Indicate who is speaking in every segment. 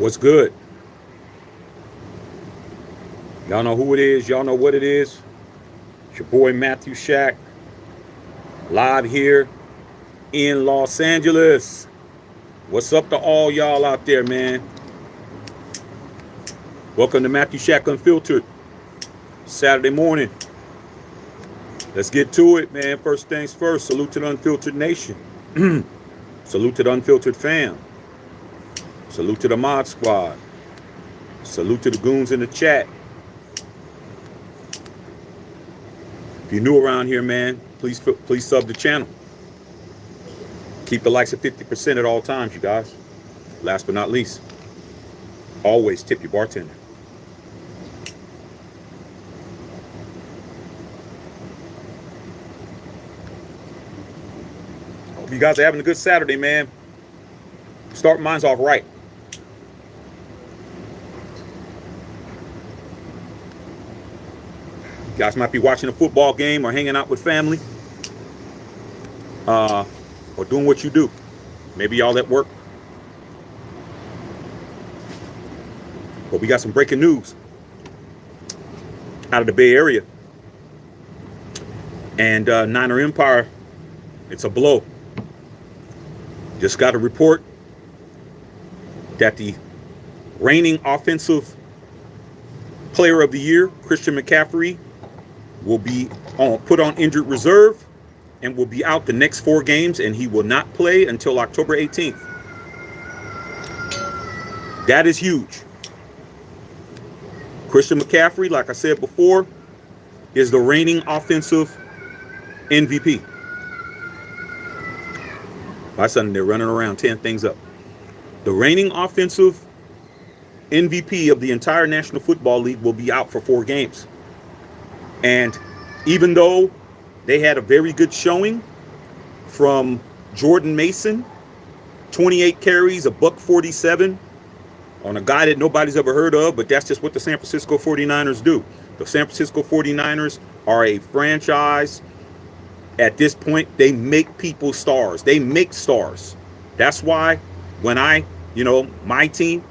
Speaker 1: What's good? Y'all know who it is. Y'all know what it is. It's your boy Matthew Shack, live here in Los Angeles. What's up to all y'all out there, man? Welcome to Matthew Shack Unfiltered. Saturday morning. Let's get to it, man. First things first. Salute to the Unfiltered Nation. Salute to the Unfiltered fam. Salute to the Mod Squad. Salute to the goons in the chat. If you're new around here, man, please sub the channel. Keep the likes at 50% at all times, you guys. Last but not least, always tip your bartender. Hope you guys are having a good Saturday, man. Start mine's off right. You guys might be watching a football game or hanging out with family. Or doing what you do. Maybe y'all at work. But we got some breaking news out of the Bay Area. And Niner Empire, it's a blow. Just got a report that the reigning offensive player of the year, Christian McCaffrey, will be put on injured reserve and will be out the next 4 games, and he will not play until October 18th. That is huge. Christian McCaffrey, like I said before, is the reigning offensive MVP. My son, they're running around tearing things up. The reigning offensive MVP of the entire National Football League will be out for 4 games. And even though they had a very good showing from Jordan Mason, 28 carries, $147 on a guy that nobody's ever heard of, but that's just what the San Francisco 49ers do. The San Francisco 49ers are a franchise. At this point, they make people stars. They make stars. That's why when my team,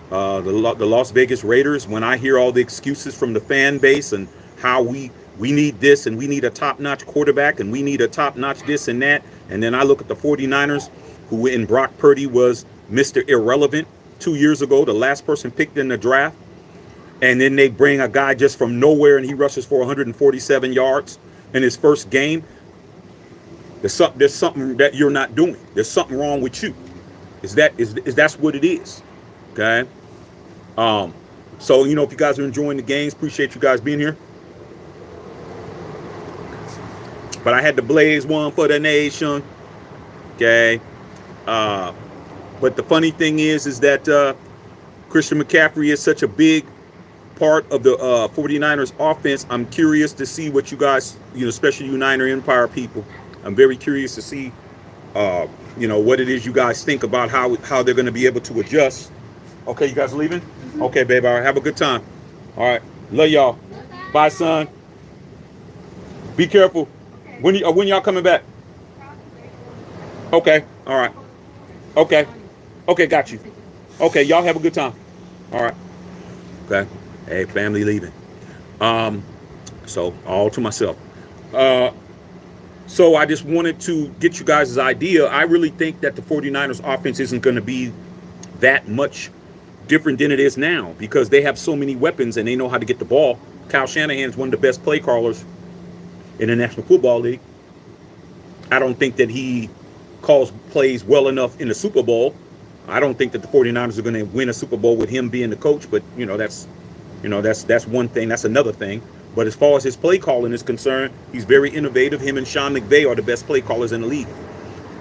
Speaker 1: the Las Vegas Raiders, when I hear all the excuses from the fan base and how we need this and we need a top-notch quarterback and we need a top-notch this and that, and then I look at the 49ers, who in Brock Purdy was Mr. Irrelevant 2 years ago, the last person picked in the draft, and then they bring a guy just from nowhere and he rushes for 147 yards in his first game. There's something that you're not doing. There's something wrong with you. That's what it is. Okay. So if you guys are enjoying the games, appreciate you guys being here. But I had to blaze one for the nation. Okay. But the funny thing is that Christian McCaffrey is such a big part of the 49ers offense. I'm curious to see what you guys, especially you Niner Empire people, I'm very curious to see, what it is you guys think about how they're going to be able to adjust. Okay, you guys leaving? Mm-hmm. Okay, babe. All right, have a good time. All right, love y'all. Bye, son. Be careful. Okay. When y'all coming back? Okay. All right. Okay. Okay, got you. Okay, y'all have a good time. All right. Okay. Hey, family leaving. So all to myself. So I just wanted to get you guys' idea. I really think that the 49ers offense isn't going to be that much different than it is now because they have so many weapons and they know how to get the ball. Kyle Shanahan is one of the best play callers in the National Football League. I don't think that he calls plays well enough in the Super Bowl. I don't think that the 49ers are going to win a Super Bowl with him being the coach, but that's one thing. That's another thing. But as far as his play calling is concerned, he's very innovative. Him and Sean McVay are the best play callers in the league.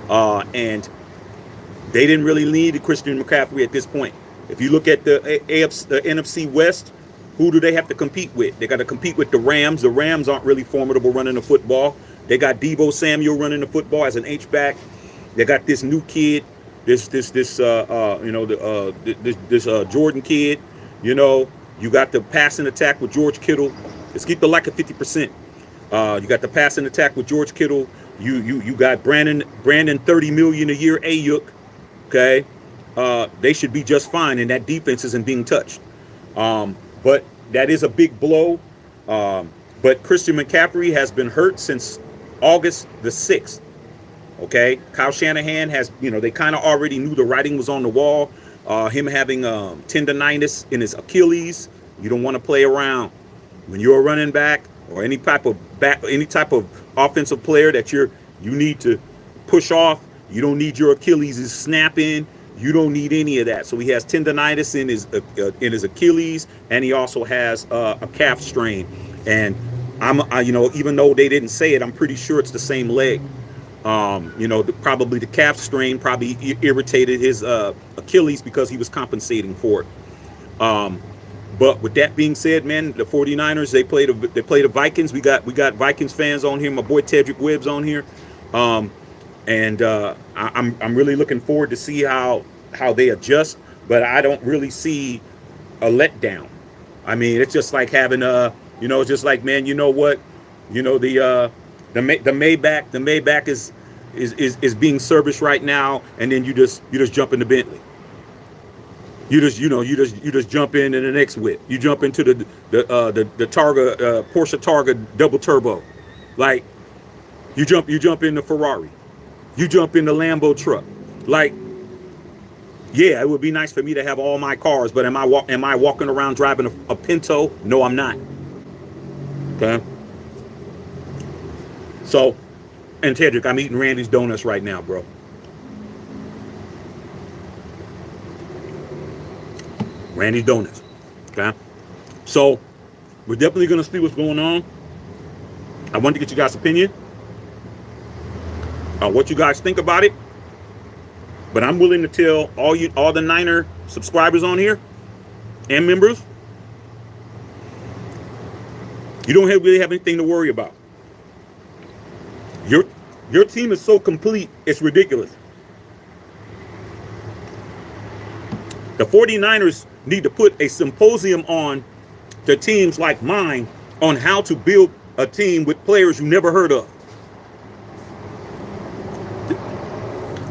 Speaker 1: And they didn't really need Christian McCaffrey at this point. If you look at the NFC West, who do they have to compete with? They got to compete with the Rams. The Rams aren't really formidable running the football. They got Deebo Samuel running the football as an H-back. They got this new kid, this Jordan kid. You got the passing attack with George Kittle. Let's keep the like at 50%. You got the passing attack with George Kittle. You got Brandon $30 million a year Ayuk. Okay. they should be just fine, and that defense isn't being touched. But that is a big blow. But Christian McCaffrey has been hurt since August the 6th. Okay, Kyle Shanahan has, they kind of already knew the writing was on the wall. Him having tendonitis in his Achilles. You don't want to play around when you're a running back or any type of offensive player that you need to push off. You don't need your Achilles is snapping. You don't need any of that. So he has tendonitis in his Achilles, and he also has a calf strain. And even though they didn't say it, I'm pretty sure it's the same leg. Probably the calf strain probably irritated his Achilles because he was compensating for it. But with that being said, man, the 49ers, they play the Vikings. We got Vikings fans on here. My boy Tedrick Webb's on here. I'm really looking forward to see how they adjust, but I don't really see a letdown. I mean, it's just like having it's just like, man, you know what? The Maybach is being serviced right now, and then you just jump in the Bentley. You just jump in the next whip. You jump into the Targa Porsche Targa double turbo, like you jump in the Ferrari, you jump in the Lambo truck. Like, yeah, it would be nice for me to have all my cars, but am I walking around driving a Pinto? No, I'm not. Okay. So, and Tedrick, I'm eating Randy's Donuts right now, bro. Randy's Donuts. Okay. So, we're definitely going to see what's going on. I wanted to get you guys' opinion on what you guys think about it. But I'm willing to tell all the Niner subscribers on here and members, you don't really have anything to worry about. Your team is so complete, it's ridiculous. The 49ers need to put a symposium on to teams like mine on how to build a team with players you never heard of.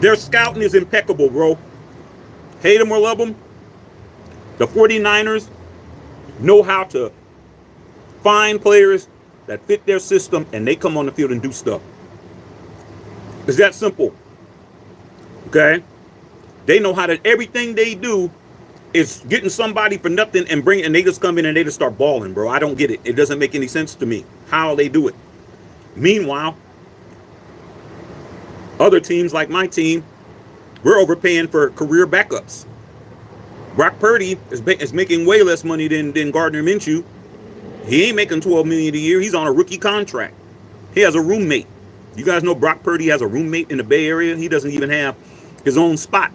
Speaker 1: Their scouting is impeccable, bro. Hate them or love them, the 49ers know how to find players that fit their system, and they come on the field and do stuff. It's that simple. Okay? They know how to, everything they do is getting somebody for nothing and they just come in and they just start balling, bro. I don't get it. It doesn't make any sense to me how they do it. Meanwhile, other teams like my team, we're overpaying for career backups. Brock Purdy is making way less money than Gardner Minshew. He ain't making $12 million a year. He's on a rookie contract. He has a roommate. You guys know Brock Purdy has a roommate in the Bay Area. He doesn't even have his own spot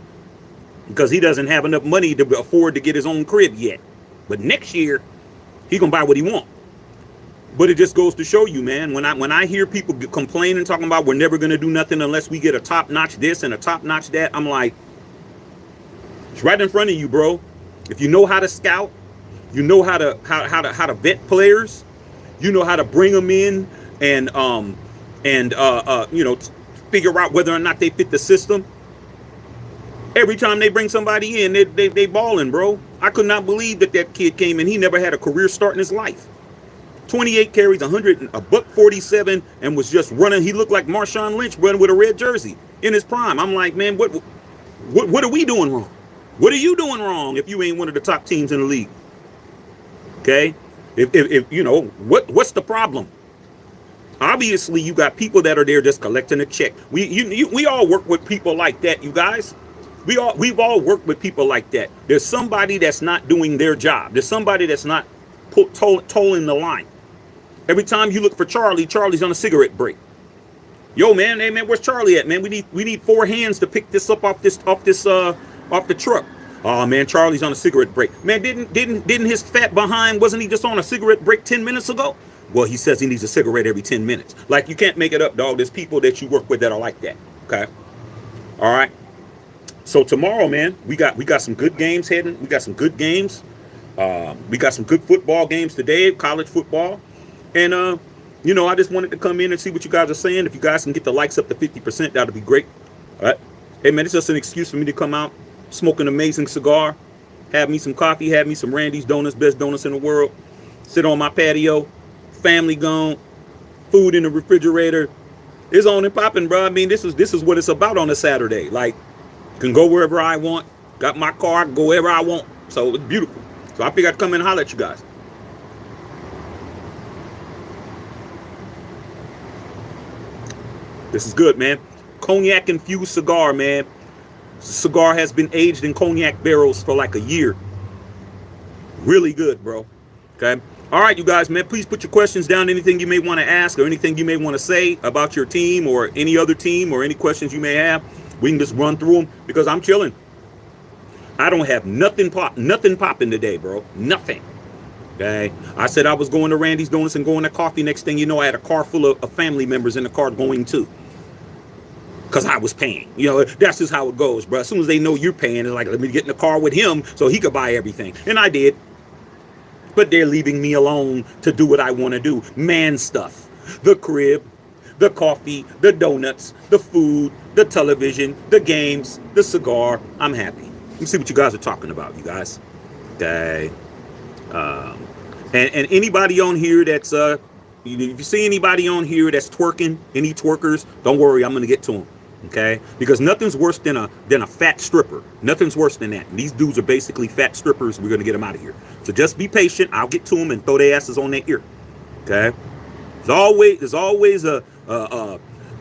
Speaker 1: because he doesn't have enough money to afford to get his own crib yet. But next year, he gonna buy what he want. But it just goes to show you, man, when I hear people complaining, talking about we're never gonna do nothing unless we get a top-notch this and a top-notch that, I'm like, it's right in front of you, bro. If you know how to scout, you know how to vet players, you know how to bring them in and figure out whether or not they fit the system. Every time they bring somebody in, they balling, bro. I could not believe that kid came in. He never had a career start in his life. 28 carries, $147, and was just running. He looked like Marshawn Lynch running with a red jersey in his prime. I'm like, man, what are we doing wrong? What are you doing wrong if you ain't one of the top teams in the league? Okay, if you know what's the problem? Obviously, you got people that are there just collecting a check. We all work with people like that, you guys. We've all worked with people like that. There's somebody that's not doing their job. There's somebody that's not tolling the line. Every time you look for Charlie's on a cigarette break. Yo, man, hey man, where's Charlie at, man? We need 4 hands to pick this up off the truck. Oh man, Charlie's on a cigarette break. Man, didn't his fat behind, wasn't he just on a cigarette break 10 minutes ago? Well, he says he needs a cigarette every 10 minutes. Like, you can't make it up, dog. There's people that you work with that are like that. Okay. All right. So tomorrow, man, we got some good games heading. We got some good games. We got some good football games today, college football. And I just wanted to come in and see what you guys are saying. If you guys can get the likes up to 50%, that'll be great. All right. Hey man, it's just an excuse for me to come out, smoke an amazing cigar, have me some coffee, have me some Randy's Donuts, best donuts in the world, sit on my patio, family gone, food in the refrigerator. It's on and popping, bro. I mean, this is what it's about on a Saturday. Like, can go wherever I want. Got my car, I can go wherever I want. So it's beautiful. So I figured I'd come in and holler at you guys. This is good, man. Cognac infused cigar, man. Cigar has been aged in cognac barrels for like a year. Really good, bro. Okay. All right, you guys, man, please put your questions down. Anything you may want to ask or anything you may want to say about your team or any other team or any questions you may have. We can just run through them because I'm chilling. I don't have nothing popping today, bro. Nothing. Okay. I said I was going to Randy's Donuts and going to coffee. Next thing you know, I had a car full of family members in the car going too. Because I was paying. You know, that's just how it goes, bro. As soon as they know you're paying, it's like, let me get in the car with him so he could buy everything. And I did. But they're leaving me alone to do what I want to do. Man stuff. The crib, the coffee, the donuts, the food, the television, the games, the cigar. I'm happy. Let me see what you guys are talking about, you guys. Okay. And anybody on here that's, if you see anybody on here that's twerking, any twerkers, don't worry, I'm going to get to them. Okay, because nothing's worse than a fat stripper. Nothing's worse than that. And these dudes are basically fat strippers. We're gonna get them out of here. So just be patient. I'll get to them and throw their asses on their ear. Okay. There's always a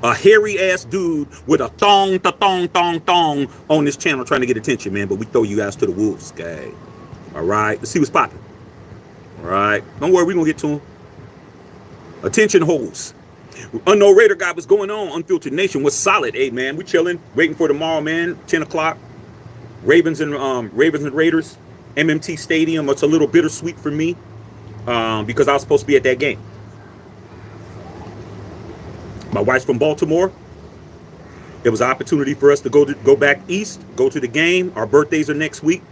Speaker 1: hairy ass dude with a thong on this channel trying to get attention, man. But we throw you guys to the wolves. Okay. All right. Let's see what's popping. All right. Don't worry. We're gonna get to them. Attention holes. Unknown Raider guy, what's going on? Unfiltered Nation, what's solid? Hey, man, we chilling, waiting for tomorrow, man. 10 o'clock. Ravens and Raiders, MMT Stadium. It's a little bittersweet for me because I was supposed to be at that game. My wife's from Baltimore. It was an opportunity for us to go back east, go to the game. Our birthdays are next week.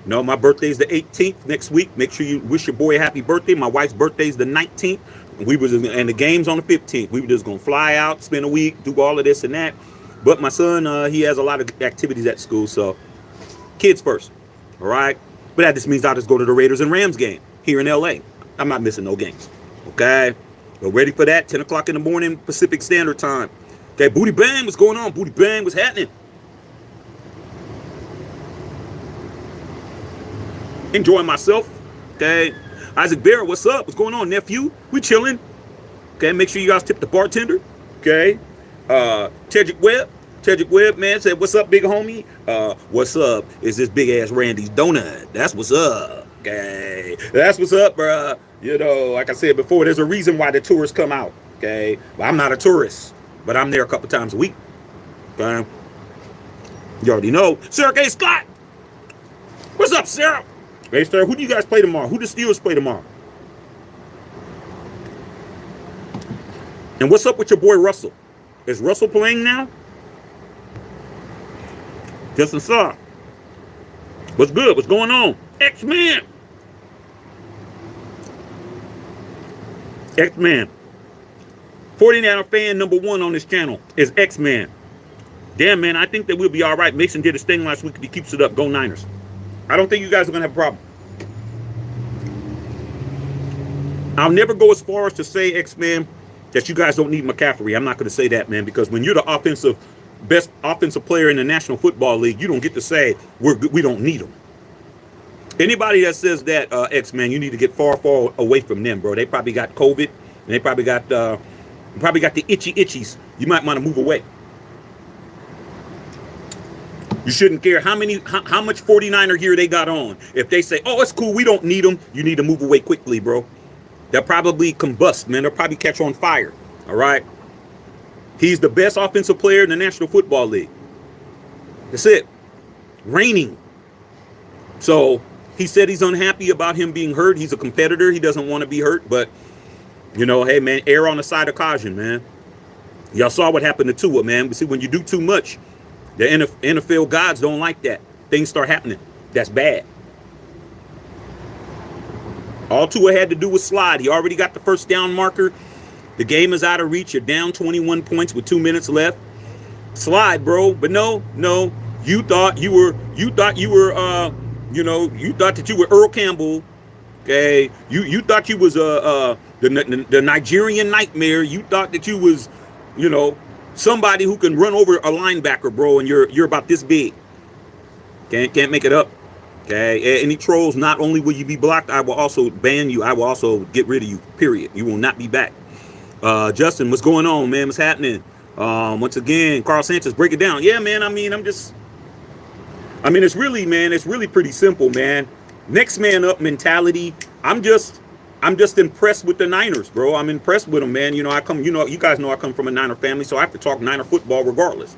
Speaker 1: No, my birthday's the 18th next week. Make sure you wish your boy a happy birthday. My wife's birthday's the 19th. And the game's on the 15th. We were just going to fly out, spend a week, do all of this and that. But my son, he has a lot of activities at school. So kids first. All right. But that just means I'll just go to the Raiders and Rams game here in LA. I'm not missing no games. Okay. We're ready for that. 10 o'clock in the morning, Pacific Standard Time. Okay. Booty Bang, what's going on? Booty Bang, what's happening? Enjoying myself. Okay. Isaac Vera, what's up? What's going on, nephew? We chilling. Okay, make sure you guys tip the bartender. Okay. Tedrick Webb, man, said, what's up, big homie? What's up is this big ass Randy's Donut. That's what's up. Okay. That's what's up, bruh. You know, like I said before, there's a reason why the tourists come out. Okay. Well, I'm not a tourist, but I'm there a couple times a week. Okay. You already know. Sarah K. Scott. What's up, Sarah? Hey, sir, who do you guys play tomorrow? Who do the Steelers play tomorrow? And what's up with your boy Russell? Is Russell playing now? Justin Saw. What's good? What's going on? X-Man. X-Man. 49er fan number one on this channel is X-Man. Damn, man, I think that we'll be all right. Mason did his thing last week. He keeps it up. Go Niners. I don't think you guys are going to have a problem. I'll never go as far as to say, X-Man, that you guys don't need McCaffrey. I'm not going to say that, man, because when you're the best offensive player in the National Football League, you don't get to say we don't need him. Anybody that says that, X-Man, you need to get far away from them, bro. They probably got COVID, and they probably got the itchies. You might want to move away. You shouldn't care how much 49er gear they got on. If they say, oh, it's cool, we don't need them, you need to move away quickly, bro. They'll probably combust, man. They'll probably catch on fire. All right? He's the best offensive player in the National Football League. That's it. Reigning. So he said he's unhappy about him being hurt. He's a competitor. He doesn't want to be hurt. But, you know, hey, man, err on the side of caution, man. Y'all saw what happened to Tua, man. But see, when you do too much, the NFL gods don't like that. Things start happening. That's bad. All Tua had to do was slide. He already got the first down marker. The game is out of reach. You're down 21 points with 2 minutes left. Slide, bro. But no. You thought you were you thought that you were Earl Campbell. Okay, you thought you was the Nigerian nightmare. You thought that you was, you know, somebody who can run over a linebacker, bro, and you're about this big. Can't make it up. Okay, any trolls, not only will you be blocked, I will also ban you. I will also get rid of you. Period. You will not be back. Justin, what's going on, man? What's happening? Once again, Carl Sanchez, break it down. Yeah, man. It's really, man, it's really pretty simple, man. Next man up mentality. I'm just impressed with the Niners, bro. I'm impressed with them, man. You guys know I come from a Niner family, so I have to talk Niner football regardless.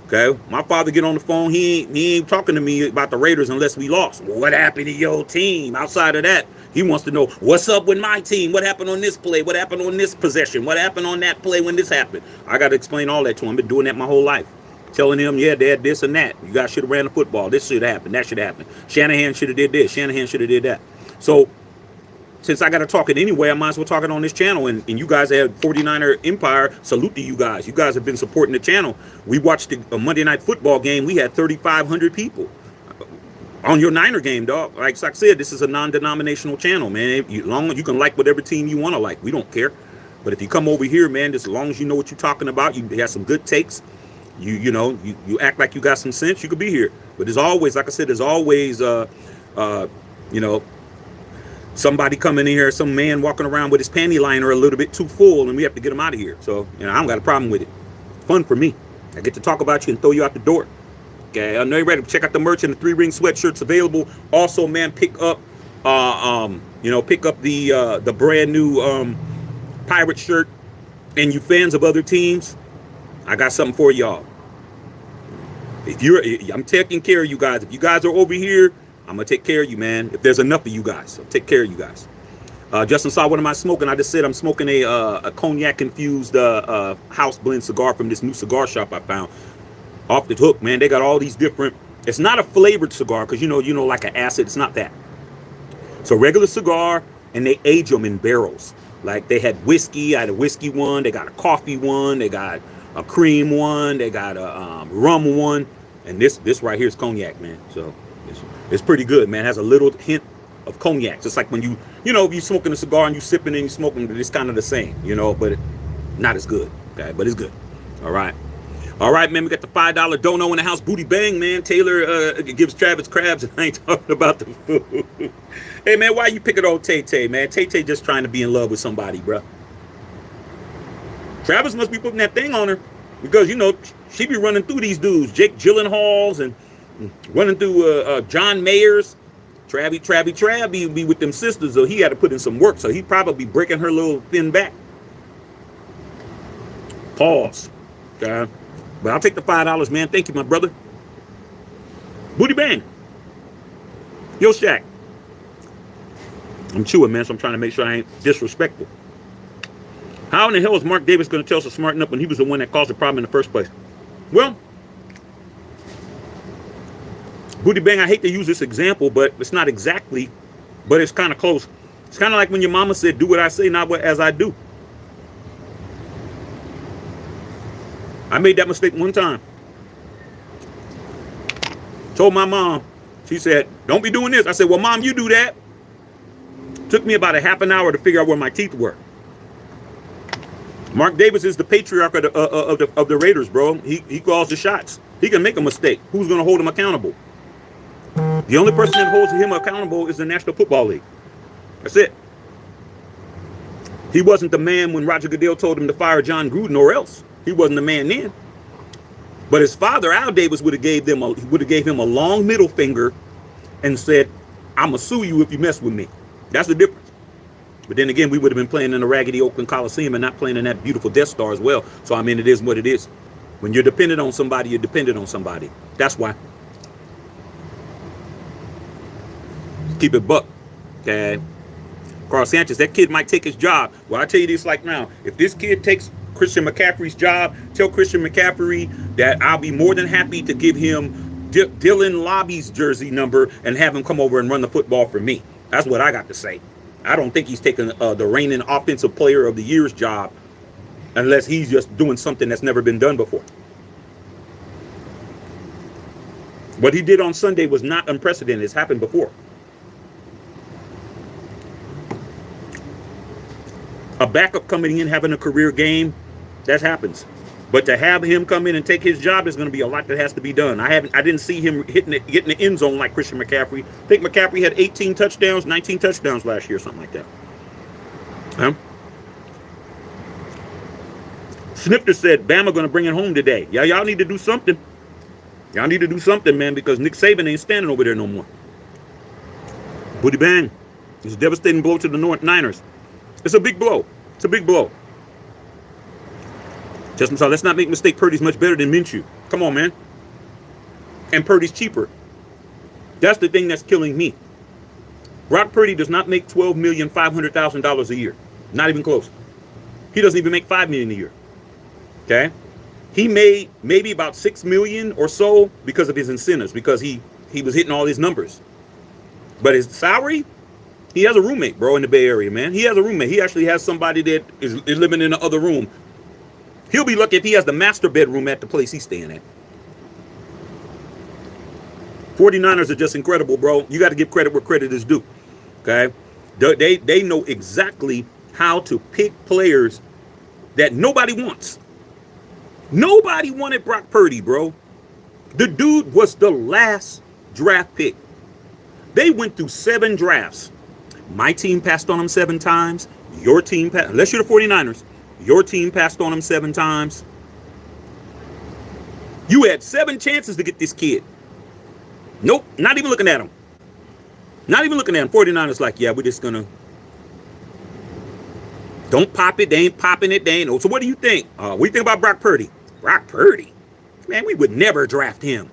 Speaker 1: Okay, my father get on the phone. He ain't talking to me about the Raiders unless we lost. Well, what happened to your team? Outside of that, he wants to know what's up with my team. What happened on this play? What happened on this possession? What happened on that play when this happened? I got to explain all that to him. I've been doing that my whole life. Telling him, yeah, Dad, this and that. You guys should have ran the football. This should have happened. That should have happened. Shanahan should have did this. Shanahan should have did that. So since I got to talk it anyway, I might as well talk it on this channel. And you guys have 49er Empire. Salute to you guys. You guys have been supporting the channel. We watched a Monday Night Football game. We had 3,500 people on your Niner game, dog. Like I said, this is a non-denominational channel, man. Long as you can like whatever team you want to like. We don't care. But if you come over here, man, just as long as you know what you're talking about, you have some good takes. You act like you got some sense, you could be here. But there's always, like I said, there's always somebody coming in here, some man walking around with his panty liner a little bit too full, and we have to get him out of here. So, I don't got a problem with it. Fun for me. I get to talk about you and throw you out the door. Okay, I know you're ready to check out the merch and the 3-ring sweatshirts available. Also, man, pick up the brand new pirate shirt. And you fans of other teams, I got something for y'all. I'm taking care of you guys. If you guys are over here, I'm gonna take care of you, man. If there's enough of you guys, I'll take care of you guys. Justin saw, what am I smoking? I just said I'm smoking a cognac infused house blend cigar from this new cigar shop I found. Off the hook, man. They got all these different. It's not a flavored cigar because you know like an acid. It's not that. It's a regular cigar, and they age them in barrels. Like they had whiskey. I had a whiskey one. They got a coffee one. They got a cream one, they got a rum one, and this right here is cognac, man. So it's pretty good, man. It has a little hint of cognac, just like when if you're smoking a cigar and you sipping and you smoking, it's kind of the same, but not as good. Okay, but it's good. All right, man. We got the $5 dono in the house. Booty bang, man. Taylor gives Travis crabs, and I ain't talking about the food. Hey, man, why you picking on Tay-Tay, man? Tay-Tay just trying to be in love with somebody, bro. Travis must be putting that thing on her because, she be running through these dudes, Jake Gyllenhaals and running through John Mayers. Trav be with them sisters, so he had to put in some work. So he probably breaking her little thin back. Pause. Okay. But I'll take the $5, man. Thank you, my brother. Booty bang. Yo, Shaq. I'm chewing, man, so I'm trying to make sure I ain't disrespectful. How in the hell is Mark Davis going to tell us to smarten up when he was the one that caused the problem in the first place? Well, Booty Bang, I hate to use this example, but it's not exactly, but it's kind of close. It's kind of like when your mama said, do what I say, not what as I do. I made that mistake one time. Told my mom, she said, don't be doing this. I said, well, Mom, you do that. Took me about a half an hour to figure out where my teeth were. Mark Davis is the patriarch of the Raiders, bro. He calls the shots. He can make a mistake. Who's going to hold him accountable? The only person that holds him accountable is the National Football League. That's it. He wasn't the man when Roger Goodell told him to fire John Gruden, or else. He wasn't the man then. But his father, Al Davis, would have gave him a long middle finger and said, "I'm gonna sue you if you mess with me." That's the difference. But then again, we would have been playing in the raggedy Oakland Coliseum and not playing in that beautiful Death Star as well. So, it is what it is. When you're dependent on somebody, you're dependent on somebody. That's why. Keep it buck. Okay. Carl Sanchez, that kid might take his job. Well, I tell you this like now. If this kid takes Christian McCaffrey's job, tell Christian McCaffrey that I'll be more than happy to give him Dylan Lobby's jersey number and have him come over and run the football for me. That's what I got to say. I don't think he's taking the reigning offensive player of the year's job unless he's just doing something that's never been done before. What he did on Sunday was not unprecedented. It's happened before. A backup coming in having a career game, that happens. But to have him come in and take his job is going to be a lot that has to be done. I didn't see him getting the end zone like Christian McCaffrey. I think McCaffrey had 18 touchdowns, 19 touchdowns last year, something like that. Snifter said, Bama going to bring it home today. Yeah, y'all need to do something. Y'all need to do something, man, because Nick Saban ain't standing over there no more. Booty bang. It's a devastating blow to the Niners. It's a big blow. It's a big blow. Just so let's not make a mistake. Purdy's much better than Minshew. Come on, man. And Purdy's cheaper. That's the thing that's killing me. Brock Purdy does not make $12,500,000 a year. Not even close. He doesn't even make $5 million a year. Okay? He made maybe about $6 million or so because of his incentives, because he was hitting all his numbers. But his salary, he has a roommate, bro, in the Bay Area, man. He has a roommate. He actually has somebody that is living in the other room. He'll be lucky if he has the master bedroom at the place he's staying at. 49ers are just incredible, bro. You got to give credit where credit is due. Okay? They know exactly how to pick players that nobody wants. Nobody wanted Brock Purdy, bro. The dude was the last draft pick. They went through 7 drafts. My team passed on him 7 times. Your team passed, unless you're the 49ers. Your team passed on him 7 times. You had 7 chances to get this kid. Nope, not even looking at him. Not even looking at him. 49ers like, yeah, we're just going to. Don't pop it. They ain't popping it. They ain't. So what do you think? What do you think about Brock Purdy? Brock Purdy? Man, we would never draft him.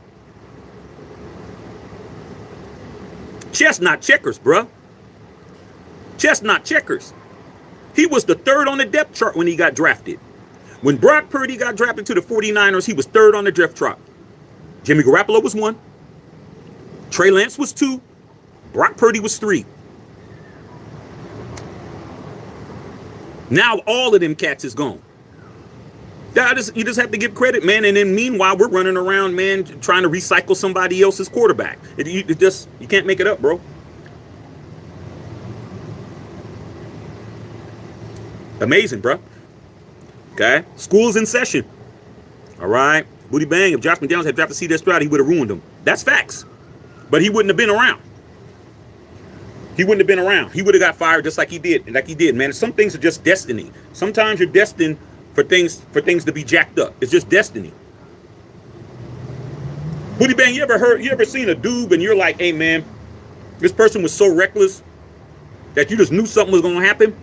Speaker 1: Chestnut checkers, bruh. Chestnut checkers. He was the 3rd on the depth chart when he got drafted. When Brock Purdy got drafted to the 49ers, he was 3rd on the depth chart. Jimmy Garoppolo was 1. Trey Lance was 2. Brock Purdy was 3. Now all of them cats is gone. You just have to give credit, man. And then meanwhile, we're running around, man, trying to recycle somebody else's quarterback. You can't make it up, bro. Amazing, bro. Okay? School's in session. All right? Booty bang. If Josh McDaniels had drafted C.J. Stroud, he would have ruined him. That's facts. But he wouldn't have been around. He wouldn't have been around. He would have got fired just like he did. Man. Some things are just destiny. Sometimes you're destined for things to be jacked up. It's just destiny. Booty bang, you ever seen a dude and you're like, hey man, this person was so reckless that you just knew something was gonna happen?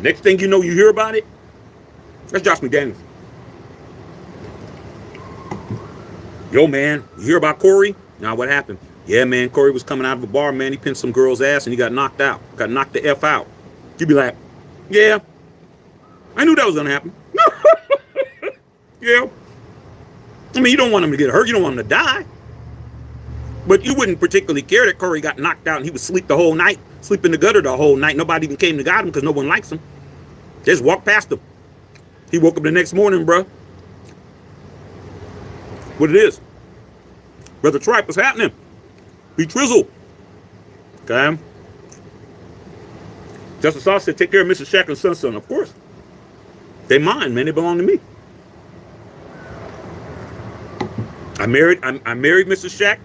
Speaker 1: Next thing you know, you hear about it. That's Josh McDaniels. Yo man, you hear about Corey? Now what happened? Yeah man, Corey was coming out of a bar, man. He pinched some girl's ass and he got knocked out. Got knocked the F out. You'd be like, yeah, I knew that was gonna happen. Yeah. I mean, you don't want him to get hurt. You don't want him to die. But you wouldn't particularly care that Corey got knocked out and he was asleep the whole night, sleep in the gutter the whole night. Nobody even came to got him because no one likes him. They just walked past him. He woke up the next morning, bro. What it is. Brother Tripe, what's happening? Be Trizzle. Okay. Justice Sauce said, take care of Mrs. Shaq and Son. Of course. They mine, man. They belong to me. I married Mrs. Shaq,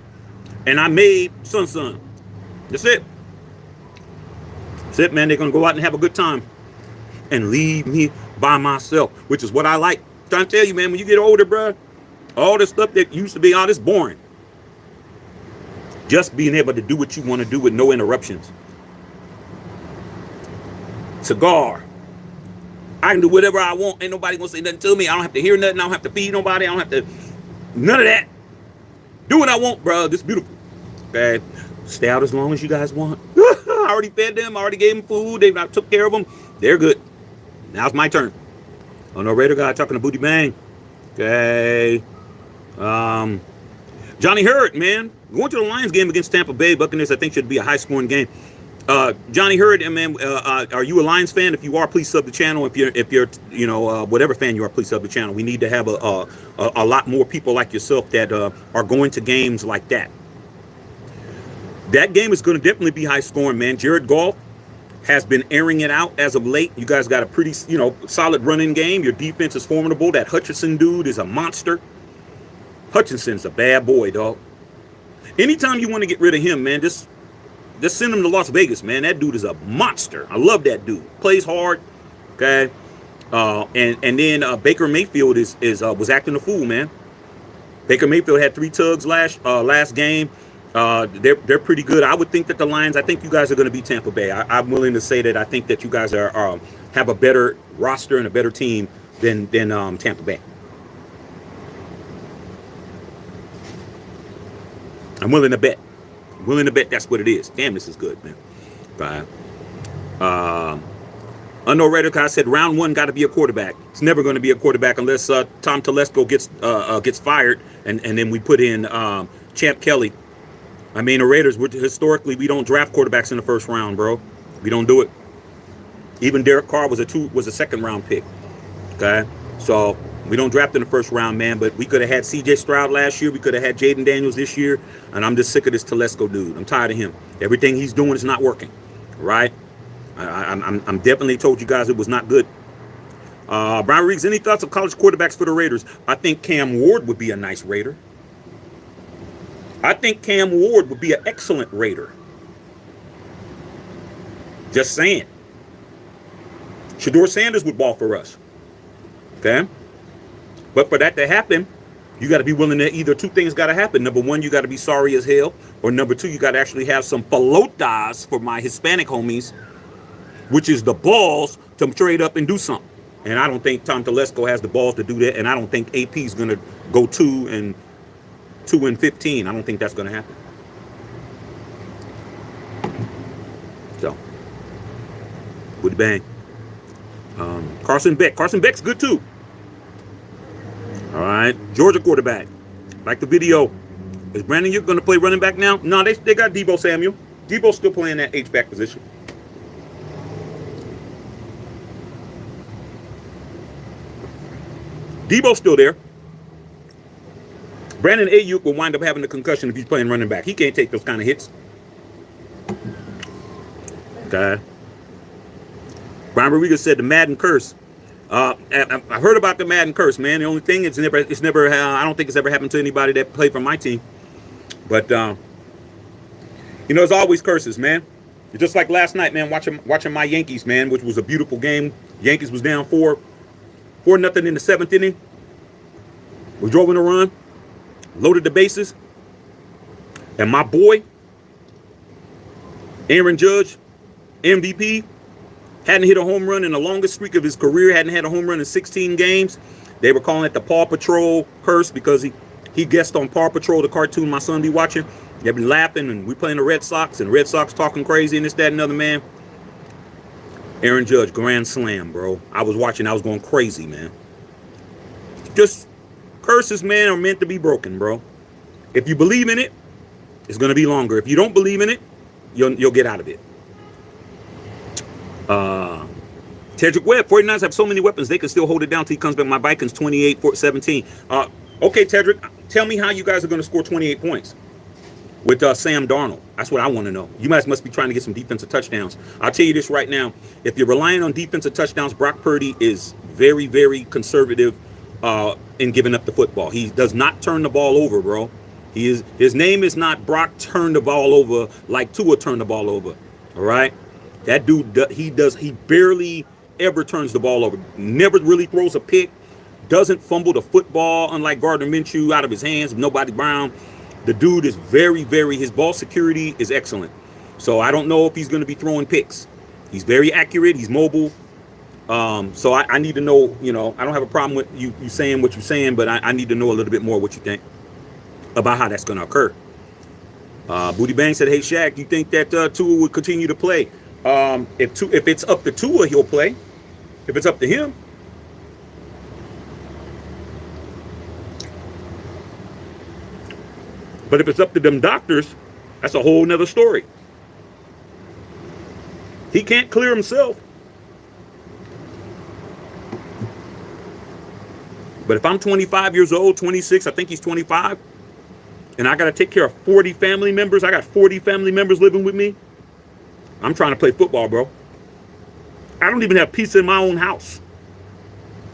Speaker 1: and I made Son. That's it. That's it, man. They're going to go out and have a good time and leave me by myself, which is what I like. I'm trying to tell you, man, when you get older, bro, all this stuff that used to be all this boring. Just being able to do what you want to do with no interruptions. Cigar. I can do whatever I want. Ain't nobody gonna say nothing to me. I don't have to hear nothing. I don't have to feed nobody. I don't have to. None of that. Do what I want, bro. This is beautiful. Okay. Stay out as long as you guys want. I already fed them. I already gave them food. I took care of them. They're good. Now it's my turn. Oh no, Raider guy talking to Booty Bang. Okay. Johnny Hurt, man. Going to the Lions game against Tampa Bay Buccaneers, I think should be a high-scoring game. Johnny Hurd, and man, are you a Lions fan? If you are, please sub the channel. If you're whatever fan you are, please sub the channel. We need to have a lot more people like yourself that are going to games like that. That game is going to definitely be high scoring, man. Jared Goff has been airing it out as of late. You guys got a pretty, solid running game. Your defense is formidable. That Hutchinson dude is a monster. Hutchinson's a bad boy, dog. Anytime you want to get rid of him, man, just send him to Las Vegas, man. That dude is a monster. I love that dude. Plays hard, okay. And then Baker Mayfield was acting a fool, man. Baker Mayfield had 3 tugs last game. They're pretty good. I would think that the Lions, I think you guys are going to beat Tampa Bay. I'm willing to say that I think that you guys have a better roster and a better team than Tampa Bay. I'm willing to bet. That's what it is. Damn, this is good, man. Bye. Unknown Redick said round 1 got to be a quarterback. It's never going to be a quarterback unless Tom Telesco gets fired, and then we put in Champ Kelly. I mean, the Raiders, historically, we don't draft quarterbacks in the first round, bro. We don't do it. Even Derek Carr was a second round pick. Okay, so we don't draft in the first round, man. But we could have had C.J. Stroud last year. We could have had Jaden Daniels this year, and I'm just sick of this Telesco dude. I'm tired of him. Everything he's doing is not working. Right? I'm definitely told you guys it was not good. Brian Riggs, any thoughts of college quarterbacks for the Raiders? I think Cam Ward would be a nice Raider. I think Cam Ward would be an excellent Raider. Just saying. Shedeur Sanders would ball for us. Okay? But for that to happen, you got to be willing to, either two things got to happen. Number one, you got to be sorry as hell. Or number two, you got to actually have some pelotas for my Hispanic homies, which is the balls to trade up and do something. And I don't think Tom Telesco has the balls to do that. And I don't think AP is going to go 2-15. I don't think that's going to happen. So, woody bang. Carson Beck. Carson Beck's good too. All right. Georgia quarterback. Like the video. Is Brandon Ayuk going to play running back now? No, they got Deebo Samuel. Deebo's still playing that H-back position. Deebo's still there. Brandon Ayuk will wind up having a concussion if he's playing running back. He can't take those kind of hits. Okay. Brian Rodriguez said the Madden curse. I heard about the Madden curse, man. The only thing it's never. I don't think it's ever happened to anybody that played for my team. But it's always curses, man. It's just like last night, man. Watching my Yankees, man, which was a beautiful game. Yankees was down 4-0 in the 7th inning. We drove in a run, loaded the bases, and my boy, Aaron Judge, MVP, hadn't hit a home run in the longest streak of his career, hadn't had a home run in 16 games. They were calling it the Paw Patrol curse because he guessed on Paw Patrol, the cartoon my son be watching. They've been laughing, and we playing the Red Sox, and the Red Sox talking crazy and this, that, and another, man. Aaron Judge, grand slam, bro. I was watching, I was going crazy, man. Just curses, man, are meant to be broken, bro. If you believe in it, it's going to be longer. If you don't believe in it, you'll get out of it. Tedrick Webb, 49ers have so many weapons, they can still hold it down till he comes back. My Vikings 28-17. Okay, Tedrick, tell me how you guys are going to score 28 points with Sam Darnold. That's what I want to know. You guys must be trying to get some defensive touchdowns. I'll tell you this right now. If you're relying on defensive touchdowns, Brock Purdy is very, very conservative in giving up the football. He does not turn the ball over, bro. His name is not Brock turned the ball over like Tua turned the ball over. All right? That dude, he barely ever turns the ball over. Never really throws a pick. Doesn't fumble the football, unlike Gardner Minshew, out of his hands. Nobody Brown. The dude is very, very, his ball security is excellent. So I don't know if he's going to be throwing picks. He's very accurate. He's mobile. So I need to know, I don't have a problem with you saying what you're saying, but I need to know a little bit more what you think about how that's going to occur. Booty Bang said, hey, Shaq, you think that Tua would continue to play? If it's up to Tua, he'll play. If it's up to him. But if it's up to them doctors, that's a whole nother story. He can't clear himself. But if I'm 25 years old, 26, I think he's 25, and I got to take care of 40 family members, I got 40 family members living with me, I'm trying to play football, bro. I don't even have peace in my own house.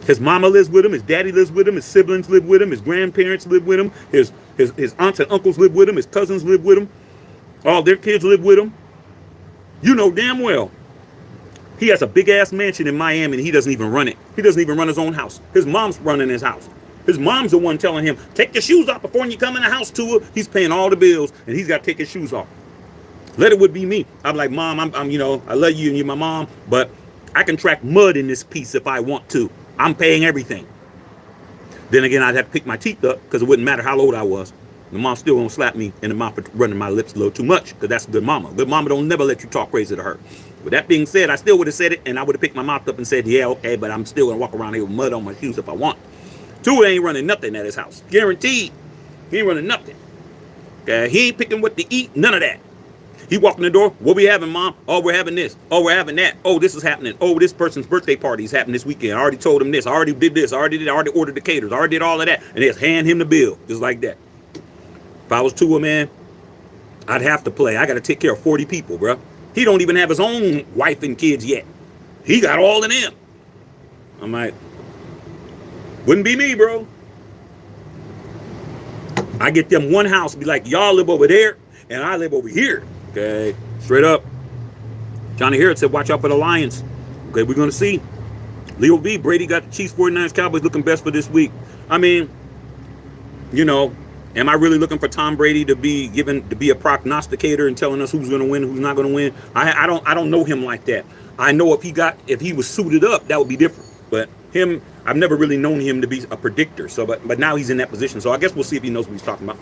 Speaker 1: His mama lives with him, his daddy lives with him, his siblings live with him, his grandparents live with him, his aunts and uncles live with him, his cousins live with him, all their kids live with him. You know damn well he has a big-ass mansion in Miami, and he doesn't even run it. He doesn't even run his own house. His mom's running his house. His mom's the one telling him, take your shoes off before you come in the house, Tua. He's paying all the bills, and he's got to take his shoes off. Let it would be me. I'm like, Mom, I'm I love you and you're my mom, but I can track mud in this piece if I want to. I'm paying everything. Then again, I'd have to pick my teeth up because it wouldn't matter how old I was. The mom still won't slap me in the mouth for running my lips a little too much because that's a good mama. Good mama don't never let you talk crazy to her. With that being said, I still would have said it, and I would have picked my mouth up and said, yeah, okay, but I'm still going to walk around here with mud on my shoes if I want. Tua ain't running nothing at his house. Guaranteed. He ain't running nothing. Okay? He ain't picking what to eat. None of that. He walked in the door. What we having, Mom? Oh, we're having this. Oh, we're having that. Oh, this is happening. Oh, this person's birthday party is happening this weekend. I already told him this. I already did this. I already ordered the caters. I already did all of that. And they just hand him the bill. Just like that. If I was Tua, man, I'd have to play. I got to take care of 40 people, bro. He don't even have his own wife and kids yet. He got all of them. I'm like, wouldn't be me, bro. I get them one house, be like, y'all live over there, and I live over here. Okay, straight up. Johnny Harris said, watch out for the Lions. Okay, we're going to see. Leo V, Brady got the Chiefs, 49ers, Cowboys looking best for this week. I mean, am I really looking for Tom Brady to be a prognosticator and telling us who's going to win, who's not going to win? I don't know him like that. I know if he was suited up, that would be different. But him, I've never really known him to be a predictor. So, but now he's in that position. So I guess we'll see if he knows what he's talking about.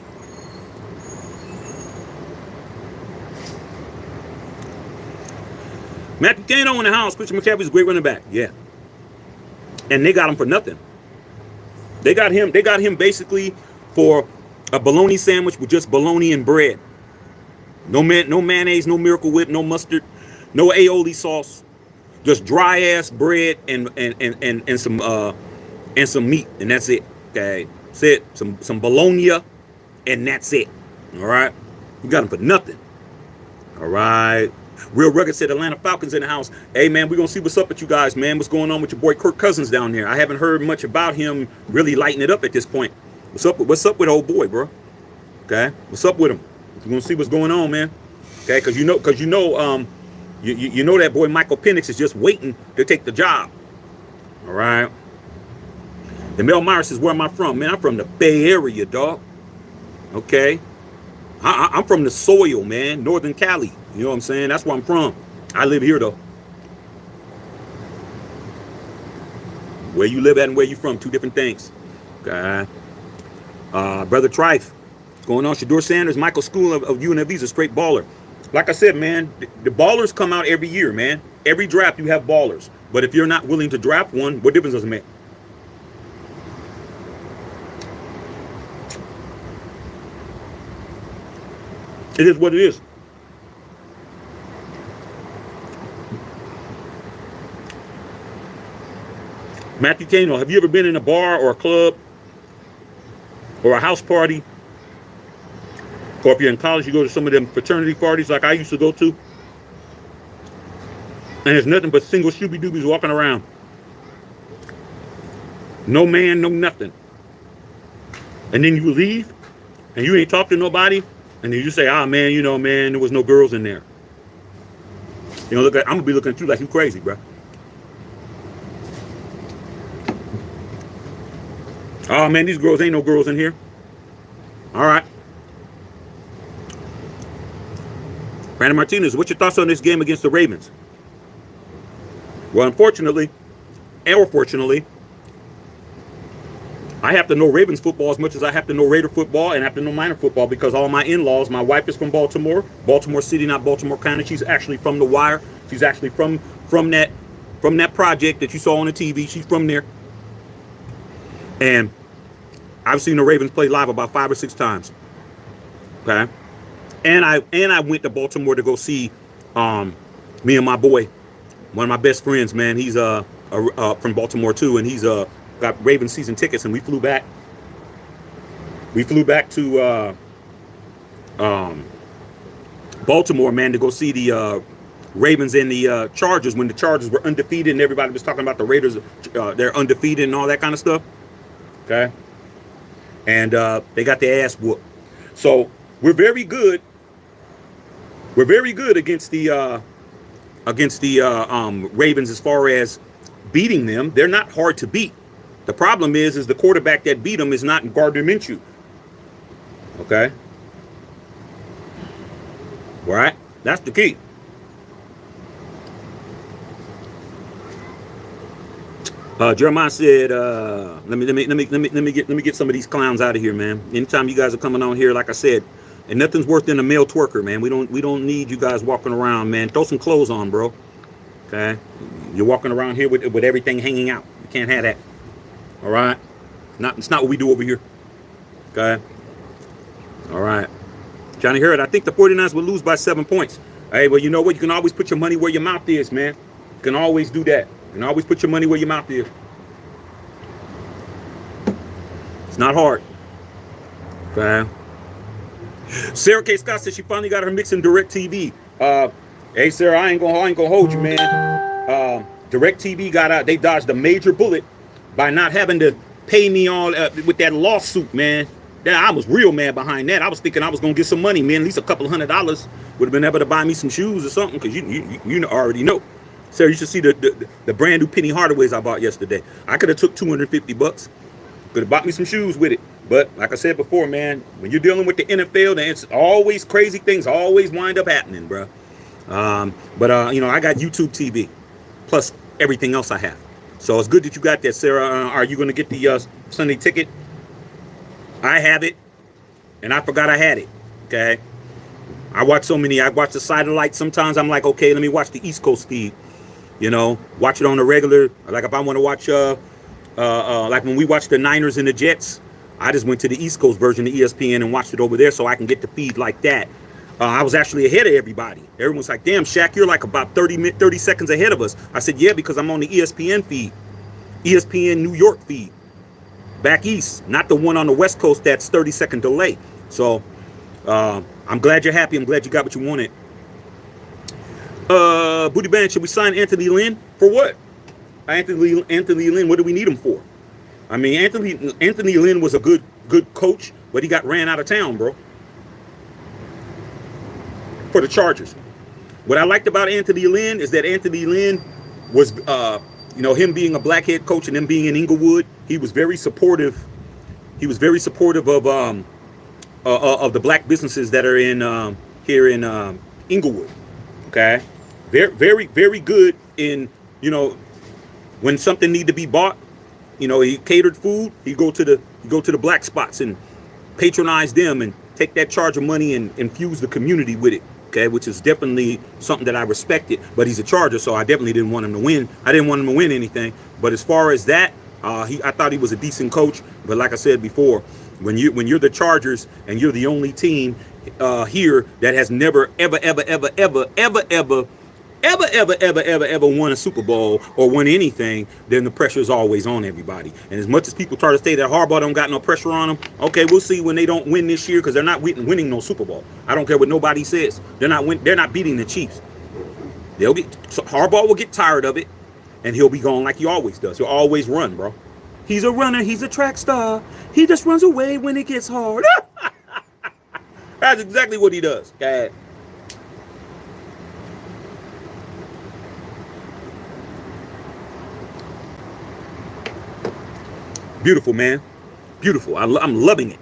Speaker 1: Matthew Kano in the house. Christian McCaffrey's a great running back. Yeah. And they got him for nothing. They got him basically for a bologna sandwich with just bologna and bread. No mayonnaise, no Miracle Whip, no mustard, no aioli sauce. Just dry ass bread and some meat, and that's it. Okay. That's it. Some bologna, and that's it. All right. You got him for nothing. All right. Real Rugged said Atlanta Falcons in the house. Hey, man, we're going to see what's up with you guys, man. What's going on with your boy Kirk Cousins down there? I haven't heard much about him really lighting it up at this point. What's up with old boy, bro? Okay? What's up with him? We're going to see what's going on, man. Okay? Because you know that boy Michael Penix is just waiting to take the job. All right? And Mel Myers says, where am I from? Man, I'm from the Bay Area, dog. Okay? I'm from the soil, man. Northern Cali. You know what I'm saying? That's where I'm from. I live here, though. Where you live at and where you from, two different things. Okay. Brother Trife. What's going on? Shador Sanders, Michael School of UNLV's a straight baller. Like I said, man, the ballers come out every year, man. Every draft you have ballers. But if you're not willing to draft one, what difference does it make? It is what it is. Matthew Kano, have you ever been in a bar or a club or a house party? Or if you're in college, you go to some of them fraternity parties like I used to go to. And there's nothing but single shooby-doobies walking around. No man, no nothing. And then you leave and you ain't talk to nobody. And then you say, man, man, there was no girls in there. I'm going to be looking at you like you crazy, bro. Oh, man, these girls ain't no girls in here. All right. Brandon Martinez, what's your thoughts on this game against the Ravens? Well, unfortunately, and fortunately, I have to know Ravens football as much as I have to know Raider football and I have to know Miner football because all my in-laws, my wife is from Baltimore City, not Baltimore County. She's actually from The Wire. She's actually from that project that you saw on the TV. She's from there. And I've seen the Ravens play live about 5 or 6 times. Okay. And I went to Baltimore to go see me and my boy One of my best friends, man. He's from Baltimore too, and he's got Ravens season tickets, and we flew back. We flew back to Baltimore, man, to go see the Ravens and the Chargers when the Chargers were undefeated, and everybody was talking about the Raiders. They're undefeated and all that kind of stuff. Okay, and they got their ass whooped. So we're very good. We're very good against the Ravens as far as beating them. They're not hard to beat. The problem is the quarterback that beat them is not Gardner Minshew. Okay. All right. That's the key. Jeremiah said, let me get some of these clowns out of here, man. Anytime you guys are coming on here, like I said, and nothing's worse than a male twerker, man. We don't need you guys walking around, man. Throw some clothes on, bro. Okay. You're walking around here with everything hanging out. You can't have that. All right. It's not what we do over here. Okay. All right. Johnny Hurd, I think the 49ers will lose by 7 points. Hey, well, you know what? You can always put your money where your mouth is, man. You can always do that. You can always put your money where your mouth is. It's not hard. Okay. Sarah K. Scott says she finally got her mix in DirecTV. Hey, Sarah, I ain't gonna hold you, man. DirecTV got out. They dodged a major bullet by not having to pay me all with that lawsuit, man. Yeah, I was real mad behind that. I was thinking I was gonna get some money, man. At least a couple $100 would have been able to buy me some shoes or something, because you already know. Sarah, you should see the brand new Penny Hardaways I bought yesterday. I could have took $250. Could have bought me some shoes with it. But like I said before, man, when you're dealing with the NFL, then it's always crazy things always wind up happening, bro. But you know, I got YouTube TV plus everything else I have. So it's good that you got that, Sarah. Are you going to get the Sunday ticket? I have it, and I forgot I had it. Okay. I watch so many. I watch the satellite. Sometimes I'm like, okay, let me watch the East Coast feed. You know, watch it on the regular. Like if I want to watch, like when we watch the Niners and the Jets, I just went to the East Coast version of ESPN and watched it over there so I can get the feed like that. I was actually ahead of everybody. Everyone's like, damn, Shaq, you're like about 30 seconds ahead of us. I said, yeah, because I'm on the ESPN feed, ESPN New York feed, back east, not the one on the West Coast that's 30-second delay. So I'm glad you're happy. I'm glad you got what you wanted. Booty Band, should we sign Anthony Lynn? For what? Anthony Lynn, what do we need him for? I mean, Anthony Lynn was a good coach, but he got ran out of town, bro. For the Chargers. What I liked about Anthony Lynn is that Anthony Lynn was, you know, him being a black head coach and him being in Inglewood, he was very supportive. He was very supportive of the black businesses that are in here in Inglewood. Okay, very good in, you know, when something need to be bought. You know, he catered food. He go to the black spots and patronize them and take that charge of money and infuse the community with it. Okay, which is definitely something that I respected. But he's a Charger, so I definitely didn't want him to win. I didn't want him to win anything. But as far as that, I thought he was a decent coach. But like I said before, when you're the Chargers and you're the only team here that has never ever won a Super Bowl or won anything, then the pressure is always on everybody. And as much as people try to say that Harbaugh don't got no pressure on them, okay, we'll see when they don't win this year, because they're not winning no Super Bowl. I don't care what nobody says. They're not beating the Chiefs. Harbaugh will get tired of it, and he'll be going like he always does. He'll always run, bro. He's a runner. He's a track star. He just runs away when it gets hard. That's exactly what he does. Okay. Beautiful, man. Beautiful. I'm loving it.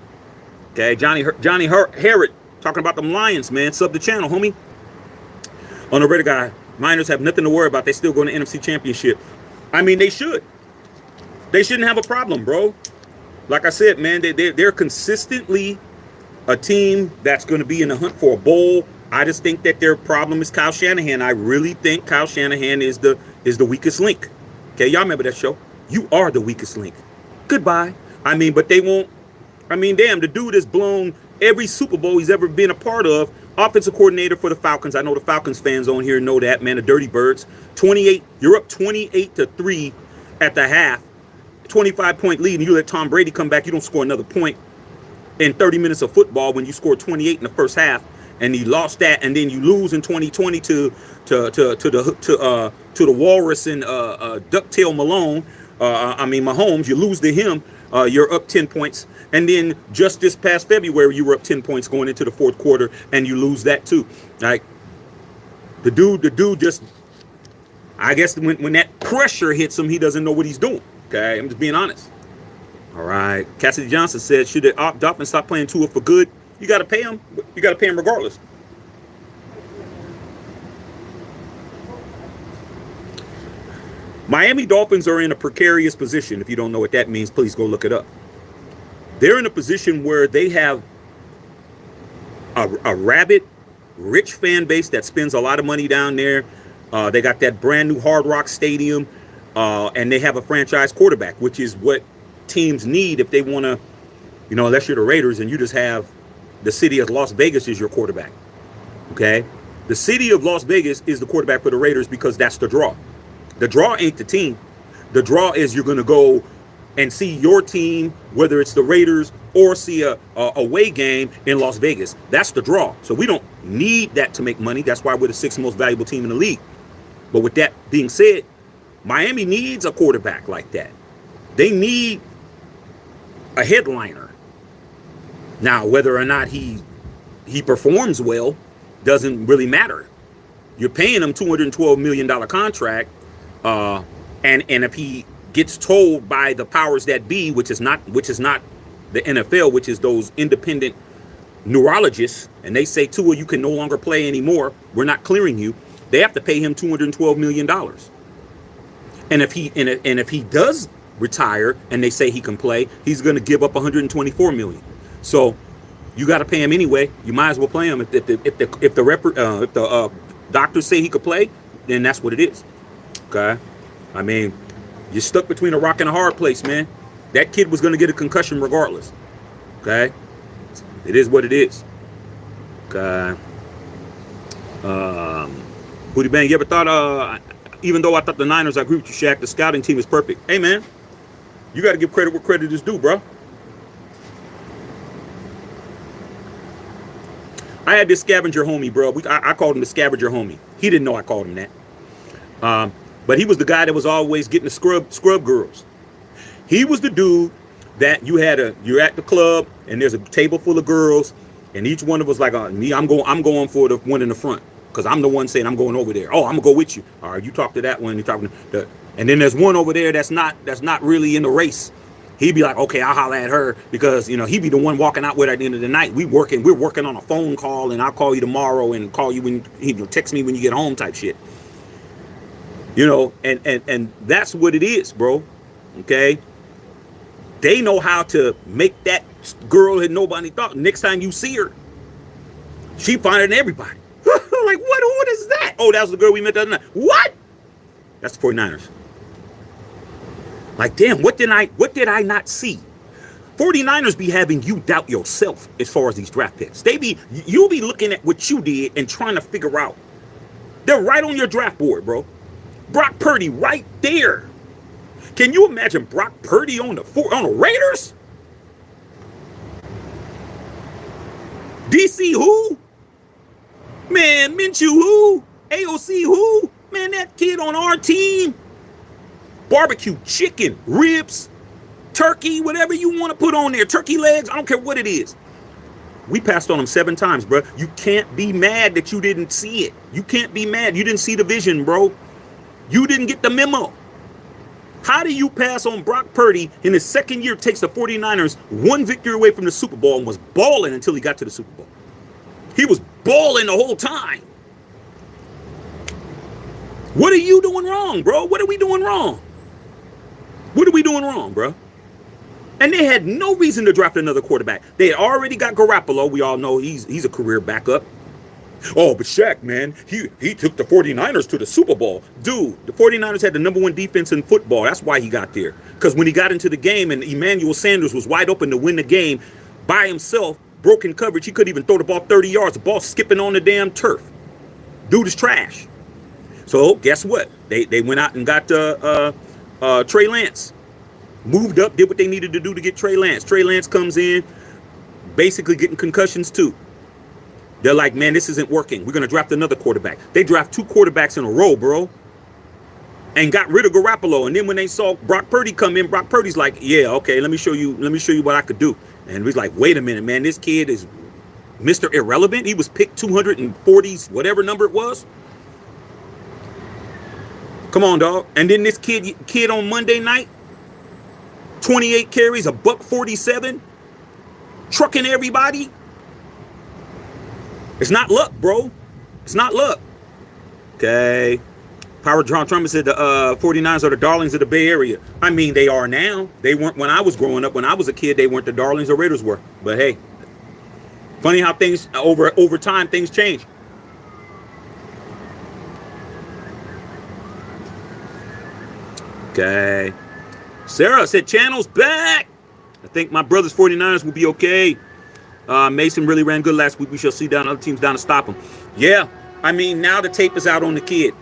Speaker 1: Okay, Johnny Harrod talking about them Lions, man. Sub the channel, homie. On the Reddit guy, Niners have nothing to worry about. They still going to NFC Championship. I mean, they should. They shouldn't have a problem, bro. Like I said, man, they're consistently a team that's going to be in the hunt for a bowl. I just think that their problem is Kyle Shanahan. I really think Kyle Shanahan is the weakest link. Okay, y'all remember that show? You are the weakest link. Goodbye. I mean, but they won't. I mean, damn, the dude has blown every Super Bowl he's ever been a part of offensive coordinator for the Falcons. I know the Falcons fans on here know that, man. The Dirty Birds. 28. You're up 28-3 at the half. 25-point lead, and you let Tom Brady come back. You don't score another point in 30 minutes of football when you scored 28 in the first half, and you lost that, and then you lose in 2020 to the Walrus and Ducktail Malone. Mahomes. You lose to him. You're up 10 points. And then just this past February, you were up 10 points going into the fourth quarter, and you lose that too. Like, the dude just, I guess when that pressure hits him, he doesn't know what he's doing. Okay, I'm just being honest. All right. Cassidy Johnson said, should the Dolphins stop playing Tua for good? You got to pay him. You got to pay him regardless. Miami Dolphins are in a precarious position. If you don't know what that means, please go look it up. They're in a position where they have a rabid, rich fan base that spends a lot of money down there. They got that brand new Hard Rock Stadium, and they have a franchise quarterback, which is what teams need if they want to, unless you're the Raiders and you just have the city of Las Vegas as your quarterback. Okay? The city of Las Vegas is the quarterback for the Raiders because that's the draw. The draw ain't the team. The draw is you're going to go and see your team, whether it's the Raiders or see a away game in Las Vegas. That's the draw. So we don't need that to make money. That's why we're the sixth most valuable team in the league. But with that being said, Miami needs a quarterback like that. They need a headliner. Now, whether or not he performs well doesn't really matter. You're paying him $212 million contract. And if he gets told by the powers that be, which is not the NFL, which is those independent neurologists, and they say, Tua, you can no longer play anymore. We're not clearing you. They have to pay him $212 million. And if he does retire and they say he can play, he's going to give up $124 million. So you got to pay him anyway. You might as well play him. If the doctors say he could play, then that's what it is. Okay, I mean, you're stuck between a rock and a hard place, man. That kid was going to get a concussion regardless. Okay, it is what it is. Okay. Booty Bang, you ever thought, even though I thought the Niners, I agree with you, Shaq, the scouting team is perfect. Hey, man, you got to give credit where credit is due, bro. I had this scavenger homie, bro. I called him the scavenger homie. He didn't know I called him that. But he was the guy that was always getting the scrub girls. He was the dude that you're at the club and there's a table full of girls, and each one of us like, me, I'm going for the one in the front because I'm the one saying I'm going over there. Oh, I'm gonna go with you. All right, you talk to that one. You talking to and then there's one over there that's not really in the race. He'd be like, okay, I'll holler at her because he'd be the one walking out with her at the end of the night. We're working on a phone call, and I'll call you tomorrow and call you when he text me when you get home type shit. And that's what it is, bro. Okay. They know how to make that girl that nobody thought. Next time you see her, she finer than everybody. Like, what is that? Oh, that was the girl we met the other night. What? That's the 49ers. Like, damn, what did I not see? 49ers be having you doubt yourself as far as these draft picks. You'll be looking at what you did and trying to figure out. They're right on your draft board, bro. Brock Purdy right there. Can you imagine Brock Purdy on the Raiders? DC who? Man, Minshew who? AOC who? Man, that kid on our team. Barbecue chicken, ribs, turkey, whatever you want to put on there. Turkey legs, I don't care what it is. We passed on him 7 times, bro. You can't be mad that you didn't see it. You can't be mad. You didn't see the vision, bro. You didn't get the memo. How do you pass on Brock Purdy in his second year, takes the 49ers one victory away from the Super Bowl and was balling until he got to the Super Bowl? He was balling the whole time. What are you doing wrong, bro? What are we doing wrong? What are we doing wrong, bro? And they had no reason to draft another quarterback. They had already got Garoppolo. We all know he's a career backup. Oh, but Shaq, man, he took the 49ers to the Super Bowl. Dude, the 49ers had the #1 defense in football. That's why he got there. Because when he got into the game and Emmanuel Sanders was wide open to win the game by himself, broken coverage. He couldn't even throw the ball 30 yards. The ball skipping on the damn turf. Dude is trash. So guess what? They went out and got Trey Lance. Moved up, did what they needed to do to get Trey Lance. Trey Lance comes in, basically getting concussions too. They're like, man, this isn't working. We're going to draft another quarterback. They draft 2 quarterbacks in a row, bro. And got rid of Garoppolo. And then when they saw Brock Purdy come in, Brock Purdy's like, yeah, okay, let me show you what I could do. And he's like, wait a minute, man, this kid is Mr. Irrelevant. He was picked 240s, whatever number it was. Come on, dog. And then this kid on Monday night, 28 carries, $147, trucking everybody. It's not luck, bro. It's not luck. Okay. Power John Trump said the 49ers are the darlings of the Bay Area. I mean, they are now. They weren't when I was growing up. When I was a kid, they weren't the darlings the Raiders were. But hey, funny how things over time things change. Okay. Sarah said channel's back. I think my brother's 49ers will be okay. Mason really ran good last week. We shall see down other teams down to stop him. Yeah, I mean, now the tape is out on the kid.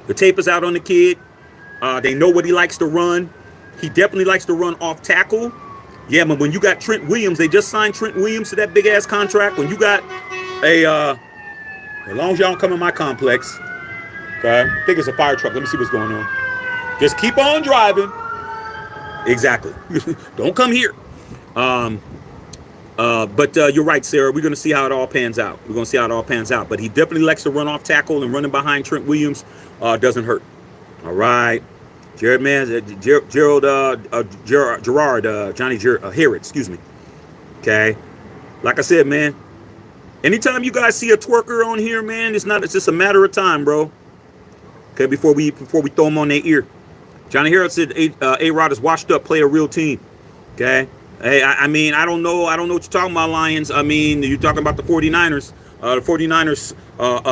Speaker 1: The tape is out on the kid. They know what he likes to run. He definitely likes to run off tackle. Yeah, but when you got Trent Williams, they just signed Trent Williams to that big-ass contract. When you got as long as y'all don't come in my complex, okay, I think it's a fire truck. Let me see what's going on. Just keep on driving. Exactly. Don't come here. But you're right, Sarah. We're going to see how it all pans out. We're going to see how it all pans out. But he definitely likes to run off tackle, and running behind Trent Williams doesn't hurt. All right. Jared, man, Johnny Herod, excuse me. Okay. Like I said, man, anytime you guys see a twerker on here, man, it's just a matter of time, bro. Okay, before we throw them on their ear. Johnny Herod said A-Rod is washed up, play a real team. Okay. Hey, I mean, I don't know what you're talking about, Lions. I mean, you're talking about the 49ers. The 49ers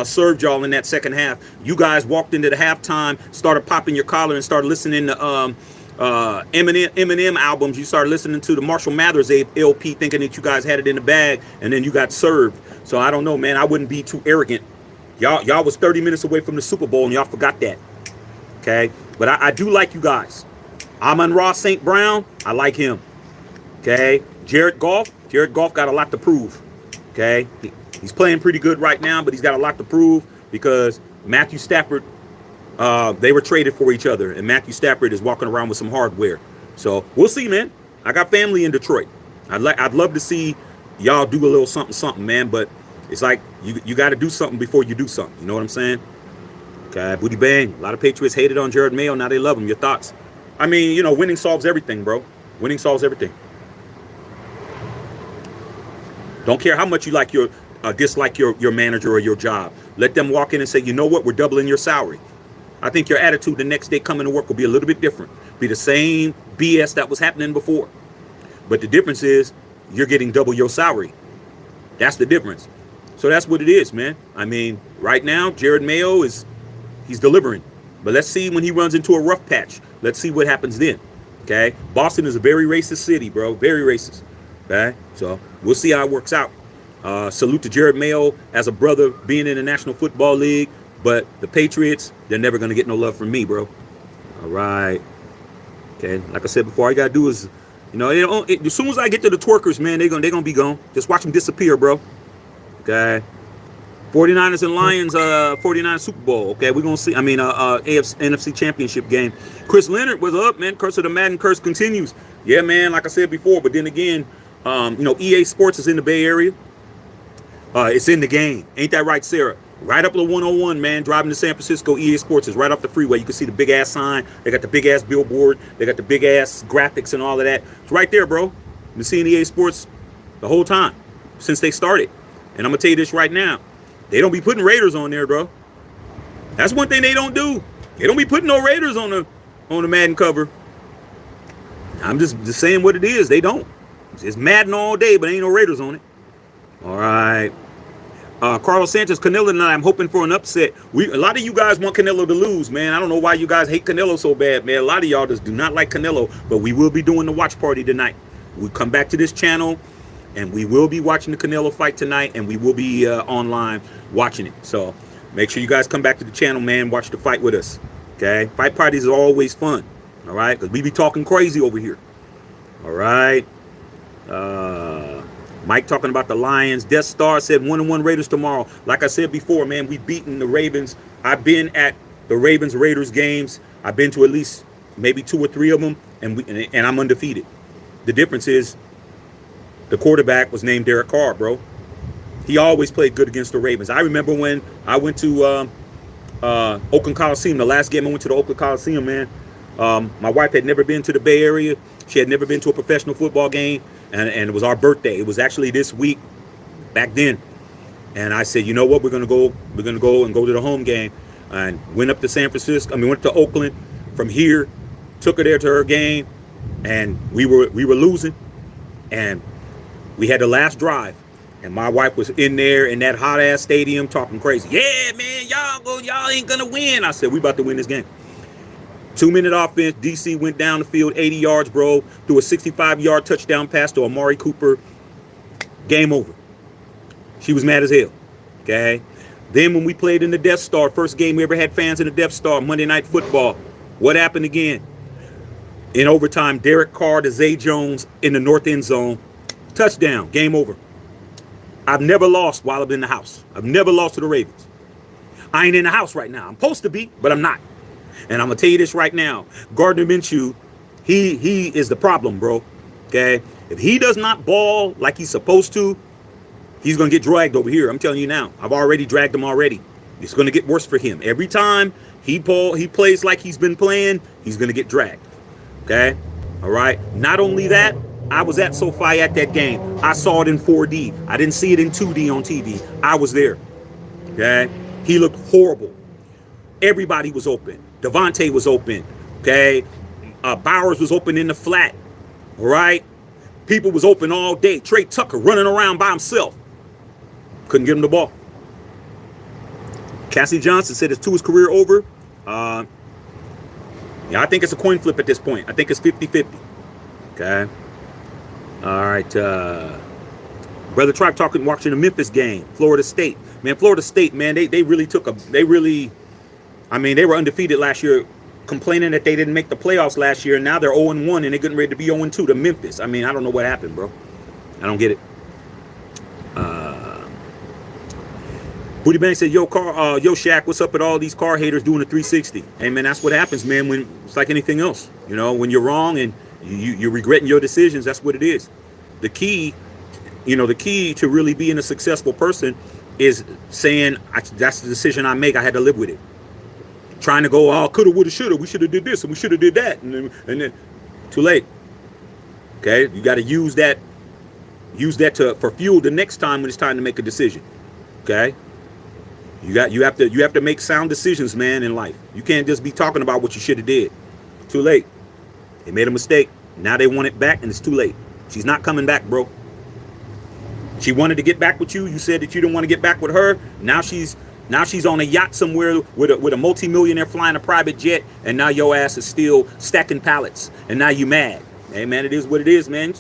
Speaker 1: served y'all in that second half. You guys walked into the halftime, started popping your collar, and started listening to Eminem albums. You started listening to the Marshall Mathers LP, thinking that you guys had it in the bag, and then you got served. So I don't know, man. I wouldn't be too arrogant. Y'all was 30 minutes away from the Super Bowl, and y'all forgot that. Okay? But I do like you guys. Amon-Ra St. Brown, I like him. Okay, Jared Goff got a lot to prove. Okay, he's playing pretty good right now, but he's got a lot to prove because Matthew Stafford, they were traded for each other, and Matthew Stafford is walking around with some hardware. So we'll see, man. I got family in Detroit. I'd love to see y'all do a little something, man. But it's like you got to do something before you do something. You know what I'm saying? Okay, Booty Bang. A lot of Patriots hated on Jared Mayo. Now they love him. Your thoughts? I mean, winning solves everything, bro. Winning solves everything. Don't care how much you like dislike your manager or your job. Let them walk in and say, you know what, we're doubling your salary. I think your attitude the next day coming to work will be a little bit different. Be the same BS that was happening before. But the difference is you're getting double your salary. That's the difference. So that's what it is, man. I mean, right now, Jared Mayo he's delivering. But let's see when he runs into a rough patch. Let's see what happens then. Okay? Boston is a very racist city, bro. Very racist. Okay? So we'll see how it works out. Salute to Jared Mayo as a brother being in the National Football League. But the Patriots, they're never going to get no love from me, bro. All right. Okay. Like I said before, all you got to do is, as soon as I get to the twerkers, man, they're gonna be gone. Just watch them disappear, bro. Okay. 49ers and Lions, 49ers Super Bowl. Okay, we're going to see. NFC Championship game. Chris Leonard, what's up, man? Curse of the Madden curse continues. Yeah, man, like I said before, but then again, EA Sports is in the Bay Area. It's in the game. Ain't that right, Sarah? Right up the 101, man, driving to San Francisco, EA Sports is right off the freeway. You can see the big-ass sign. They got the big-ass billboard. They got the big-ass graphics and all of that. It's right there, bro. I've been seeing EA Sports the whole time since they started. And I'm going to tell you this right now. They don't be putting Raiders on there, bro. That's one thing they don't do. They don't be putting no Raiders on the Madden cover. I'm just saying what it is. They don't. It's Madden all day, but ain't no Raiders on it. All right. Carlos Sanchez, Canelo and I'm hoping for an upset. A lot of you guys want Canelo to lose, man. I don't know why you guys hate Canelo so bad, man. A lot of y'all just do not like Canelo, but we will be doing the watch party tonight. We come back to this channel. And we will be watching the Canelo fight tonight, and we will be online watching it. So make sure you guys come back to the channel, man. Watch the fight with us. Okay? Fight parties are always fun. All right? Because we be talking crazy over here. All right? Mike talking about the Lions. Death Star said 1-1 Raiders tomorrow. Like I said before, man, we've beaten the Ravens. I've been at the Ravens-Raiders games. I've been to at least maybe 2 or 3 of them, and I'm undefeated. The difference is the quarterback was named Derek Carr, bro. He always played good against the Ravens. I remember when I went to Oakland Coliseum, the last game I went to the Oakland Coliseum, man. My wife had never been to the Bay Area. She had never been to a professional football game, and it was our birthday. It was actually this week back then. And I said, you know what, we're gonna go to the home game. And went up to San Francisco. Went to Oakland from here, took her there to her game, and we were losing, and we had the last drive, and my wife was in there in that hot ass stadium talking crazy. Yeah, man, y'all ain't gonna win. I said, we about to win this game. 2-minute offense. DC went down the field 80 yards, bro, threw a 65-yard touchdown pass to Amari Cooper. Game over. She was mad as hell. Okay. Then when we played in the Death Star, first game we ever had fans in the Death Star, Monday Night Football, what happened again? In overtime, Derek Carr to Zay Jones in the north end zone. Touchdown. Game over. I've never lost while I'm in the house. I've never lost to the Ravens. I ain't in the house right now. I'm supposed to be, but I'm not. And I'm going to tell you this right now. Gardner Minshew, he is the problem, bro. Okay? If he does not ball like he's supposed to, he's going to get dragged over here. I'm telling you now. I've already dragged him already. It's going to get worse for him. Every time he plays like he's been playing, he's going to get dragged. Okay? All right? Not only that, I was at SoFi at that game. I saw it in 4D. I didn't see it in 2D on TV. I was there. Okay? He looked horrible. Everybody was open. Devontae was open. Okay? Bowers was open in the flat. All right? People was open all day. Trey Tucker running around by himself. Couldn't get him the ball. Cassie Johnson said it's Tua's career over. Yeah, I think it's a coin flip at this point. I think it's 50-50. Okay. All right. Brother Tribe watching the Memphis game. Florida State. Man, Florida State, man, they really they were undefeated last year, complaining that they didn't make the playoffs last year, and now they're 0-1 and they're getting ready to be 0-2 to Memphis. I don't know what happened, bro. I don't get it. Booty Bang said, yo, Shaq, what's up with all these car haters doing a 360? Hey, man, that's what happens, man, when it's like anything else. You know, when you're wrong and you're regretting your decisions, that's what it is. The key to really being a successful person is saying, that's the decision I make. I had to live with it. Trying to go, coulda, woulda, shoulda. We should have did this and we should have did that. And then too late. Okay, you got to use that for fuel the next time when it's time to make a decision. Okay. You have to make sound decisions, man, in life. You can't just be talking about what you should have did. Too late. They made a mistake. Now they want it back, and it's too late. She's not coming back, bro. She wanted to get back with you. You said that you didn't want to get back with her. Now she's on a yacht somewhere with a multimillionaire flying a private jet, and now your ass is still stacking pallets, and now you mad. Hey, man, it is what it is, man.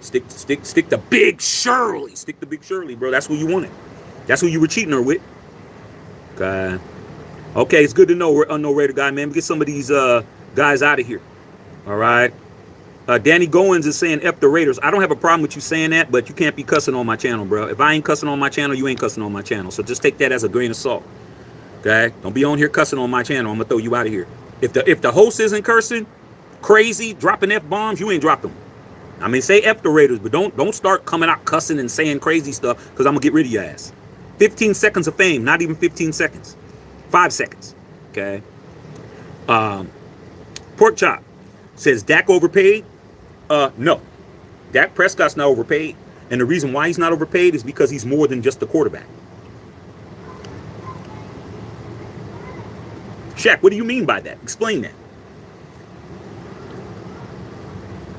Speaker 1: Stick to Big Shirley. Stick to Big Shirley, bro. That's who you wanted. That's who you were cheating her with. Okay, it's good to know, Unknown Raider guy, man. Get some of these guys out of here. All right. Danny Goins is saying F the Raiders. I don't have a problem with you saying that, but you can't be cussing on my channel, bro. If I ain't cussing on my channel, you ain't cussing on my channel. So just take that as a grain of salt. Okay? Don't be on here cussing on my channel. I'm gonna throw you out of here. If the host isn't cursing, crazy, dropping F-bombs, you ain't dropped them. Say F the Raiders, but don't start coming out cussing and saying crazy stuff, because I'm gonna get rid of your ass. 15 seconds of fame, not even 15 seconds. 5 seconds. Okay. Pork Chop says Dak overpaid. No. Dak Prescott's not overpaid. And the reason why he's not overpaid is because he's more than just a quarterback. Shaq, what do you mean by that? Explain that.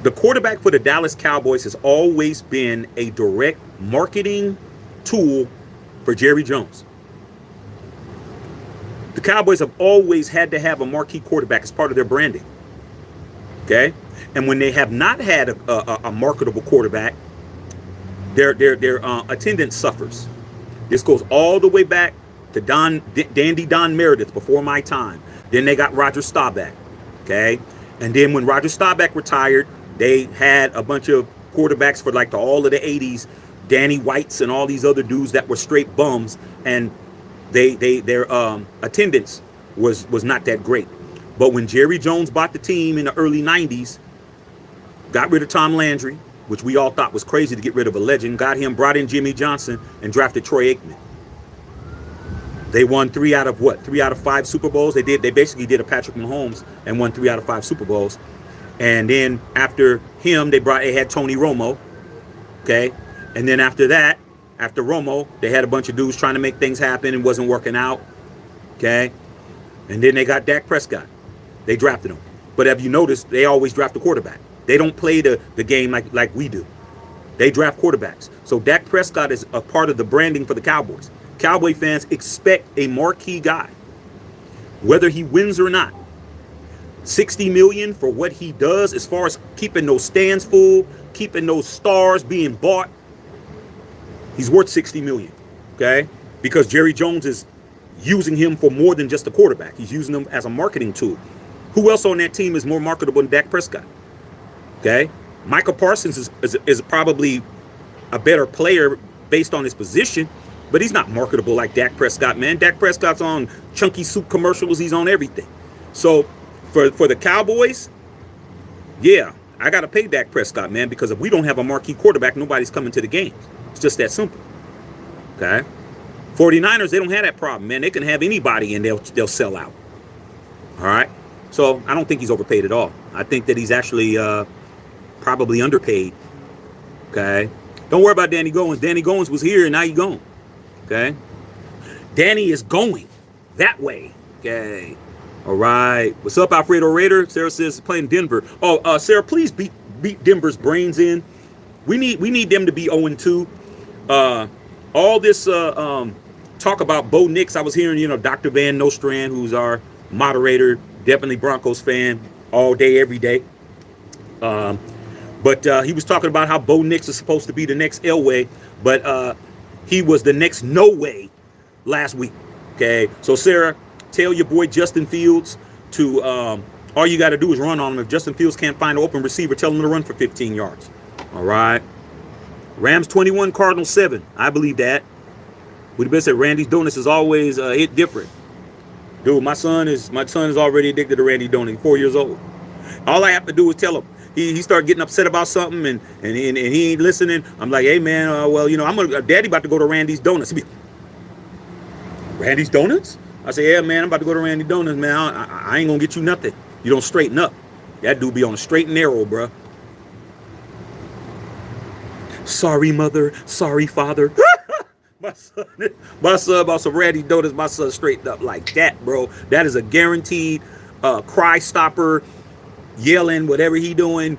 Speaker 1: The quarterback for the Dallas Cowboys has always been a direct marketing tool for Jerry Jones. The Cowboys have always had to have a marquee quarterback as part of their branding. Okay? And when they have not had a marketable quarterback, their attendance suffers. This goes all the way back to Dandy Don Meredith before my time. Then they got Roger Staubach, okay? And then when Roger Staubach retired, they had a bunch of quarterbacks for like all of the 80s, Danny Whites and all these other dudes that were straight bums, and their attendance was not that great. But when Jerry Jones bought the team in the early 90s, got rid of Tom Landry, which we all thought was crazy to get rid of a legend, got him, brought in Jimmy Johnson, and drafted Troy Aikman. They won 3 out of 5 Super Bowls. They basically did a Patrick Mahomes and won 3 out of 5 Super Bowls. And then after him, they had Tony Romo, okay? And then after that, after Romo, they had a bunch of dudes trying to make things happen and wasn't working out, okay? And then they got Dak Prescott. They drafted him. But have you noticed, they always draft a quarterback. They don't play the game like we do. They draft quarterbacks. So Dak Prescott is a part of the branding for the Cowboys. Cowboy fans expect a marquee guy, whether he wins or not. $60 million for what he does as far as keeping those stands full, keeping those stars being bought. He's worth $60 million, okay? Because Jerry Jones is using him for more than just a quarterback. He's using him as a marketing tool. Who else on that team is more marketable than Dak Prescott? Okay? Michael Parsons is probably a better player based on his position, but he's not marketable like Dak Prescott, man. Dak Prescott's on Chunky Soup commercials. He's on everything. So for the Cowboys, yeah, I got to pay Dak Prescott, man, because if we don't have a marquee quarterback, nobody's coming to the games. It's just that simple. Okay? 49ers, they don't have that problem, man. They can have anybody and they'll sell out. All right? So I don't think he's overpaid at all. I think that he's actually probably underpaid. Okay? Don't worry about Danny Goins. Danny Goins was here and now he's gone. Okay? Danny is going that way. Okay? All right. What's up, Alfredo Raider? Sarah says playing Denver. Oh, Sarah, please beat Denver's brains in. We need them to be 0-2. All this talk about Bo Nix, I was hearing, Dr. Van Nostrand, who's our moderator, definitely Broncos fan, all day, every day. But he was talking about how Bo Nix is supposed to be the next Elway, but he was the next no way last week. Okay, so Sarah, tell your boy Justin Fields to all you got to do is run on him. If Justin Fields can't find an open receiver, tell him to run for 15 yards. All right. Rams 21, Cardinals 7. I believe that. Would have been said Randy's Donuts is always hit different. Dude, my son is already addicted to Randy Donuts. He's 4 years old. All I have to do is tell him. He started getting upset about something and he ain't listening. I'm like, hey man, Daddy about to go to Randy's Donuts. Randy's Donuts? I say, yeah man, I'm about to go to Randy Donuts, man. I ain't gonna get you nothing. You don't straighten up. That dude be on a straight and narrow, bruh. Sorry mother, sorry father. My son about some Randy Donuts, my son straightened up like that, bro. That is a guaranteed cry stopper, yelling, whatever he doing.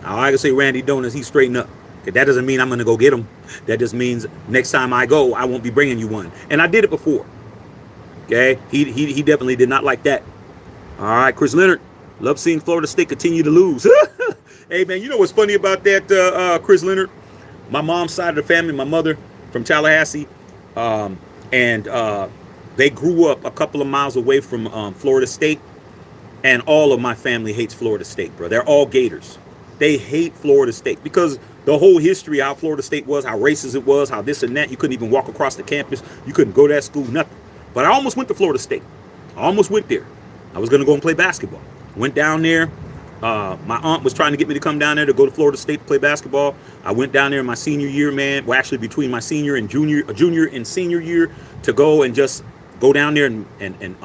Speaker 1: I can say Randy Donuts, he's straightened up. That doesn't mean I'm going to go get him. That just means next time I go, I won't be bringing you one. And I did it before. Okay? He definitely did not like that. All right, Chris Leonard. Love seeing Florida State continue to lose. Hey, man, you know what's funny about that, Chris Leonard? My mom's side of the family, my mother from Tallahassee, and they grew up a couple of miles away from Florida State, and all of my family hates Florida State, bro. They're all Gators. They hate Florida State because the whole history of how Florida State was, how racist it was, how this and that. You couldn't even walk across the campus. You couldn't go to that school, nothing. But I almost went to Florida State. I almost went there. I was going to go and play basketball. Went down there. My aunt was trying to get me to come down there to go to Florida State to play basketball. I went down there in my senior year, man. Well, actually between my junior and senior year to go and just go down there and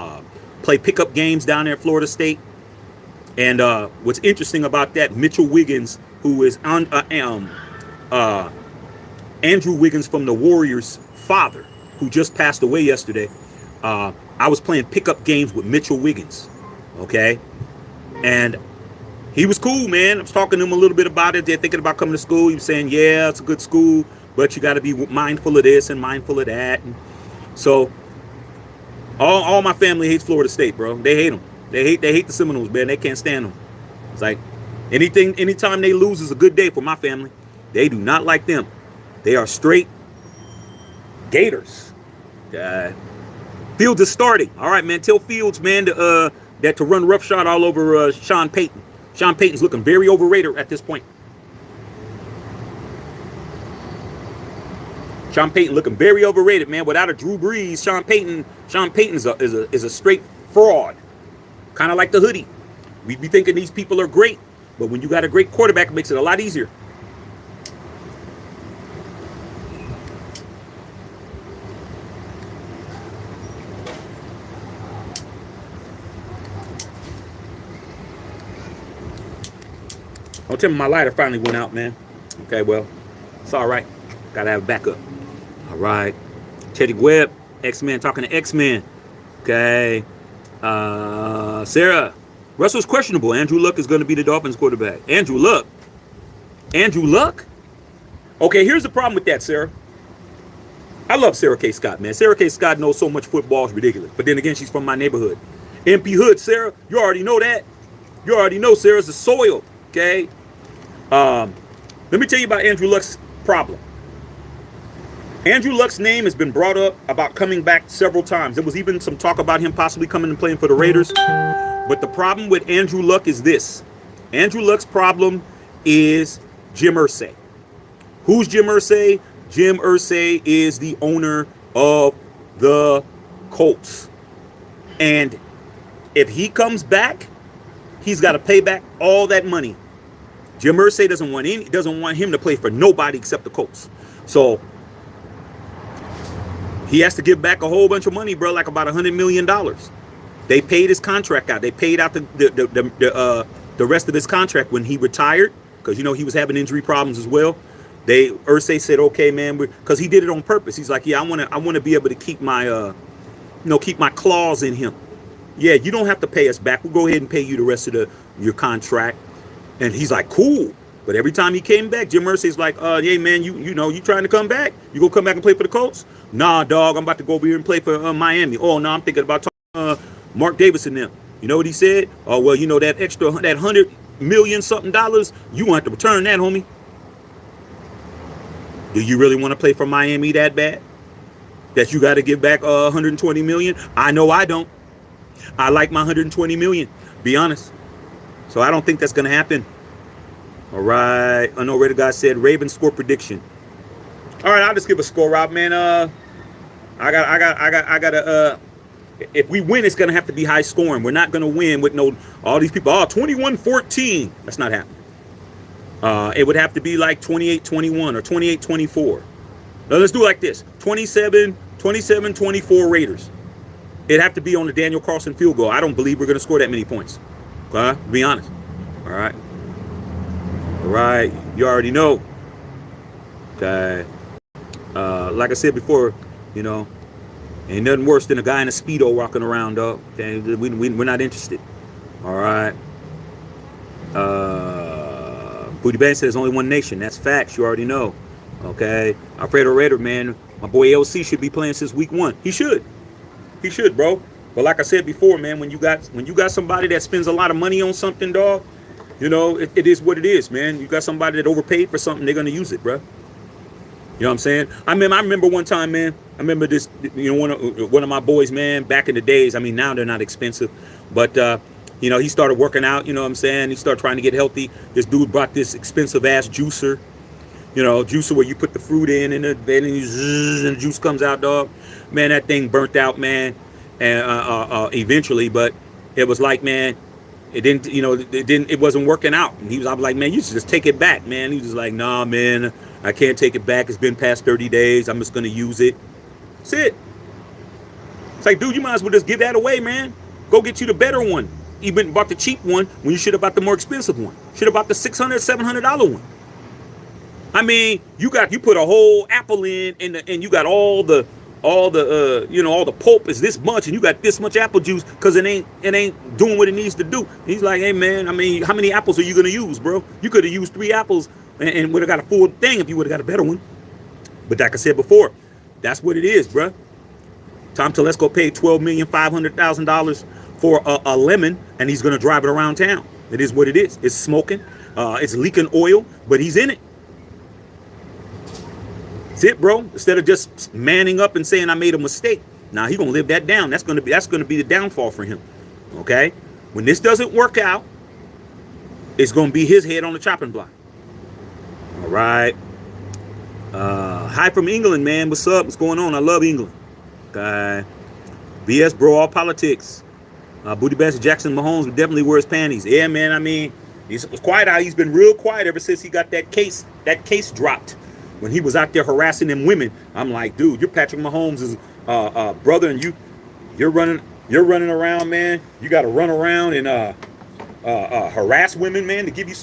Speaker 1: play pickup games down there at Florida State. And what's interesting about that, Mitchell Wiggins, who is Andrew Wiggins from the Warriors' father, who just passed away yesterday. I was playing pickup games with Mitchell Wiggins, okay? And he was cool, man. I was talking to him a little bit about it. They're thinking about coming to school. He was saying, yeah, it's a good school, but you got to be mindful of this and mindful of that. And so all my family hates Florida State, bro. They hate them. They hate the Seminoles, man. They can't stand them. It's like anytime they lose is a good day for my family. They do not like them. They are straight Gators. Fields is starting. All right, man. Tell Fields, man, to run roughshod all over Sean Payton. Sean Payton's looking very overrated at this point. Sean Payton looking very overrated, man. Without a Drew Brees, Sean Payton's is a straight fraud. Kind of like the hoodie. We be thinking these people are great, but when you got a great quarterback, it makes it a lot easier. Don't tell me my lighter finally went out, man. Okay, well, it's all right. Gotta have a backup. All right. Teddy Webb, X-Men talking to X-Men. Okay. Sarah, Russell's questionable. Andrew Luck is going to be the Dolphins quarterback. Andrew Luck? Okay, here's the problem with that, Sarah. I love Sarah K. Scott, man. Sarah K. Scott knows so much football, it's ridiculous. But then again, she's from my neighborhood. MP Hood, Sarah, you already know that. You already know Sarah's the soil, okay? Let me tell you about Andrew Luck's problem. Andrew Luck's name has been brought up about coming back several times. There was even some talk about him possibly coming and playing for the Raiders. But the problem with Andrew Luck is this. Andrew Luck's problem is Jim Irsay. Who's Jim Irsay? Jim Irsay is the owner of the Colts. And if he comes back, he's got to pay back all that money. Jim Irsay doesn't want him to play for nobody except the Colts. So he has to give back a whole bunch of money, bro, like about $100 million. They paid his contract out. They paid out the rest of his contract when he retired, because you know he was having injury problems as well. Irsay said, okay, man, because he did it on purpose. He's like, yeah, I want to be able to keep my keep my claws in him. Yeah, you don't have to pay us back. We'll go ahead and pay you the rest of your contract. And he's like, cool. But every time he came back, Jim Irsay's like, hey, man, you trying to come back? You gonna come back and play for the Colts? Nah, dog, I'm about to go over here and play for Miami. Oh, no, I'm thinking about talking Mark Davis and them. You know what he said? Oh, well, that $100 million something, you want to return that, homie. Do you really want to play for Miami that bad? That you got to give back $120 million? I know I don't. I like my $120 million, be honest. So I don't think that's going to happen. All right. I know Raider guy said Ravens score prediction. All right, I'll just give a score out, man. I got if we win, it's going to have to be high scoring. We're not going to win with all these people. 21-14. That's not happening. It would have to be like 28-21 or 28-24. Now let's do it like this. 27-24 Raiders. It'd have to be on the Daniel Carlson field goal. I don't believe we're going to score that many points. Okay? Be honest. All right. All right. You already know. Okay. Like I said before, ain't nothing worse than a guy in a Speedo walking around, dog. Okay? We're not interested. All right. Booty Bang said there's only one nation. That's facts. You already know. Okay. Alfredo Raider, man. My boy LC should be playing since week 1. He should. He should, bro. But like I said before, man, when you got somebody that spends a lot of money on something, dog, it is what it is, man. You got somebody that overpaid for something, they're gonna use it, bro. You know what I'm saying? I remember one time, man. I remember this, one of my boys, man, back in the days. I mean, now they're not expensive, but he started working out. You know what I'm saying? He started trying to get healthy. This dude brought this expensive ass juicer. Juicer where you put the fruit in and then the juice comes out, dog. Man, that thing burnt out, man. And eventually, but it was like, man, it wasn't working out. And I was like, man, you should just take it back, man. He was just like, nah, man, I can't take it back. It's been past 30 days. I'm just gonna use it. That's it. It's like, dude, you might as well just give that away, man. Go get you the better one. You went and bought the cheap one when you should have bought the more expensive one. Should have bought the $600, $700 one. I mean, you put a whole apple in, and you got all the pulp is this much, and you got this much apple juice because it ain't doing what it needs to do. And he's like, hey man, I mean, how many apples are you gonna use, bro? You could have used 3 apples and would have got a full thing if you would have got a better one. But like I said before, that's what it is, bro. Tom Telesco paid $12,500,000 for a lemon, and he's gonna drive it around town. It is what it is. It's smoking, it's leaking oil, but he's in it. That's it, bro. Instead of just manning up and saying I made a mistake. Now he gonna live that down. That's gonna be the downfall for him. Okay? When this doesn't work out, it's gonna be his head on the chopping block. All right. Hi from England, man. What's up? What's going on? I love England. Okay. BS, bro. All politics. Booty Bastard Jackson Mahomes would definitely wear his panties. Yeah, man. I mean, he's quiet out. He's been real quiet ever since he got that case dropped. When he was out there harassing them women, I'm like, dude, you're Patrick Mahomes' brother, and you're running around, man. You got to run around and harass women, man, to give you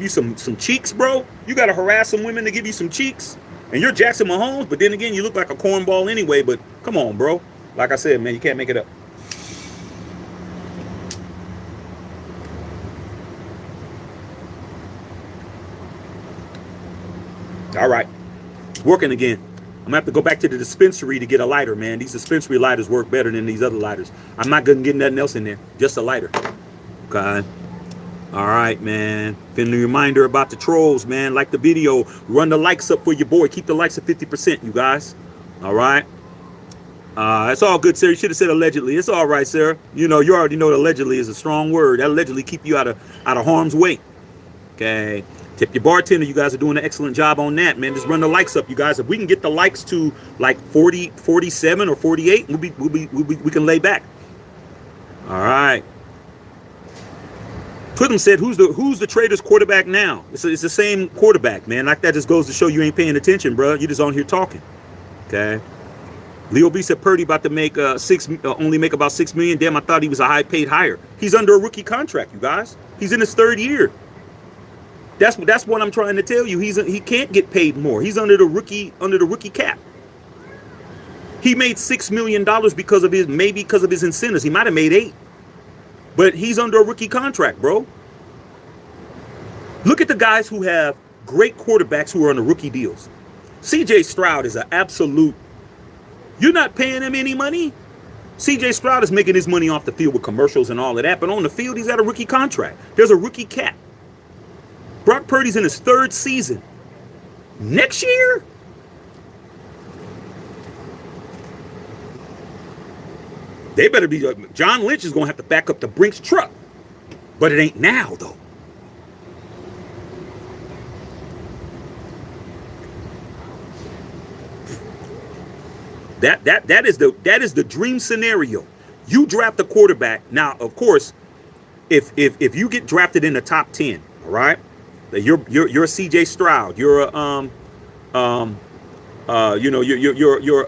Speaker 1: some cheeks, bro. You got to harass some women to give you some cheeks, and you're Jackson Mahomes. But then again, you look like a cornball anyway. But come on, bro. Like I said, man, you can't make it up. All right. Working again. I'm gonna have to go back to the dispensary to get a lighter, man. These dispensary lighters work better than these other lighters. I'm not gonna get nothing else in there, just a lighter. Okay. All right, man. Friendly reminder about the trolls, man. Like the video, run the likes up for your boy. Keep the likes at 50%, you guys. All right. It's all good, sir. You should have said allegedly. It's all right, sir. You know, you already know that allegedly is a strong word. That allegedly keep you out of harm's way. Okay. Tip your bartender. You guys are doing an excellent job on that, man. Just run the likes up, you guys. If we can get the likes to like 40, 47 or 48, we can lay back. All right. Clinton said, "Who's the Traders quarterback now?" It's the same quarterback, man. Like that just goes to show you ain't paying attention, bro. You just on here talking. Okay. Leo B said Purdy about to make only make about $6 million. Damn, I thought he was a high-paid hire. He's under a rookie contract, you guys. He's in his third year. That's what I'm trying to tell you. He can't get paid more. He's under the rookie cap. He made $6 million because of his incentives. He might have made $8 million. But he's under a rookie contract, bro. Look at the guys who have great quarterbacks who are on the rookie deals. CJ Stroud is an absolute. You're not paying him any money. CJ Stroud is making his money off the field with commercials and all of that. But on the field, he's got a rookie contract. There's a rookie cap. Brock Purdy's in his third season. Next year? They better be. John Lynch is going to have to back up the Brinks truck. But it ain't now, though. That is the dream scenario. You draft a quarterback. Now, of course, if you get drafted in the top 10, all right? You're a CJ Stroud. You're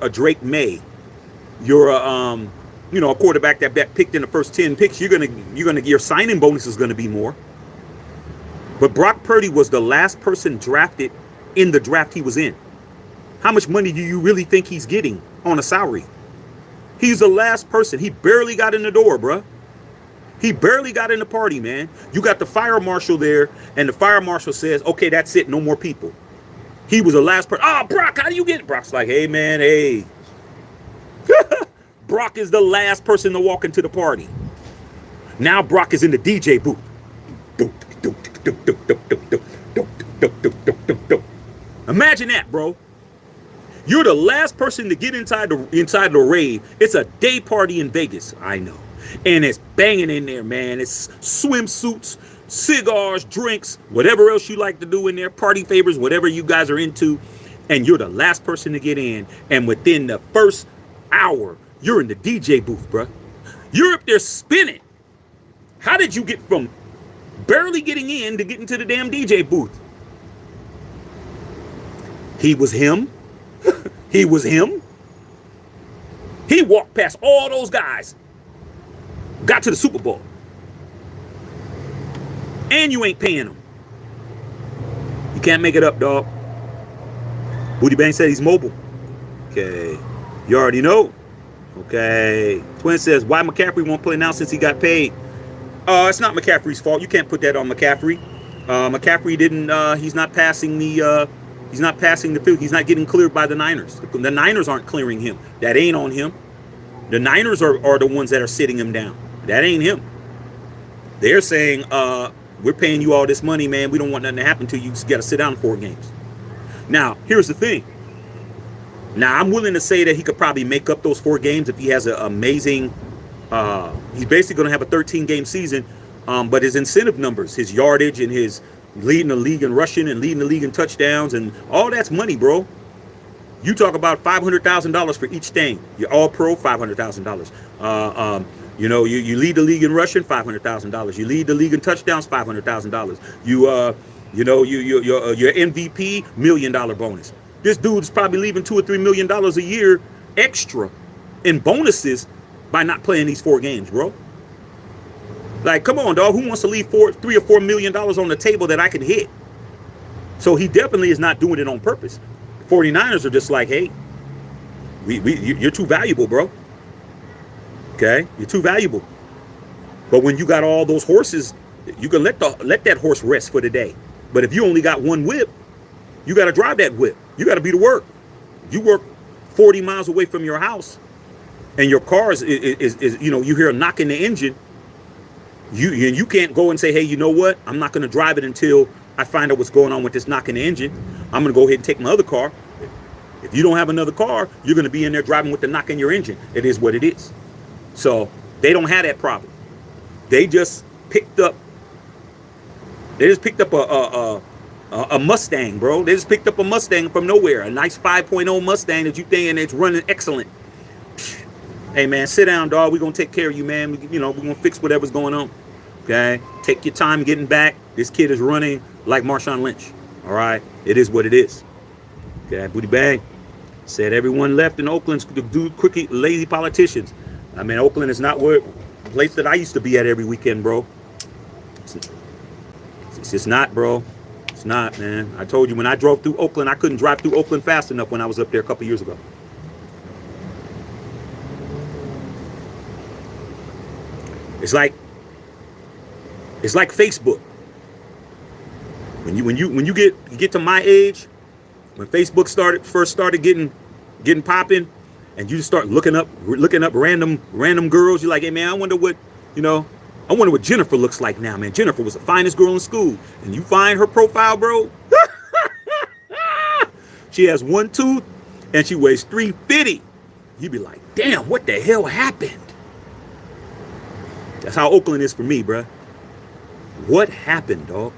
Speaker 1: a Drake May. You're a quarterback that picked in the first 10 picks. Your signing bonus is gonna be more. But Brock Purdy was the last person drafted in the draft he was in. How much money do you really think he's getting on a salary? He's the last person. He barely got in the door, bruh. He barely got in the party, man. You got the fire marshal there, and the fire marshal says, okay, that's it, no more people. He was the last person. Oh, Brock, how do you get it? Brock's like, hey, man, hey. Brock is the last person to walk into the party. Now Brock is in the DJ booth. Imagine that, bro. You're the last person to get inside the rave. It's a day party in Vegas. I know. And it's banging in there, man. It's swimsuits, cigars, drinks, whatever else you like to do in there, party favors, whatever you guys are into. And you're the last person to get in. And within the first hour, you're in the DJ booth, bro. You're up there spinning. How did you get from barely getting in to getting to the damn DJ booth? He was him. He was him. He walked past all those guys. Got to the Super Bowl. And you ain't paying them. You can't make it up, dog. Booty Bang said he's mobile. Okay. You already know. Okay. Twin says, why McCaffrey won't play now since he got paid? It's not McCaffrey's fault. You can't put that on McCaffrey. McCaffrey didn't, he's not passing the field. He's not getting cleared by the Niners. The Niners aren't clearing him. That ain't on him. The Niners are the ones that are sitting him down. That ain't him. They're saying, we're paying you all this money, man. We don't want nothing to happen to you. You just got to sit down 4 games. Now, here's the thing. Now, I'm willing to say that he could probably make up those 4 games if he has an amazing. He's basically going to have a 13-game season, but his incentive numbers, his yardage, and his leading the league in rushing and leading the league in touchdowns, and all that's money, bro. You talk about $500,000 for each thing. You're all pro, $500,000. You lead the league in rushing, $500,000. You lead the league in touchdowns, $500,000. Your MVP, $1 million bonus. This dude's probably leaving $2 or $3 million a year extra in bonuses by not playing these 4 games, bro. Like, come on, dog. Who wants to leave $3 or $4 million on the table that I can hit? So he definitely is not doing it on purpose. 49ers are just like, hey, you're too valuable, bro. Okay, you're too valuable. But when you got all those horses, you can let that horse rest for the day. But if you only got one whip, you got to drive that whip. You got to be to work. You work 40 miles away from your house, and your car is you hear a knock in the engine. You can't go and say, hey, you know what? I'm not going to drive it until I find out what's going on with this knock in the engine. I'm going to go ahead and take my other car. If you don't have another car, you're going to be in there driving with the knock in your engine. It is what it is. So they don't have that problem. They just picked up. A Mustang, bro. They just picked up a Mustang from nowhere. A nice 5.0 Mustang that you think it's running excellent. Hey, man, sit down, dog. We're going to take care of you, man. We're going to fix whatever's going on. Okay? Take your time getting back. This kid is running like Marshawn Lynch. All right? It is what it is. Okay, Booty Bang said everyone left in Oakland to do quickie, lazy politicians. I mean, Oakland is not where the place that I used to be at every weekend, bro. It's just not, bro. It's not, man. I told you, when I drove through Oakland, I couldn't drive through Oakland fast enough when I was up there a couple years ago. It's like Facebook. When you get to my age, when Facebook first started getting popping, and you just start looking up random girls, you're like, hey man, I wonder what Jennifer looks like now, man. Jennifer was the finest girl in school. And you find her profile, bro. She has 1 tooth and she weighs 350. You be like, damn, what the hell happened? That's how Oakland is for me, bro. What happened, dog?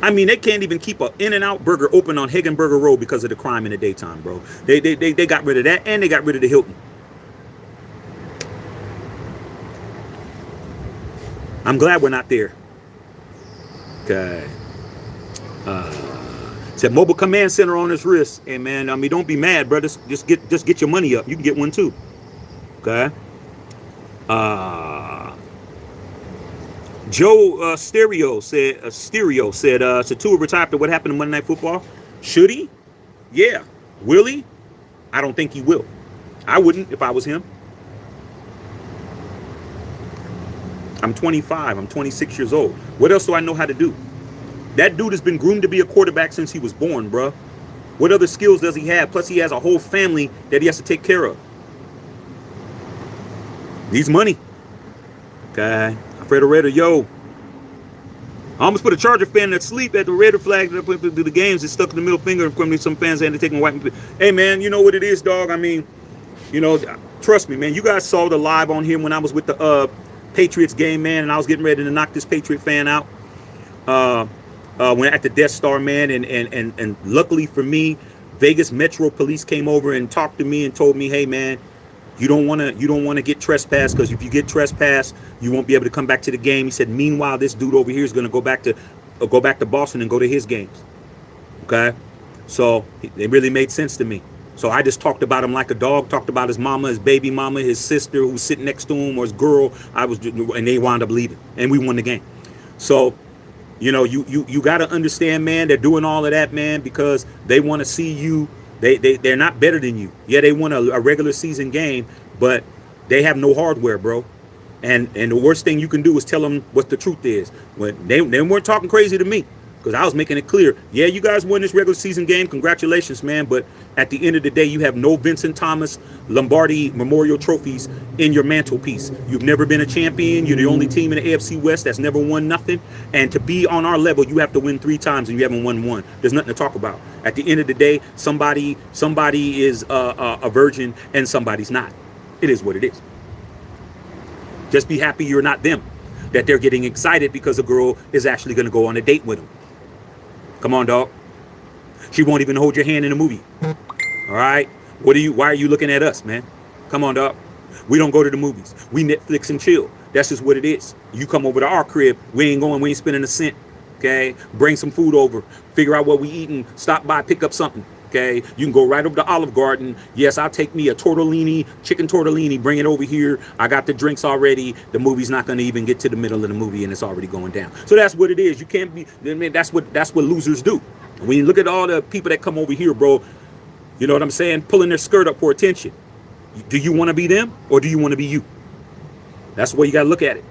Speaker 1: I mean, they can't even keep an In-N-Out burger open on Hagenberger Road because of the crime in the daytime, bro. They got rid of that, and they got rid of the Hilton. I'm glad we're not there. Okay. Said mobile command center on his wrist. Hey man, I mean, don't be mad, brother. Just get your money up. You can get one too. Okay. Joe Stereo said should Tua retire after what happened in Monday Night Football? Should he? Yeah. Will he? I don't think he will. I wouldn't if I was him. I'm 25. I'm 26 years old. What else do I know how to do? That dude has been groomed to be a quarterback since he was born, bro. What other skills does he have? Plus, he has a whole family that he has to take care of. Needs money. Okay. Alfredo Raider, yo. I almost put a Charger fan that sleep at the Raider flag that put the games. It stuck in the middle finger. And some fans had to take my wipe. Hey, man, you know what it is, dog? I mean, trust me, man. You guys saw the live on here when I was with the Patriots game, man, and I was getting ready to knock this Patriot fan out. When at the Death Star, man, and luckily for me, Vegas Metro Police came over and talked to me and told me, hey, man, you don't want to get trespassed, because if you get trespassed, you won't be able to come back to the game. He said, meanwhile, this dude over here is going to go back to Boston and go to his games. Okay, so it really made sense to me. So I just talked about him like a dog. Talked about his mama, his baby mama, his sister who was sitting next to him, or his girl. And they wound up leaving, and we won the game. So, you got to understand, man. They're doing all of that, man, because they want to see you. They're not better than you. Yeah, they won a regular season game, but they have no hardware, bro. And the worst thing you can do is tell them what the truth is. When they weren't talking crazy to me. Because I was making it clear, yeah, you guys won this regular season game. Congratulations, man. But at the end of the day, you have no Vincent Thomas Lombardi Memorial trophies in your mantelpiece. You've never been a champion. You're the only team in the AFC West that's never won nothing. And to be on our level, you have to win 3 times and you haven't won 1. There's nothing to talk about. At the end of the day, somebody is a virgin and somebody's not. It is what it is. Just be happy you're not them. That they're getting excited because a girl is actually going to go on a date with them. Come on, dog. She won't even hold your hand in a movie. All right? Why are you looking at us, man? Come on, dog. We don't go to the movies. We Netflix and chill. That's just what it is. You come over to our crib, we ain't spending a cent. Okay? Bring some food over. Figure out what we eating. Stop by, pick up something. Okay? You can go right over to Olive Garden. Yes, I'll take me a tortellini, chicken tortellini, bring it over here. I got the drinks already. The movie's not going to even get to the middle of the movie and it's already going down. So that's what it is. You can't be, I mean, that's what losers do. When you look at all the people that come over here, bro, you know what I'm saying? Pulling their skirt up for attention. Do you want to be them or do you want to be you? That's the way you got to look at it.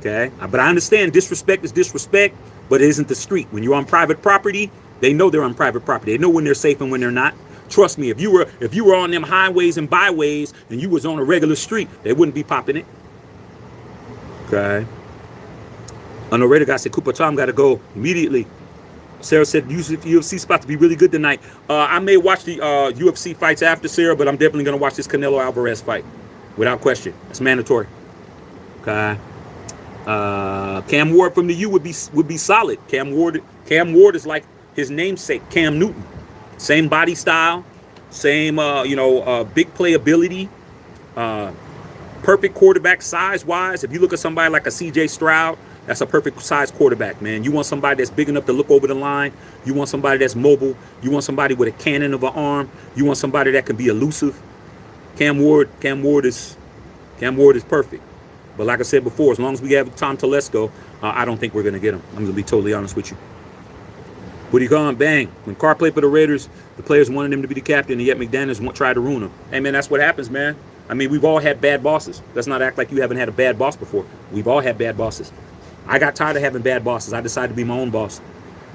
Speaker 1: Okay? But I understand disrespect is disrespect, but it isn't the street. When you're on private property, they know they're on private property. They know when they're safe and when they're not. Trust me, if you were on them highways and byways and you was on a regular street, they wouldn't be popping it. Okay. I know Raider guy said Cooper Tom got to go immediately. Sarah said UFC's about to be really good tonight. I may watch the UFC fights after, Sarah, but I'm definitely going to watch this Canelo Alvarez fight without question. That's mandatory. Okay. Cam Ward from the U would be solid. Cam Ward is like his namesake, Cam Newton. Same body style, same big playability, perfect quarterback size-wise. If you look at somebody like a CJ Stroud, that's a perfect size quarterback, man. You want somebody that's big enough to look over the line. You want somebody that's mobile. You want somebody with a cannon of an arm. You want somebody that can be elusive. Cam Ward is perfect. But like I said before, as long as we have Tom Telesco, I don't think we're going to get him. I'm going to be totally honest with you. What do you call him? Bang. When Carr played for the Raiders, the players wanted him to be the captain, and yet McDaniels tried to ruin him. Hey, man, that's what happens, man. I mean, we've all had bad bosses. Let's not act like you haven't had a bad boss before. We've all had bad bosses. I got tired of having bad bosses. I decided to be my own boss.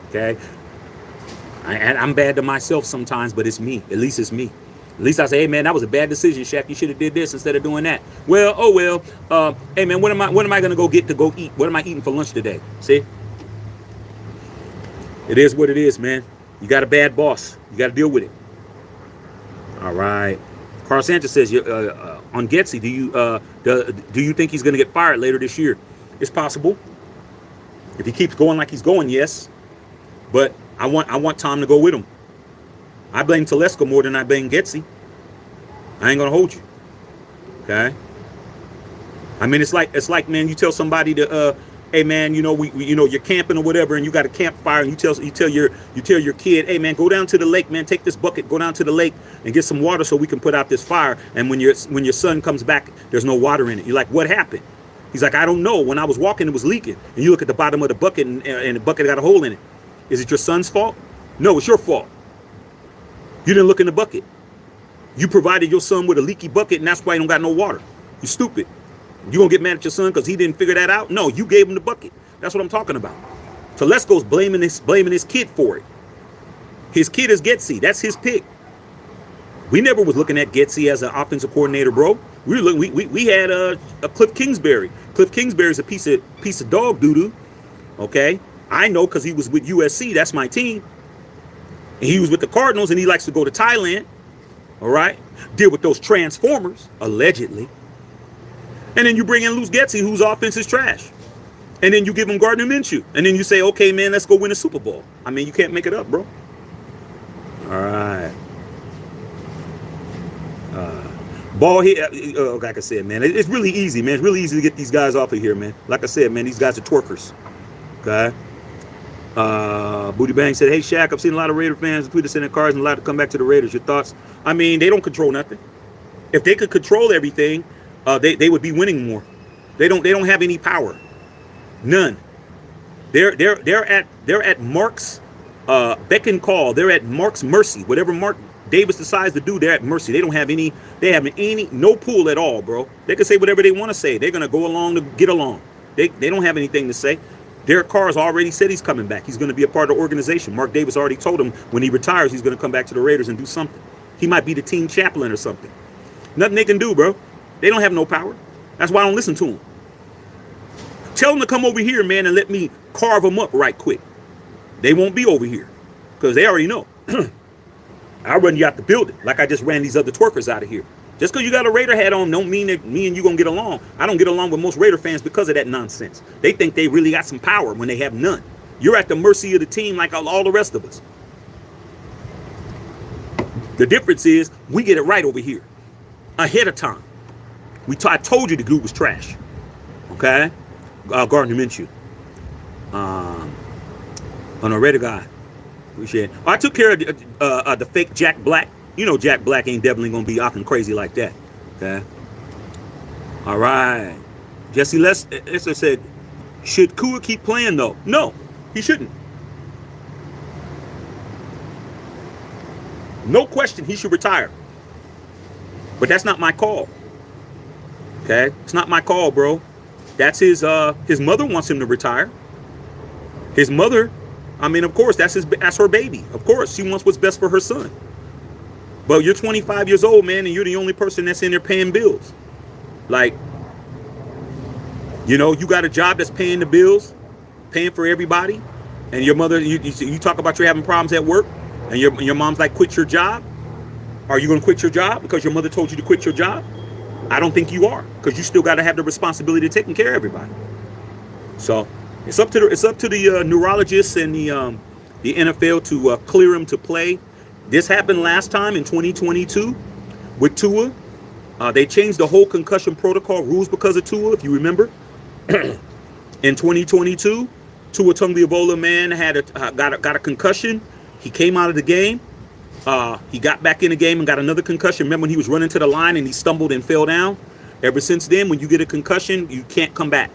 Speaker 1: Okay? I'm bad to myself sometimes, but it's me. At least it's me. At least I say, hey, man, that was a bad decision, Shaq. You should have did this instead of doing that. Well, hey, man, what am I going to go eat? What am I eating for lunch today? See? It is what it is, man. You got a bad boss. You got to deal with it. All right. Carl Sanchez says, on Getsy, do you think he's going to get fired later this year? It's possible. If he keeps going like he's going, yes. But I want Tom to go with him. I blame Telesco more than I blame Getsy. I ain't going to hold you. Okay? I mean, it's like, man, you tell somebody to hey, man, you're camping or whatever, and you got a campfire, and you tell your kid, hey, man, go down to the lake, man, take this bucket, go down to the lake and get some water so we can put out this fire. And when your son comes back, there's no water in it. You're like, what happened? He's like, I don't know. When I was walking, it was leaking. And you look at the bottom of the bucket, and the bucket got a hole in it. Is it your son's fault? No, it's your fault. You didn't look in the bucket. You provided your son with a leaky bucket, and that's why he don't got no water. You're stupid. You gonna get mad at your son because he didn't figure that out? No, you gave him the bucket. That's what I'm talking about. Telesco's blaming his kid for it. His kid is Getsy. That's his pick. We never was looking at Getsy as an offensive coordinator, bro. We had a Cliff Kingsbury. Cliff Kingsbury's a piece of dog doo-doo. Okay, I know because he was with USC. That's my team. And he was with the Cardinals, and he likes to go to Thailand. All right, deal with those Transformers allegedly. And then you bring in Luce Getsy, whose offense is trash. And then you give him Gardner Minshew. And then you say, okay, man, let's go win a Super Bowl. I mean, you can't make it up, bro. All right. Ball hit. Like I said, man, it's really easy, man. It's really easy to get these guys off of here, man. Like I said, man, these guys are twerkers. Okay. Booty Bang said, hey, Shaq, I've seen a lot of Raider fans tweet us in their cars and a lot to come back to the Raiders. Your thoughts? I mean, they don't control nothing. If they could control everything, they would be winning more. They don't have any power. None. They're at Mark's beck and call. They're at Mark's mercy. Whatever Mark Davis decides to do, they're at mercy. They have no pull at all, bro. They can say whatever they want to say. They're gonna go along to get along. They don't have anything to say. Derek Carr has already said he's coming back. He's going to be a part of the organization. Mark Davis already told him when he retires, he's going to come back to the Raiders and do something. He might be the team chaplain or something. Nothing they can do, bro. They don't have no power. That's why I don't listen to them. Tell them to come over here, man, and let me carve them up right quick. They won't be over here because they already know. I'll run you out the building like I just ran these other twerkers out of here. Just because you got a Raider hat on don't mean that me and you going to get along. I don't get along with most Raider fans because of that nonsense. They think they really got some power when they have none. You're at the mercy of the team like all the rest of us. The difference is we get it right over here ahead of time. I told you the dude was trash. Okay? Gardner Minshew. On a Raider guy. Appreciate it. I took care of the fake Jack Black. You know Jack Black ain't definitely going to be acting crazy like that. Okay? All right. Jesse Lester said, should Tua keep playing, though? No, he shouldn't. No question he should retire. But that's not my call. Okay? It's not my call, bro. That's his mother wants him to retire. His mother, I mean, of course, that's her baby. Of course, she wants what's best for her son. But you're 25 years old, man, and you're the only person that's in there paying bills. Like, you know, you got a job that's paying the bills, paying for everybody, and your mother, you talk about you're having problems at work, and your mom's like, quit your job. Are you going to quit your job because your mother told you to quit your job? I don't think you are, because you still got to have the responsibility of taking care of everybody. So it's up to the neurologists and the NFL to clear him to play. This happened last time in 2022 with Tua. They changed the whole concussion protocol rules because of Tua, if you remember. In 2022, Tua Tagovailoa, man, got a concussion. He came out of the game. He got back in the game and got another concussion. Remember when he was running to the line and he stumbled and fell down? Ever since then, when you get a concussion, you can't come back.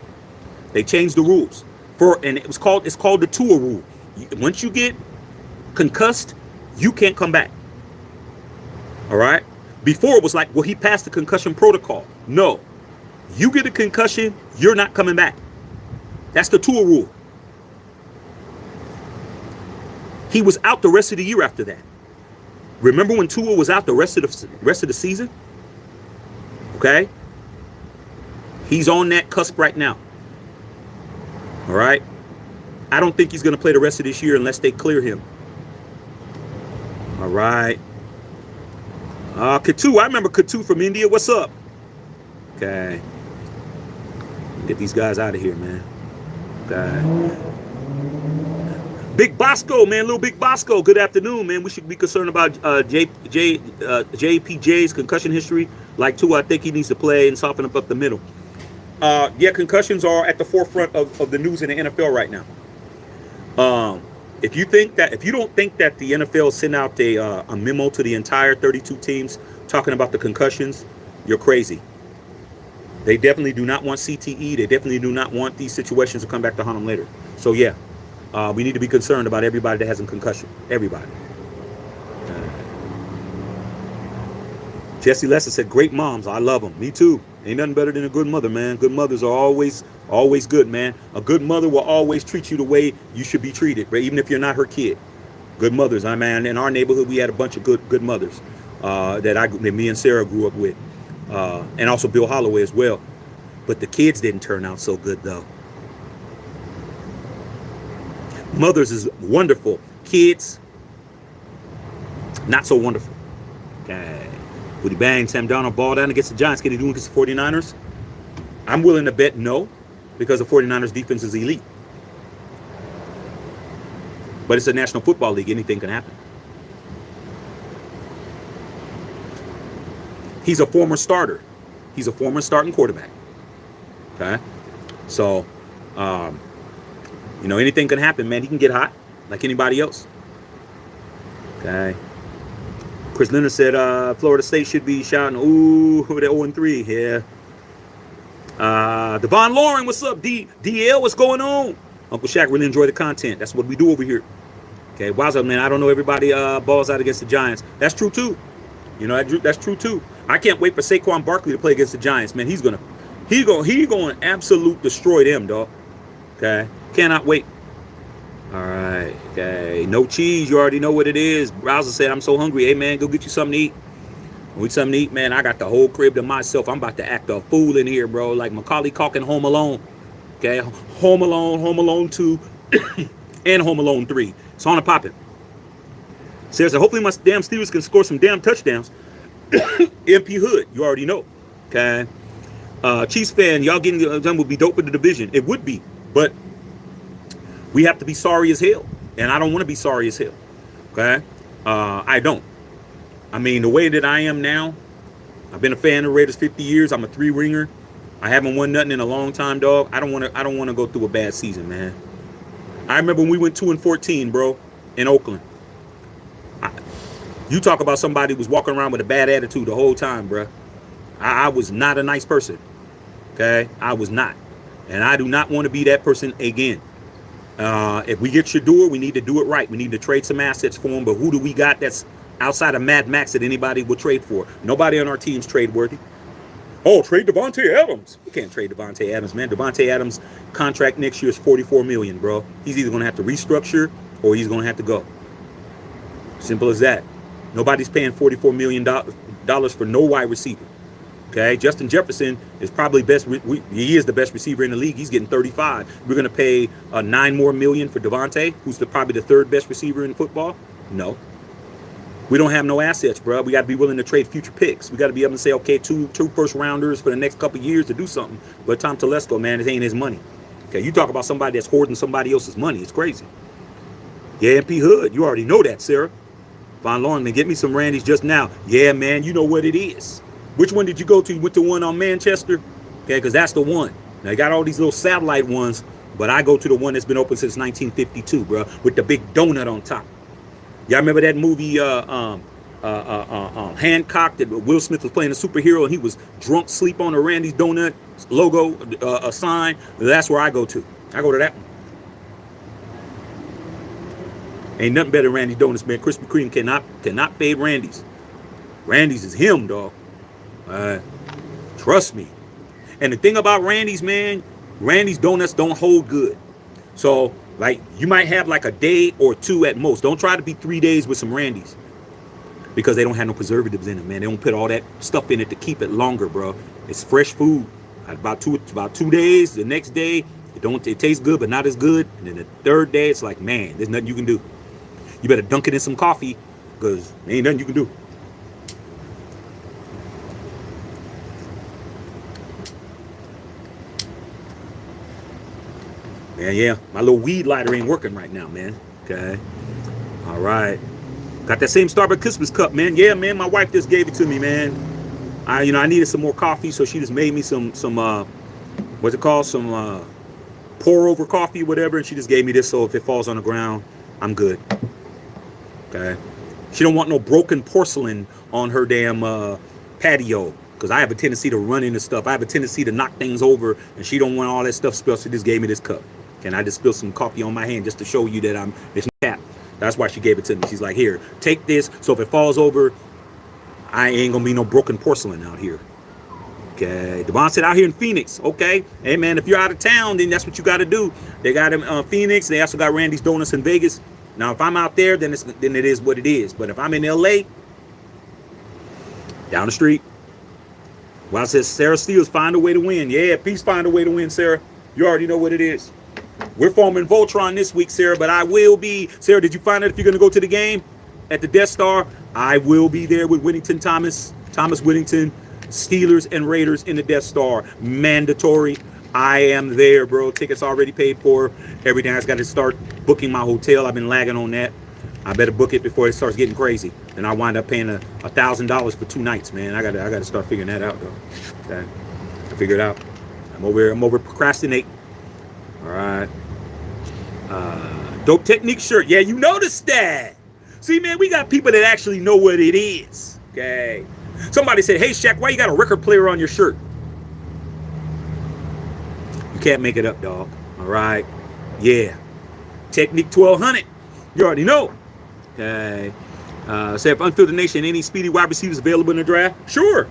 Speaker 1: They changed the rules and it's called the Tua rule. Once you get concussed, you can't come back. All right? Before it was like, well, he passed the concussion protocol. No. You get a concussion, you're not coming back. That's the Tua rule. He was out the rest of the year after that. Remember when Tua was out the rest of the season? Okay? He's on that cusp right now. All right? I don't think he's going to play the rest of this year unless they clear him. All right. Katu, I remember Katu from India. What's up? Okay. Get these guys out of here, man. Okay. Big Bosco, man. Little Big Bosco. Good afternoon, man. We should be concerned about JPJ's concussion history. Like Tua, I think he needs to play and soften up the middle. Yeah, concussions are at the forefront of the news in the NFL right now. If you don't think that the NFL sent out a memo to the entire 32 teams talking about the concussions, you're crazy. They definitely do not want CTE. They definitely do not want these situations to come back to haunt them later. So yeah, we need to be concerned about everybody that has a concussion. Everybody. Jesse Lester said, "Great moms, I love them." Me too. Ain't nothing better than a good mother, man. Good mothers are always good, man. A good mother will always treat you the way you should be treated, right? Even if you're not her kid. Good mothers. I mean, in our neighborhood, we had a bunch of good mothers that me and Sarah grew up with, and also Bill Holloway as well. But the kids didn't turn out so good, though. Mothers is wonderful. Kids, not so wonderful. Okay. Would he bang Sam Darnold ball down against the Giants? Can he do it against the 49ers? I'm willing to bet no, because the 49ers defense is elite. But it's a National Football League. Anything can happen. He's a former starter. He's a former starting quarterback. Okay? So, anything can happen, man. He can get hot like anybody else. Okay? Chris Leonard said Florida State should be shouting, ooh, they're 0-3. Yeah. Devon Lauren, what's up? DL, what's going on? Uncle Shaq really enjoy the content. That's what we do over here. Okay, wowza, man. I don't know everybody balls out against the Giants. That's true, too. That's true, too. I can't wait for Saquon Barkley to play against the Giants, man. He's going to absolute destroy them, dog. Okay? Cannot wait. All right. Okay. No cheese. You already know what it is. Browser said, I'm so hungry. Hey, man, go get you something to eat. With something to eat, man, I got the whole crib to myself. I'm about to act a fool in here, bro. Like Macaulay Culkin, Home Alone. Okay. Home Alone 2, and Home Alone 3. It's on and popping. Sarah said, hopefully my damn Steelers can score some damn touchdowns. MP Hood. You already know. Okay. Chiefs fan, y'all getting done would be dope for the division. It would be. But we have to be sorry as hell. And I don't want to be sorry as hell. Okay? I don't. I mean, the way that I am now, I've been a fan of the Raiders 50 years. I'm a 3-ringer. I haven't won nothing in a long time, dog. I don't want to go through a bad season, man. I remember when we went 2-14, bro, in Oakland. You talk about somebody who was walking around with a bad attitude the whole time, bro. I was not a nice person. Okay? I was not. And I do not want to be that person again. If we get Shador, we need to do it right. We need to trade some assets for him. But who do we got that's outside of Mad Max that anybody will trade for? Nobody on our team's trade worthy. Oh, trade Devontae Adams. You can't trade Devontae Adams, man. Devontae Adams' contract next year is $44 million, bro. He's either going to have to restructure or he's going to have to go. Simple as that. Nobody's paying $44 million for no wide receiver. Okay, Justin Jefferson is probably best. He is the best receiver in the league. He's getting 35. We're going to pay $9 more million for Devontae, who's probably the third best receiver in football. No, we don't have no assets, bro. We got to be willing to trade future picks. We got to be able to say, okay, two first rounders for the next couple of years to do something. But Tom Telesco, man, it ain't his money. Okay, you talk about somebody that's hoarding somebody else's money. It's crazy. Yeah, MP Hood, you already know that, Sarah. Von Lauren, man, get me some Randy's just now. Yeah, man, you know what it is. Which one did you go to? You went to one on Manchester? Okay, because that's the one. Now, you got all these little satellite ones, but I go to the one that's been open since 1952, bro, with the big donut on top. Y'all remember that movie, Hancock, that Will Smith was playing a superhero, and he was drunk, sleep on a Randy's Donut logo, a sign? That's where I go to. I go to that one. Ain't nothing better than Randy's Donuts, man. Krispy Kreme cannot fade Randy's. Randy's is him, dog. Trust me. And the thing about Randy's, man, Randy's Donuts don't hold good. So, like, you might have like a day or two at most. Don't try to be 3 days with some Randy's, because they don't have no preservatives in it, man. They don't put all that stuff in it to keep it longer, bro. It's fresh food. About 2 days, the next day, it tastes good, but not as good. And then the third day, it's like, man, there's nothing you can do. You better dunk it in some coffee, because there ain't nothing you can do. Yeah, my little weed lighter ain't working right now, man. Okay. All right. Got that same Starbucks Christmas cup, man. Yeah, man, my wife just gave it to me, man. I needed some more coffee, so she just made me some what's it called? Some pour over coffee, whatever, and she just gave me this, so if it falls on the ground, I'm good. Okay. She don't want no broken porcelain on her damn patio, because I have a tendency to run into stuff. I have a tendency to knock things over, and she don't want all that stuff spilled. She just gave me this cup. And I just spilled some coffee on my hand just to show you that it's not. That's why she gave it to me. She's like, here, take this. So if it falls over, I ain't going to be no broken porcelain out here. Okay. Devon said out here in Phoenix. Okay. Hey, man, if you're out of town, then that's what you got to do. They got him in Phoenix. They also got Randy's Donuts in Vegas. Now, if I'm out there, then it is what it is. But if I'm in L.A., down the street. Well, I said, Sarah Steels, find a way to win. Yeah, peace, find a way to win, Sarah. You already know what it is. We're forming Voltron this week, Sarah, but I will be. Sarah, did you find out if you're going to go to the game at the Death Star? I will be there with Thomas Whittington, Steelers and Raiders in the Death Star. Mandatory. I am there, bro. Tickets already paid for. Everything. I just got to start booking my hotel. I've been lagging on that. I better book it before it starts getting crazy. And I wind up paying $1,000 for 2 nights, man. I gotta start figuring that out, though. Okay, I figure it out. I'm over procrastinating. All right. Dope Technique shirt. Yeah, you noticed that. See, man, we got people that actually know what it is. Okay. Somebody said, hey, Shaq, why you got a record player on your shirt? You can't make it up, dog. All right. Yeah. Technique 1200. You already know. Okay. Say if Unfiltered Nation, any speedy wide receivers available in the draft? Sure.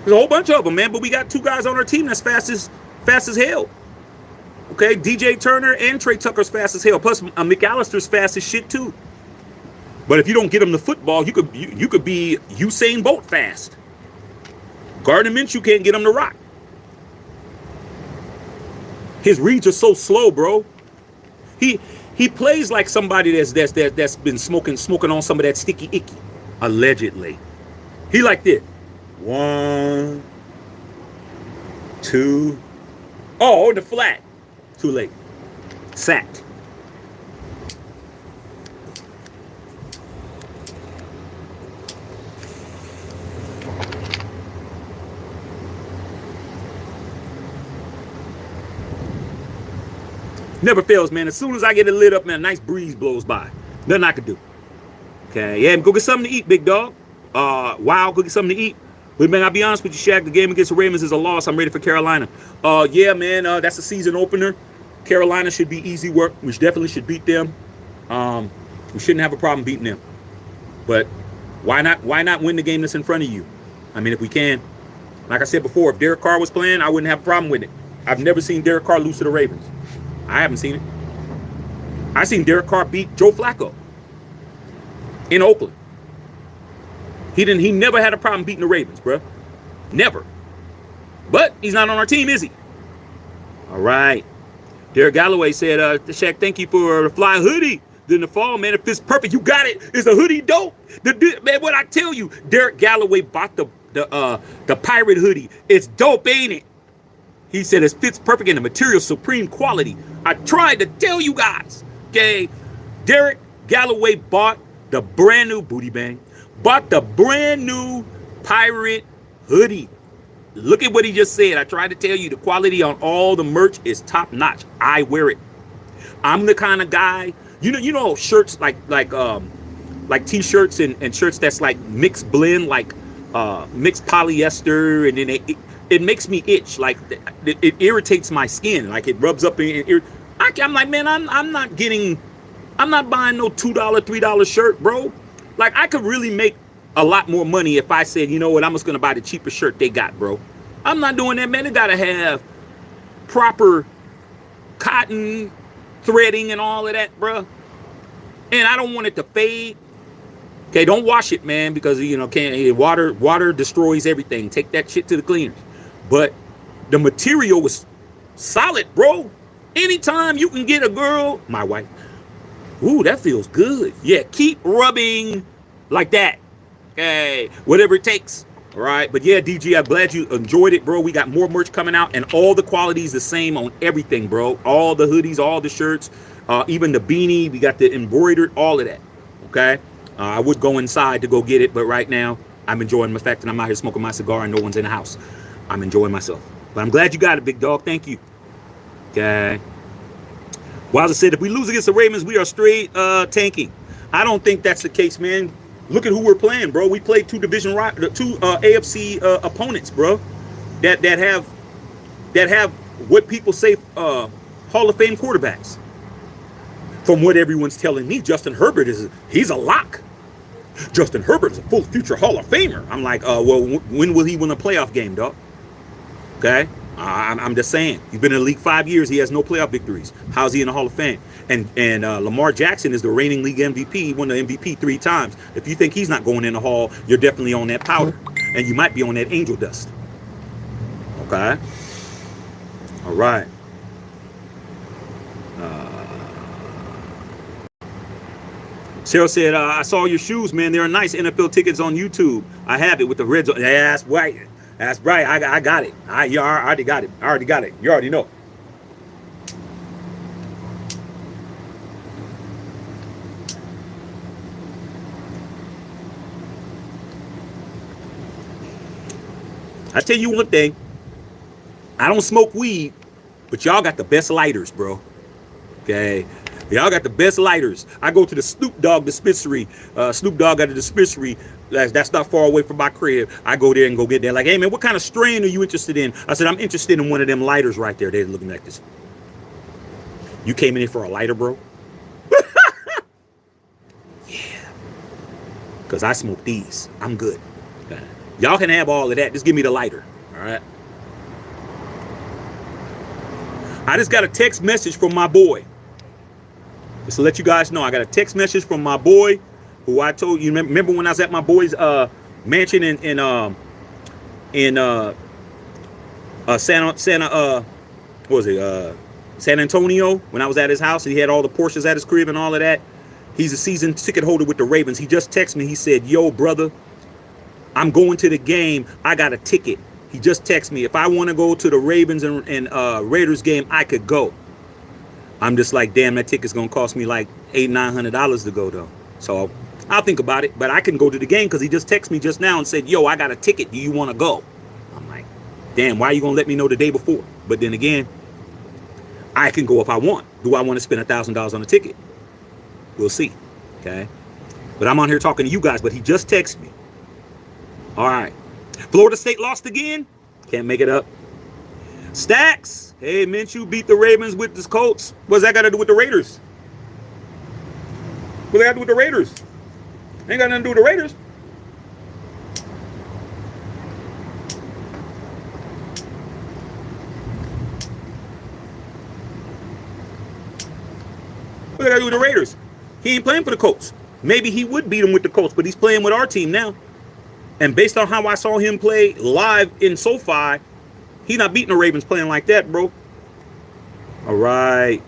Speaker 1: There's a whole bunch of them, man. But we got 2 guys on our team that's fast as hell. Okay, DJ Turner and Trey Tucker's fast as hell. Plus, McAllister's fast as shit too. But if you don't get him the football, you could be Usain Bolt fast. Gardner Minshew can't get him to rock. His reads are so slow, bro. He plays like somebody that's been smoking on some of that sticky icky, allegedly. He like this. 1, 2. Oh, in the flat. Too late. Sacked. Never fails, man. As soon as I get it lit up, man, a nice breeze blows by. Nothing I can do. Okay, yeah, go get something to eat, big dog. Wow, go get something to eat. But man, I'll be honest with you, Shaq. The game against the Ravens is a loss. I'm ready for Carolina. Yeah, man, that's a season opener. Carolina should be easy work. We definitely should beat them. We shouldn't have a problem beating them. But why not win the game that's in front of you? I mean, if we can. Like I said before, if Derek Carr was playing, I wouldn't have a problem with it. I've never seen Derek Carr lose to the Ravens. I haven't seen it. I seen Derek Carr beat Joe Flacco in Oakland. He never had a problem beating the Ravens, bro. Never. But he's not on our team, is he? All right. Derek Galloway said, Shaq, thank you for the fly hoodie. In the fall, man, it fits perfect. You got it. Is the hoodie dope? Man, what I tell you, Derek Galloway bought the pirate hoodie. It's dope, ain't it? He said it fits perfect in the material, supreme quality. I tried to tell you guys. Okay. Derek Galloway bought the brand new booty bang. Bought the brand new pirate hoodie. Look at what he just said. I tried to tell you the quality on all the merch is top notch. I wear it. I'm the kind of guy, you know, shirts like t-shirts and shirts that's like mixed blend, like mixed polyester, and then it makes me itch. Like it irritates my skin. Like it rubs up in. I'm like, man, I'm not buying no $2, $3 shirt, bro. Like I could really make a lot more money if I said, you know what, I'm just gonna buy the cheapest shirt they got, bro. I'm not doing that, man. They gotta have proper cotton threading and all of that, bro. And I don't want it to fade. Okay, don't wash it, man, because water destroys everything. Take that shit to the cleaners. But the material was solid, bro. Anytime you can get a girl, my wife, ooh, that feels good. Yeah, keep rubbing like that. Okay, whatever it takes. All right, but yeah, DG, I'm glad you enjoyed it, bro. We got more merch coming out, and all the qualities the same on everything, bro. All the hoodies, all the shirts, even the beanie. We got the embroidered, all of that. Okay, I would go inside to go get it, but right now I'm enjoying the fact that I'm out here smoking my cigar and no one's in the house. I'm enjoying myself. But I'm glad you got it, big dog. Thank you. Okay. Wilder said, if we lose against the Ravens, we are straight tanking. I don't think that's the case, man. Look at who we're playing, bro. We played two AFC opponents, bro, that have what people say Hall of Fame quarterbacks. From what everyone's telling me, Justin Herbert he's a lock. Justin Herbert is a full future Hall of Famer. I'm like, well, when will he win a playoff game, dog? Okay, I'm just saying. He's been in the league 5 years. He has no playoff victories. How's he in the Hall of Fame? And Lamar Jackson is the reigning league MVP. He won the MVP 3 times. If you think he's not going in the Hall, you're definitely on that powder. And you might be on that angel dust. Okay? All right. Cheryl said, I saw your shoes, man. They're nice. NFL tickets on YouTube. I have it with the red zone. Yeah, that's right. That's right. I got it. I already got it. I already got it. You already know. I tell you one thing. I don't smoke weed, but y'all got the best lighters, bro. Okay. Y'all got the best lighters. I go to the Snoop Dogg dispensary. Snoop Dogg got a dispensary that's not far away from my crib. I go there and go get that. Like, hey, man, what kind of strain are you interested in? I said, I'm interested in one of them lighters right there. They're looking like this. You came in here for a lighter, bro? Yeah. Because I smoke these. I'm good. Okay. Y'all can have all of that. Just give me the lighter. All right. I just got a text message from my boy. Just to let you guys know, I got a text message from my boy, who I told you. Remember when I was at my boy's mansion in San Antonio, when I was at his house, he had all the Porsches at his crib and all of that. He's a season ticket holder with the Ravens. He just texted me. He said, "Yo, brother, I'm going to the game. I got a ticket." He just texted me. If I want to go to the Ravens and Raiders game, I could go. I'm just like, damn, that ticket's going to cost me like $800-900 to go, though. So I'll think about it. But I can go to the game because he just texted me just now and said, "Yo, I got a ticket. Do you want to go?" I'm like, damn, why are you going to let me know the day before? But then again, I can go if I want. Do I want to spend $1,000 on a ticket? We'll see. Okay. But I'm on here talking to you guys, but he just texted me. All right. Florida State lost again. Can't make it up. Stacks. Hey, Minshew beat the Ravens with the Colts. What's that got to do with the Raiders? What that got to do with the Raiders? Ain't got nothing to do with the Raiders. What that got to do with the Raiders? He ain't playing for the Colts. Maybe he would beat them with the Colts, but he's playing with our team now. And based on how I saw him play live in SoFi, he's not beating the Ravens playing like that, bro. All right.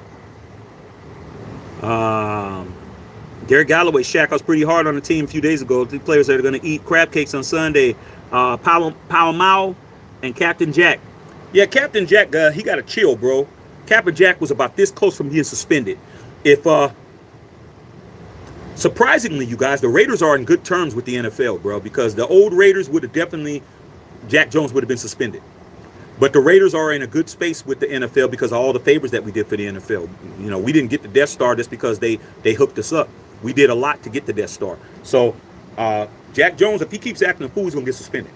Speaker 1: Derek Galloway shack us pretty hard on the team a few days ago. The players that are going to eat crab cakes on Sunday. Powell Mao and Captain Jack. Yeah, Captain Jack, he got to chill, bro. Captain Jack was about this close from being suspended. If surprisingly, you guys, the Raiders are in good terms with the NFL, bro, because the old Raiders would have definitely, Jack Jones would have been suspended. But the Raiders are in a good space with the NFL because of all the favors that we did for the NFL. You know, we didn't get the Death Star just because they hooked us up. We did a lot to get the Death Star. So, Jack Jones, if he keeps acting a fool, he's going to get suspended.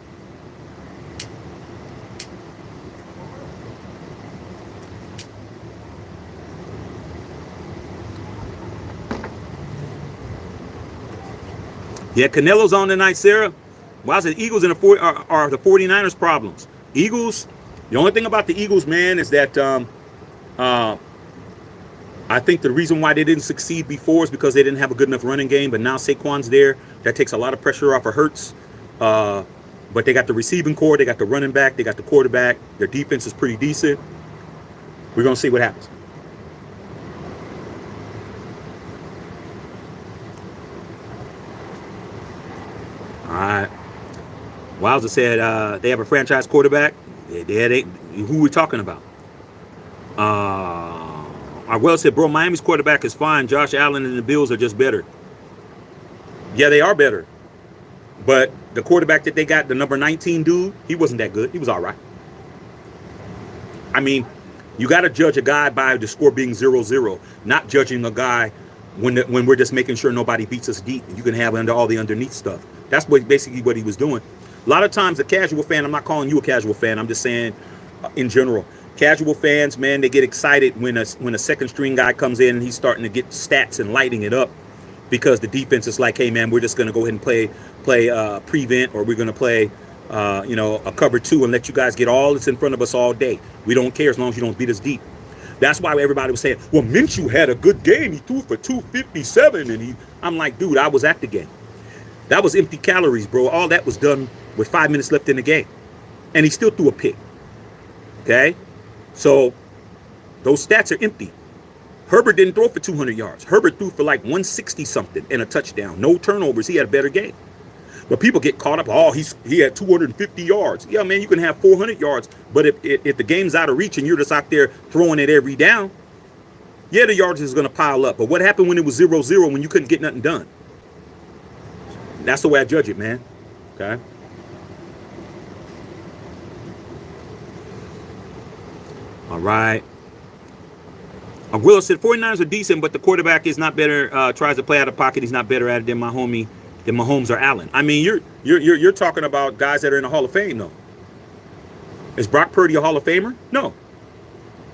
Speaker 1: Yeah, Canelo's on tonight, Sarah. Why is it Eagles and are the 49ers problems? Eagles, the only thing about the Eagles, man, is that I think the reason why they didn't succeed before is because they didn't have a good enough running game. But now Saquon's there. That takes a lot of pressure off of Hurts. But they got the receiving core. They got the running back. They got the quarterback. Their defense is pretty decent. We're going to see what happens. All right. Wowza said they have a franchise quarterback. Who are we talking about? Well said, bro, Miami's quarterback is fine. Josh Allen and the Bills are just better. Yeah, they are better. But the quarterback that they got, the number 19 dude, he wasn't that good. He was all right. I mean, you got to judge a guy by the score being 0-0, not judging a guy when we're just making sure nobody beats us deep. You can have all the underneath stuff. That's basically what he was doing. A lot of times, a casual fan, I'm not calling you a casual fan, I'm just saying in general, casual fans, man, they get excited when a second string guy comes in and he's starting to get stats and lighting it up because the defense is like, hey, man, we're just going to go ahead and play prevent, or we're going to play, a cover two and let you guys get all that's in front of us all day. We don't care as long as you don't beat us deep. That's why everybody was saying, well, Minshew had a good game. He threw for 257. And I'm like, dude, I was at the game. That was empty calories, bro. All that was done with 5 minutes left in the game. And he still threw a pick. Okay? So those stats are empty. Herbert didn't throw for 200 yards. Herbert threw for like 160-something and a touchdown. No turnovers. He had a better game. But people get caught up. Oh, he had 250 yards. Yeah, man, you can have 400 yards. But if the game's out of reach and you're just out there throwing it every down, yeah, the yards is going to pile up. But what happened when it was 0-0 when you couldn't get nothing done? That's the way I judge it, man. Okay? All right. Aguila said 49ers are decent, but the quarterback is not better. Tries to play out of pocket. He's not better at it than Mahomes or Allen. I mean, you're talking about guys that are in the Hall of Fame, though. Is Brock Purdy a Hall of Famer? No.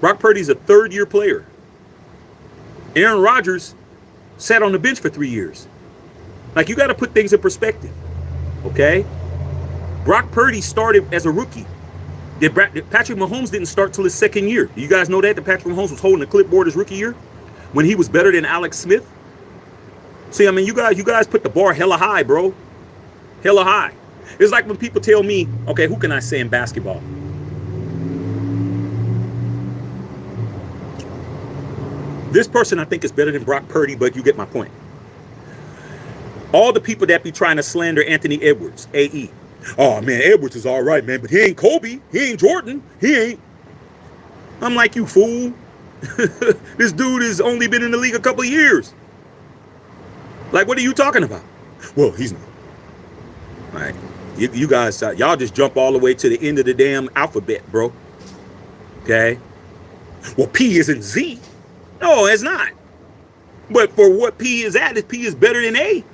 Speaker 1: Brock Purdy's a third-year player. Aaron Rodgers sat on the bench for 3 years. Like, you got to put things in perspective, okay? Brock Purdy started as a rookie. Patrick Mahomes didn't start till his second year. You guys know that Patrick Mahomes was holding the clipboard his rookie year when he was better than Alex Smith. See, I mean, you guys put the bar hella high, bro. Hella high. It's like when people tell me, okay, who can I say in basketball? This person I think is better than Brock Purdy, but you get my point. All the people that be trying to slander Anthony Edwards, AE. Oh, man, Edwards is all right, man, but he ain't Kobe. He ain't Jordan. He ain't. I'm like, you fool. This dude has only been in the league a couple of years. Like, what are you talking about? Well, he's not. All right. You guys, y'all just jump all the way to the end of the damn alphabet, bro. Okay? Well, P isn't Z. No, it's not. But for what P is at, P is better than A.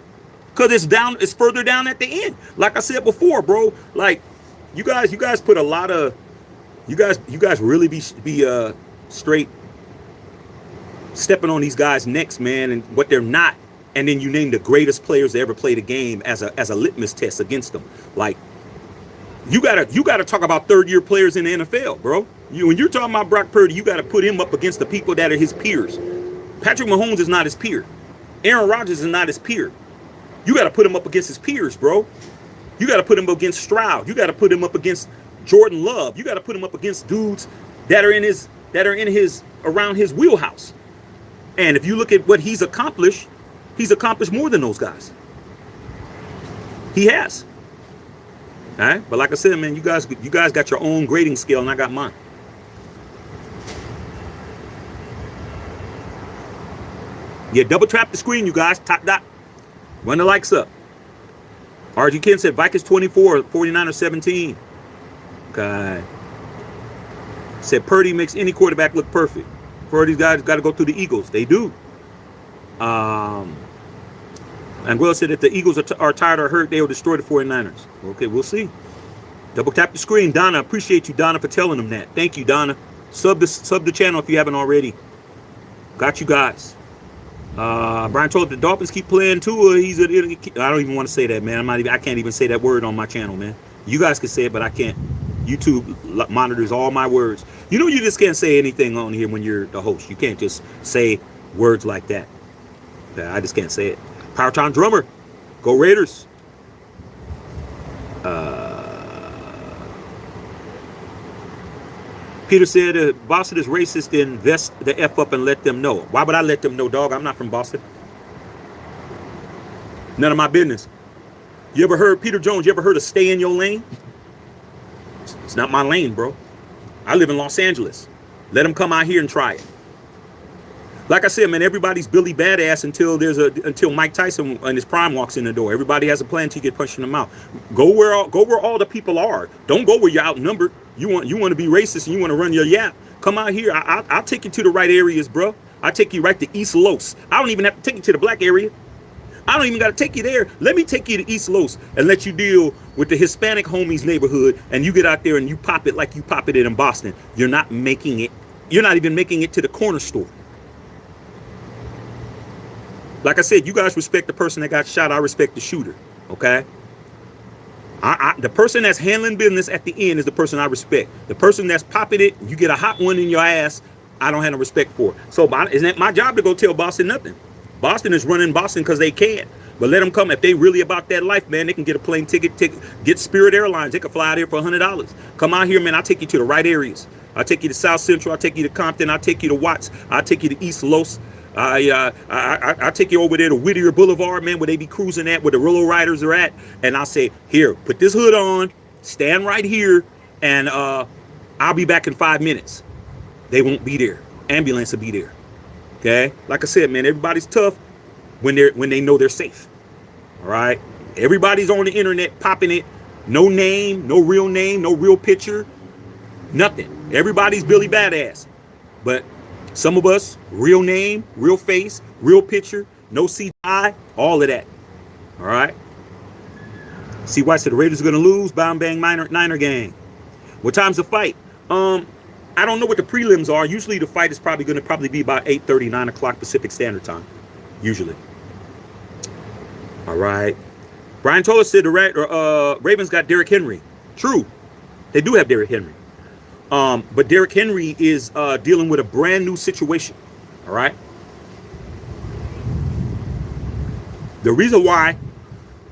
Speaker 1: Because it's further down at the end. Like I said before, bro. Like, you guys put a lot of, you guys really be straight stepping on these guys' necks, man, and what they're not. And then you name the greatest players to ever play the game as a litmus test against them. Like, you gotta talk about third-year players in the NFL, bro. When you're talking about Brock Purdy, you gotta put him up against the people that are his peers. Patrick Mahomes is not his peer. Aaron Rodgers is not his peer. You got to put him up against his peers, bro. You got to put him up against Stroud. You got to put him up against Jordan Love. You got to put him up against dudes that are around his wheelhouse. And if you look at what he's accomplished more than those guys. He has. All right, but like I said, man, you guys got your own grading scale, and I got mine. Yeah, double tap the screen, you guys. Top dot. Run the likes up. RG Ken said Vikings 24, 49 17. Okay. Said Purdy makes any quarterback look perfect. Purdy's guys got to go through the Eagles. They do. And Will said if the Eagles are tired or hurt, they will destroy the 49ers. Okay, we'll see. Double tap the screen. Donna, appreciate you, Donna, for telling them that. Thank you, Donna. Sub the channel if you haven't already. Got you guys. Brian told if the Dolphins keep playing Tua, I don't even want to say that, man. I can't even say that word on my channel, man. You guys can say it, but I can't. YouTube monitors all my words. You know, you just can't say anything on here when you're the host. You can't just say words like that. I just can't say it. Powertown Drummer, go Raiders. Peter said, Boston is racist, then vest the F up and let them know. Why would I let them know, dog? I'm not from Boston. None of my business. You ever heard, Peter Jones, you ever heard of stay in your lane? It's not my lane, bro. I live in Los Angeles. Let them come out here and try it. Like I said, man, everybody's Billy Badass until Mike Tyson in his prime walks in the door. Everybody has a plan to get punched in the mouth. Go where all the people are. Don't go where you're outnumbered. You want to be racist and you want to run your yap. Come out here. I'll take you to the right areas, bro. I'll take you right to East Los. I don't even have to take you to the black area. I don't even got to take you there. Let me take you to East Los and let you deal with the Hispanic homies neighborhood, and you get out there and you pop it like you pop it in Boston. You're not making it. You're not even making it to the corner store. Like I said, you guys respect the person that got shot. I respect the shooter. Okay. The person that's handling business at the end is the person I respect. The person that's popping it, you get a hot one in your ass, I don't have no respect for. So isn't it my job to go tell Boston nothing? Boston is running Boston because they can. But let them come. If they really about that life, man, they can get a plane ticket, get Spirit Airlines. They can fly out here for $100. Come out here, man. I'll take you to the right areas. I'll take you to South Central. I'll take you to Compton. I'll take you to Watts. I'll take you to East Los. I take you over there to Whittier Boulevard, man, where they be cruising at, where the Rollo Riders are at, and I'll say, here, put this hood on, stand right here, and I'll be back in 5 minutes. They won't be there. Ambulance will be there. Okay? Like I said, man, everybody's tough when they know they're safe. All right? Everybody's on the internet popping it. No name, no real picture, nothing. Everybody's Billy Badass. But some of us, real name, real face, real picture, no CGI, all of that. All right? See why I said the Raiders are going to lose. Bang, bang, Niner gang. What time's the fight? I don't know what the prelims are. Usually the fight is probably going to be about 8:30, 9 o'clock Pacific Standard Time. Usually. All right. Brian Toller said the Ravens got Derrick Henry. True. They do have Derrick Henry. But Derrick Henry is dealing with a brand new situation. All right. The reason why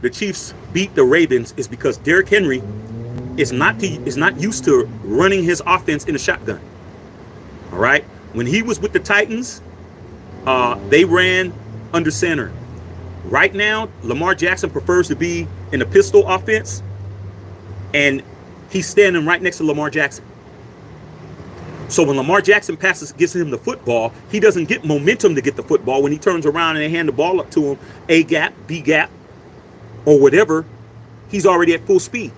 Speaker 1: the Chiefs beat the Ravens is because Derrick Henry is not used to running his offense in a shotgun. All right. When he was with the Titans, they ran under center. Right now, Lamar Jackson prefers to be in a pistol offense, and he's standing right next to Lamar Jackson. So when Lamar Jackson gives him the football, he doesn't get momentum to get the football. When he turns around and they hand the ball up to him, A gap, B gap, or whatever, he's already at full speed.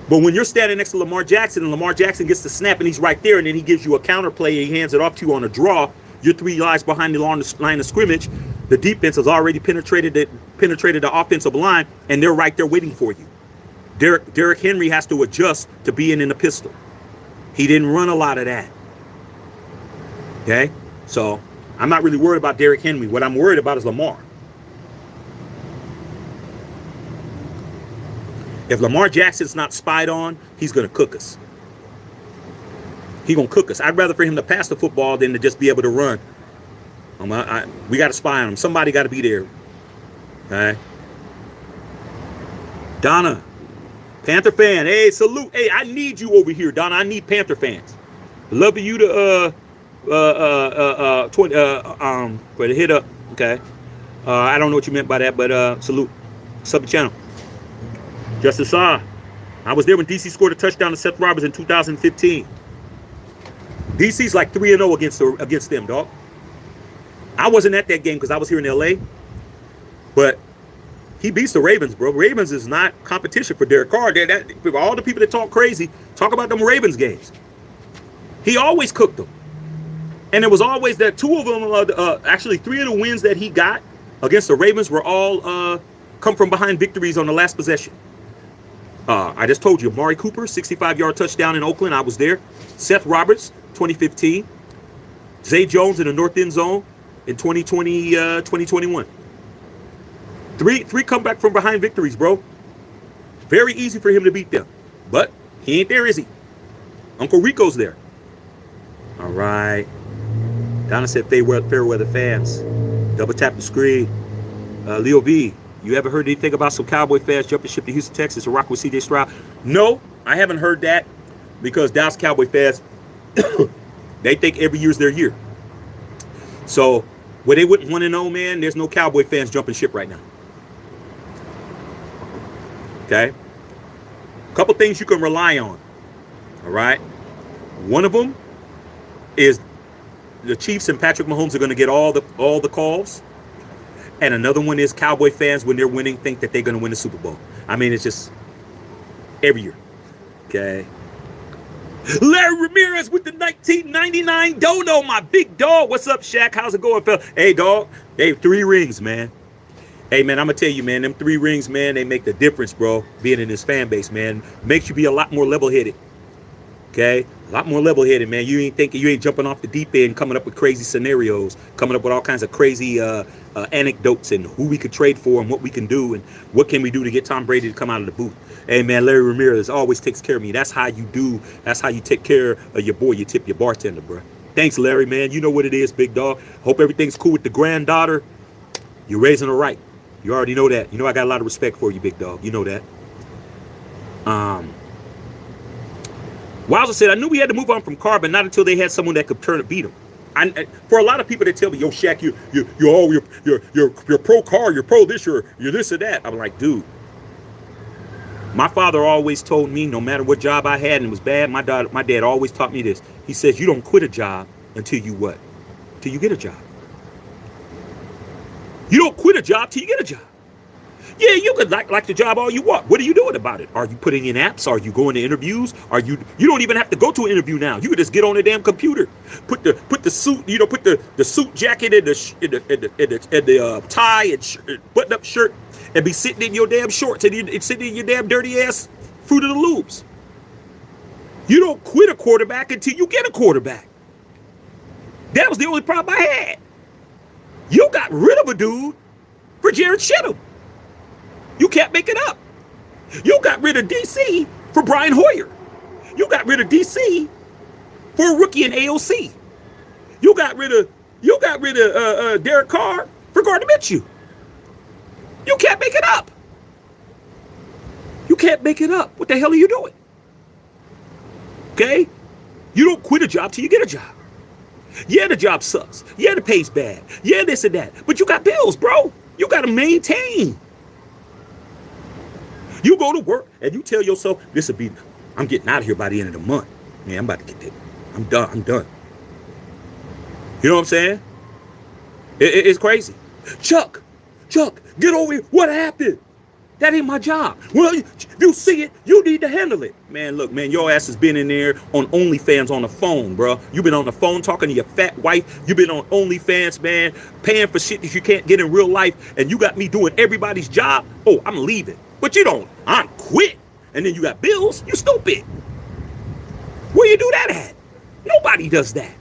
Speaker 1: But when you're standing next to Lamar Jackson and Lamar Jackson gets the snap and he's right there, and then he gives you a counter play and he hands it off to you on a draw, you're 3 yards behind the line of scrimmage. The defense has already penetrated the offensive line, and they're right there waiting for you. Derrick Henry has to adjust to being in the pistol. He didn't run a lot of that. Okay? So I'm not really worried about Derrick Henry. What I'm worried about is Lamar. If Lamar Jackson's not spied on, he's going to cook us. He's going to cook us. I'd rather for him to pass the football than to just be able to run. We got to spy on him. Somebody got to be there. Okay? Donna, Panther fan. Hey, salute. Hey, I need you over here, Donna. I need Panther fans. Love for you to for the hit up. Okay. I don't know what you meant by that, but salute. Sub the channel. Justice I was there when DC scored a touchdown to Seth Roberts in 2015. DC's like 3-0 against them, dog. I wasn't at that game because I was here in LA, but he beats the Ravens, bro. Ravens is not competition for Derek Carr. All the people that talk crazy talk about them Ravens games. He always cooked them. And it was always that 2 of them, actually 3 of the wins that he got against the Ravens were all come from behind victories on the last possession. I just told you, Amari Cooper, 65-yard touchdown in Oakland. I was there. Seth Roberts, 2015. Zay Jones in the north end zone in 2021. Three comeback from behind victories, bro. Very easy for him to beat them. But he ain't there, is he? Uncle Rico's there. All right. Donna said, fair weather fans. Double tap the screen. Leo V, you ever heard anything about some Cowboy fans jumping ship to Houston, Texas to rock with CJ Stroud? No, I haven't heard that because Dallas Cowboy fans, they think every year's their year. So where they wouldn't want to know, man, there's no Cowboy fans jumping ship right now. Okay? A couple things you can rely on. All right? One of them is the Chiefs and Patrick Mahomes are going to get all the calls. And another one is Cowboy fans, when they're winning, think that they're going to win the Super Bowl. I mean, it's just every year. Okay? Larry Ramirez with the 1999 dono, my big dog. What's up, Shaq? How's it going, fella? Hey, dog. They have 3 rings, man. Hey, man, I'm going to tell you, man, them 3 rings, man, they make the difference, bro, being in this fan base, man. Makes you be a lot more level-headed. Okay? A lot more level-headed, man. You ain't jumping off the deep end, coming up with crazy scenarios, coming up with all kinds of crazy anecdotes and who we could trade for and what we can do and what can we do to get Tom Brady to come out of the booth. Hey, man, Larry Ramirez always takes care of me. That's how you take care of your boy. You tip your bartender, bro. Thanks, Larry, man. You know what it is, big dog. Hope everything's cool with the granddaughter. You're raising her right. You already know that. You know I got a lot of respect for you, big dog. You know that. Wowzer said, I knew we had to move on from Carr, but not until they had someone that could turn and beat him. For a lot of people that tell me, yo, Shaq, you're pro Carr, you're pro this, you're this or that. I'm like, dude, my father always told me, no matter what job I had and it was bad, my dad always taught me this. He says, you don't quit a job until you what? Till you get a job. You don't quit a job till you get a job. Yeah, you could like the job all you want. What are you doing about it? Are you putting in apps? Are you going to interviews? You don't even have to go to an interview now. You could just get on the damn computer, put the suit, put the suit jacket and the tie and button up shirt, and be sitting in your damn shorts and sitting in your damn dirty ass Fruit of the Loops. You don't quit a quarterback until you get a quarterback. That was the only problem I had. You got rid of a dude for Jared Stidham. You can't make it up. You got rid of DC for Brian Hoyer. You got rid of DC for a rookie in AOC. You got rid of Derek Carr for Gardner Minshew. You can't make it up. You can't make it up. What the hell are you doing? Okay? You don't quit a job till you get a job. Yeah, the job sucks. Yeah, the pay's bad. Yeah, this and that. But you got bills, bro. You got to maintain. You go to work and you tell yourself, I'm getting out of here by the end of the month. Man, I'm about to get there. I'm done. You know what I'm saying? It's crazy. Chuck, get over here. What happened? That ain't my job. Well, you see it, you need to handle it. Man, look, man, your ass has been in there on OnlyFans on the phone, bro. You've been on the phone talking to your fat wife. You've been on OnlyFans, man, paying for shit that you can't get in real life. And you got me doing everybody's job. Oh, I'm leaving. But you don't. I'm quit. And then you got bills. You stupid. Where you do that at? Nobody does that.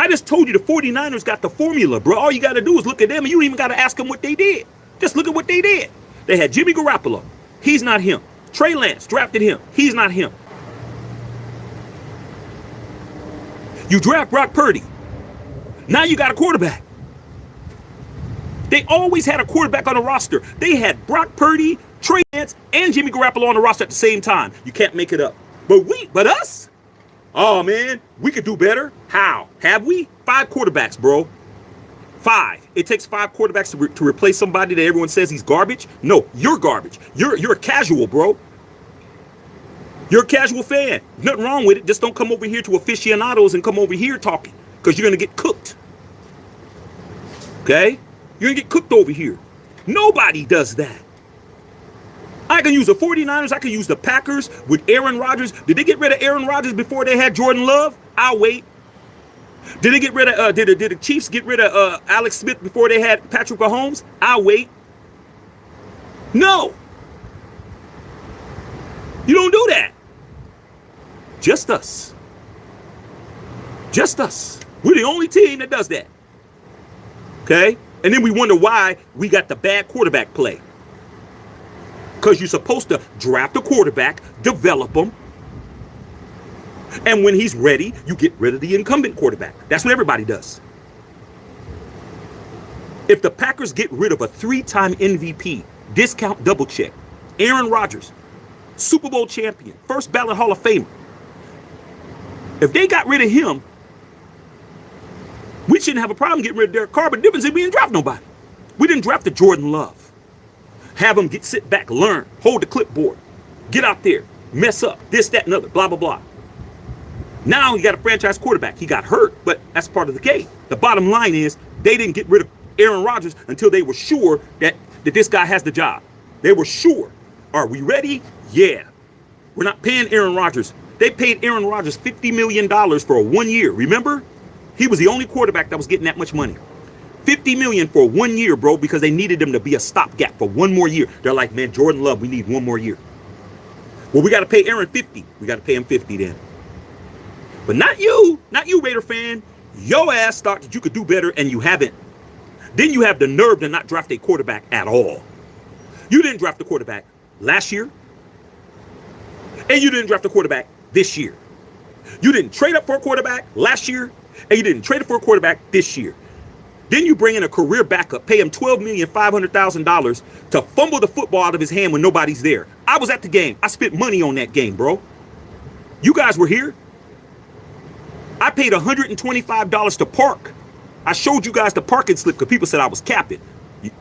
Speaker 1: I just told you the 49ers got the formula, bro. All you got to do is look at them, and you don't even got to ask them what they did. Just look at what they did. They had Jimmy Garoppolo. He's not him. Trey Lance drafted him. He's not him. You draft Brock Purdy. Now you got a quarterback. They always had a quarterback on the roster. They had Brock Purdy, Trey Lance, and Jimmy Garoppolo on the roster at the same time. You can't make it up. But us? Oh, man, we could do better. How? Have we? 5 quarterbacks, bro. 5. It takes 5 quarterbacks to replace somebody that everyone says he's garbage. No, you're garbage. You're a casual, bro. You're a casual fan. Nothing wrong with it. Just don't come over here to aficionados and come over here talking, because you're going to get cooked. Okay? You're going to get cooked over here. Nobody does that. I can use the 49ers. I can use the Packers with Aaron Rodgers. Did they get rid of Aaron Rodgers before they had Jordan Love? I'll wait. Did they get rid of? Did the Chiefs get rid of Alex Smith before they had Patrick Mahomes? I'll wait. No. You don't do that. Just us. Just us. We're the only team that does that. Okay? And then we wonder why we got the bad quarterback play. Because you're supposed to draft a quarterback, develop him, and when he's ready, you get rid of the incumbent quarterback. That's what everybody does. If the Packers get rid of a 3-time MVP, discount double check, Aaron Rodgers, Super Bowl champion, first ballot Hall of Famer, if they got rid of him, we shouldn't have a problem getting rid of Derek Carr, but the difference is we didn't draft nobody. We didn't draft the Jordan Love. Have them sit back, learn, hold the clipboard, get out there, mess up, this, that, and other, blah, blah, blah. Now you got a franchise quarterback. He got hurt, but that's part of the game. The bottom line is they didn't get rid of Aaron Rodgers until they were sure that this guy has the job. They were sure. Are we ready? Yeah. We're not paying Aaron Rodgers. They paid Aaron Rodgers $50 million for 1 year. Remember? He was the only quarterback that was getting that much money. $50 million for 1 year, bro, because they needed him to be a stopgap for 1 more year. They're like, man, Jordan Love, we need 1 more year. Well, we got to pay Aaron 50. We got to pay him 50 then. But not you, Raider fan. Your ass thought that you could do better, and you haven't. Then you have the nerve to not draft a quarterback at all. You didn't draft a quarterback last year, and you didn't draft a quarterback this year. You didn't trade up for a quarterback last year, and you didn't trade up for a quarterback this year. Then you bring in a career backup, pay him $12,500,000 to fumble the football out of his hand when nobody's there. I was at the game. I spent money on that game, bro. You guys were here. I paid $125 to park. I showed you guys the parking slip because people said I was capping.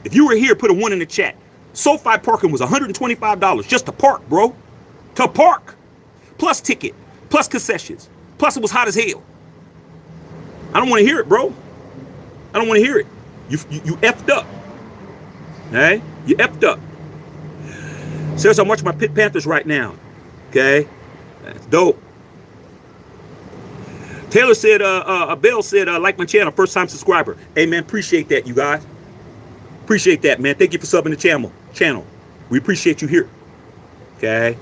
Speaker 1: If you were here, put a 1 in the chat. SoFi parking was $125 just to park, bro. To park. Plus ticket. Plus concessions. Plus it was hot as hell. I don't want to hear it, bro. I don't want to hear it. You effed up. Okay? You effed up. Says I'm watching my Pitt Panthers right now. Okay? That's dope. Taylor said, Bell said, like my channel, first time subscriber. Hey, man, appreciate that, you guys. Appreciate that, man. Thank you for subbing the channel. We appreciate you here. Okay?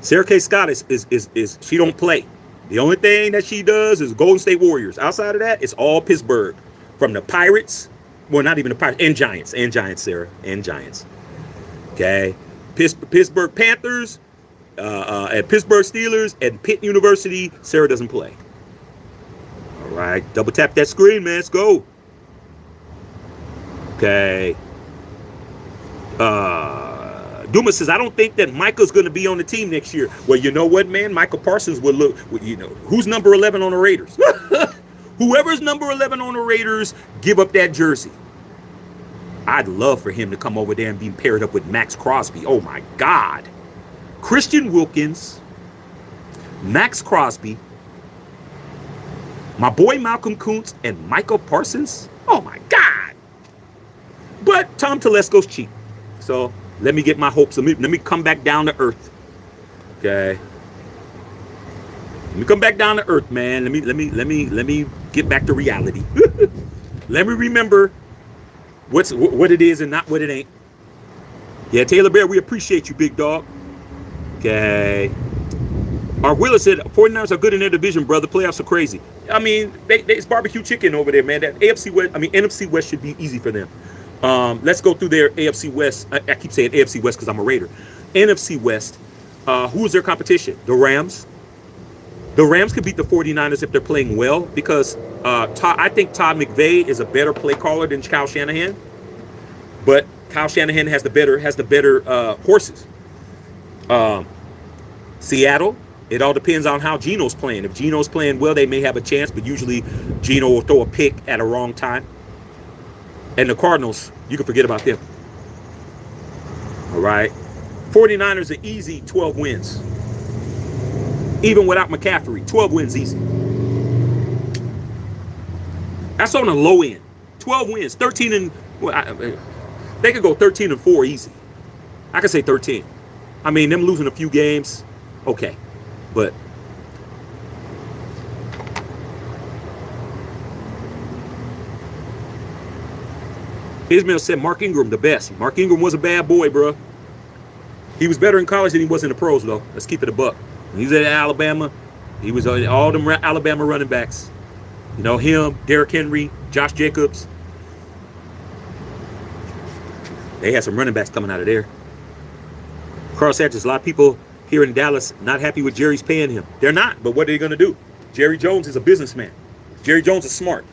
Speaker 1: Sarah K. Scott is she don't play. The only thing that she does is Golden State Warriors. Outside of that, it's all Pittsburgh. From the Pirates, well, not even the Pirates, and Giants, Sarah, and Giants. Okay? Pittsburgh Panthers, at Pittsburgh Steelers and Pitt University, Sarah doesn't play. All right, double tap that screen, man. Let's go. Okay. Duma says, I don't think that Micah's going to be on the team next year. Well, you know what, man? Micah Parsons will look, who's number 11 on the Raiders? Whoever's number 11 on the Raiders, give up that jersey. I'd love for him to come over there and be paired up with Max Crosby. Oh, my God. Christian Wilkins, Max Crosby, my boy Malcolm Kuntz, and Micah Parsons. Oh, my God. But Tom Telesco's cheap. So let me get my hopes. Let me come back down to earth. Okay. Let me come back down to earth, man. Let me get back to reality. Let me remember what it is and not what it ain't. Yeah, Taylor Bear, we appreciate you, big dog. Okay. Our Willis said 49ers are good in their division, brother. Playoffs are crazy. I mean, it's barbecue chicken over there, man. That NFC West should be easy for them. Let's go through their AFC West. I keep saying AFC West because I'm a Raider. NFC West. Who's their competition? The Rams. The Rams could beat the 49ers if they're playing well because I think Todd McVay is a better play caller than Kyle Shanahan. But Kyle Shanahan has the better horses. Seattle. It all depends on how Geno's playing. If Geno's playing well, they may have a chance, but usually Geno will throw a pick at a wrong time. And the Cardinals, you can forget about them. All right. 49ers are easy 12 wins. Even without McCaffrey, 12 wins easy. That's on the low end. 12 wins, 13 and... they could go 13-4 easy. I could say 13. I mean, them losing a few games, okay. But... Ismail said Mark Ingram, the best. Mark Ingram was a bad boy, bro. He was better in college than he was in the pros, though. Let's keep it a buck. When he was at Alabama, he was all them Alabama running backs. You know, him, Derrick Henry, Josh Jacobs. They had some running backs coming out of there. Carl Sanchez, a lot of people here in Dallas not happy with Jerry's paying him. They're not, but what are they going to do? Jerry Jones is a businessman. Jerry Jones is smart.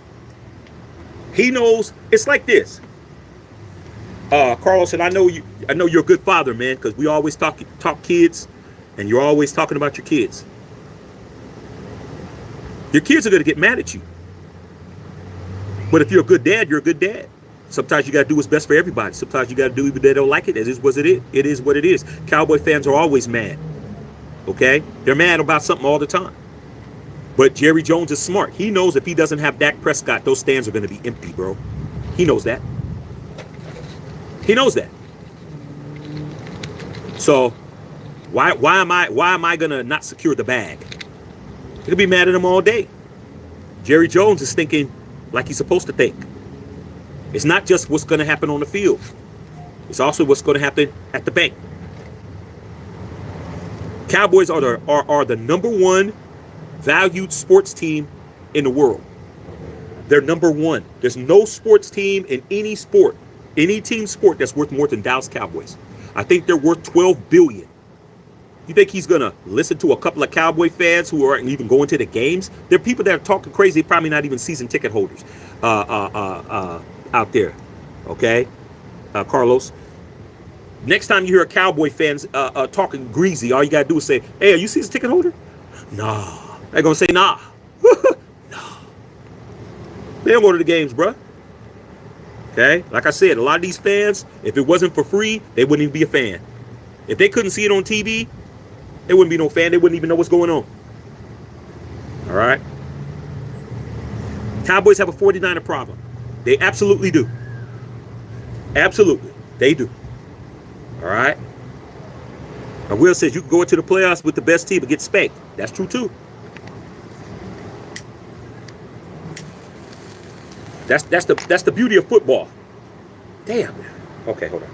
Speaker 1: He knows. It's like this. Carlos said, I know you're a good father, man, because we always talk kids, and you're always talking about your kids. Your kids are going to get mad at you. But if you're a good dad, you're a good dad. Sometimes you got to do what's best for everybody. Sometimes you got to do even if they don't like it. It is what it is. It is what it is. Cowboy fans are always mad. Okay? They're mad about something all the time. But Jerry Jones is smart. He knows if he doesn't have Dak Prescott, those stands are going to be empty, bro. He knows that. He knows that. So why am I gonna not secure the bag? You can be mad at him all day. Jerry Jones is thinking like he's supposed to think. It's not just what's gonna happen on the field. It's also what's gonna happen at the bank. Cowboys are the number one valued sports team in the world. They're number one. There's no sports team in any sport. Any team sport that's worth more than Dallas Cowboys. I think they're worth $12 billion. You think he's going to listen to a couple of Cowboy fans who aren't even going to the games? There are people that are talking crazy, probably not even season ticket holders out there. Okay? Carlos. Next time you hear a Cowboy fans talking greasy, all you got to do is say, hey, are you season ticket holder? Nah. They're going to say, nah. Nah. They don't go to the games, bruh. Okay, like I said, a lot of these fans, if it wasn't for free, they wouldn't even be a fan. If they couldn't see it on TV, they wouldn't be no fan. They wouldn't even know what's going on. All right. Cowboys have a 49er problem. They absolutely do. Absolutely. They do. All right. Now, Will says you can go into the playoffs with the best team and get spanked. That's true, too. That's the beauty of football. Damn. Okay, hold on.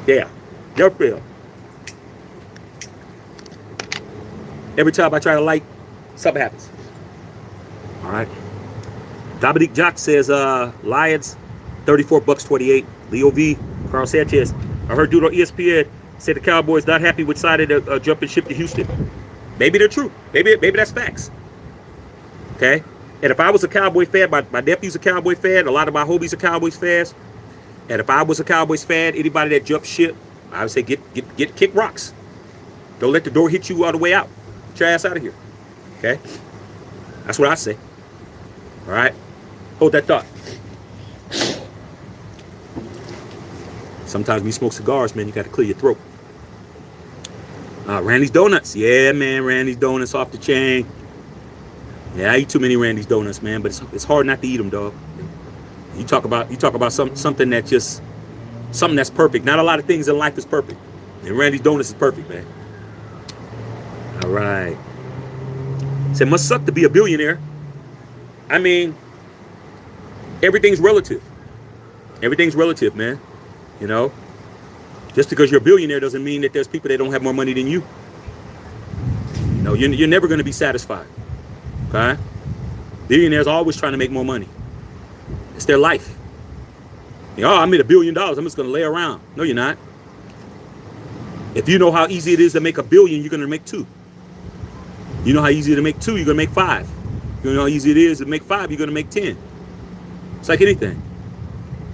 Speaker 1: Yeah. Never fail. Every time I try to light, something happens. All right. Dominique Jock says Lions, $34.28. Leo V, Carl Sanchez. I heard dude on ESPN. Say the Cowboys not happy with decided to jump and ship to Houston. Maybe they're true. Maybe that's facts. Okay? And if I was a Cowboy fan, my nephew's a Cowboy fan, a lot of my homies are Cowboys fans. And if I was a Cowboys fan, anybody that jumped ship, I would say get kick rocks. Don't let the door hit you all the way out. Get your ass out of here. Okay? That's what I say. All right? Hold that thought. Sometimes when you smoke cigars, man, you got to clear your throat. Randy's Donuts. Yeah, man, Randy's Donuts off the chain. Yeah, I eat too many Randy's Donuts, man, but it's hard not to eat them, dog. You talk about something that just something that's perfect. Not a lot of things in life is perfect, and Randy's Donuts is perfect, man. All right. Said must suck to be a billionaire. I mean, everything's relative. Everything's relative, man. You know, just because you're a billionaire doesn't mean that there's people that don't have more money than you. You know, you're never going to be satisfied. Okay? Billionaires are always trying to make more money. It's their life. You know, oh, I made $1 billion. I'm just going to lay around. No, you're not. If you know how easy it is to make $1 billion, you're going to make 2. You know how easy to make 2, you're going to make 5. You know how easy it is to make 5, you're going to make 10. It's like anything.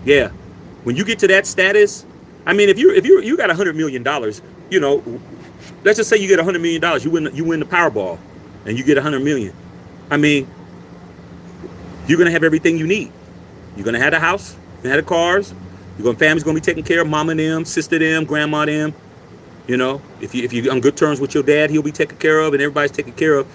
Speaker 1: Yeah. When you get to that status, I mean, if you got $100 million, you know, let's just say you get $100 million, you win the Powerball, and you get $100 million. I mean, you're gonna have everything you need. You're gonna have the house, you're gonna have the cars, family's gonna be taken care of, mama them, sister them, grandma them. You know, if you're on good terms with your dad, he'll be taken care of, and everybody's taken care of.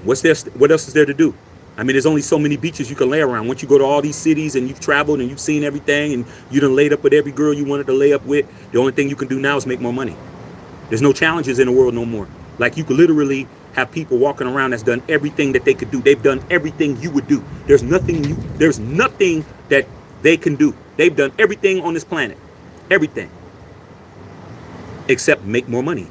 Speaker 1: What else is there to do? I mean, there's only so many beaches you can lay around. Once you go to all these cities and you've traveled and you've seen everything and you done laid up with every girl you wanted to lay up with, the only thing you can do now is make more money. There's no challenges in the world no more. Like, you could literally have people walking around that's done everything that they could do. They've done everything you would do. There's nothing that they can do. They've done everything on this planet. Everything. Except make more money.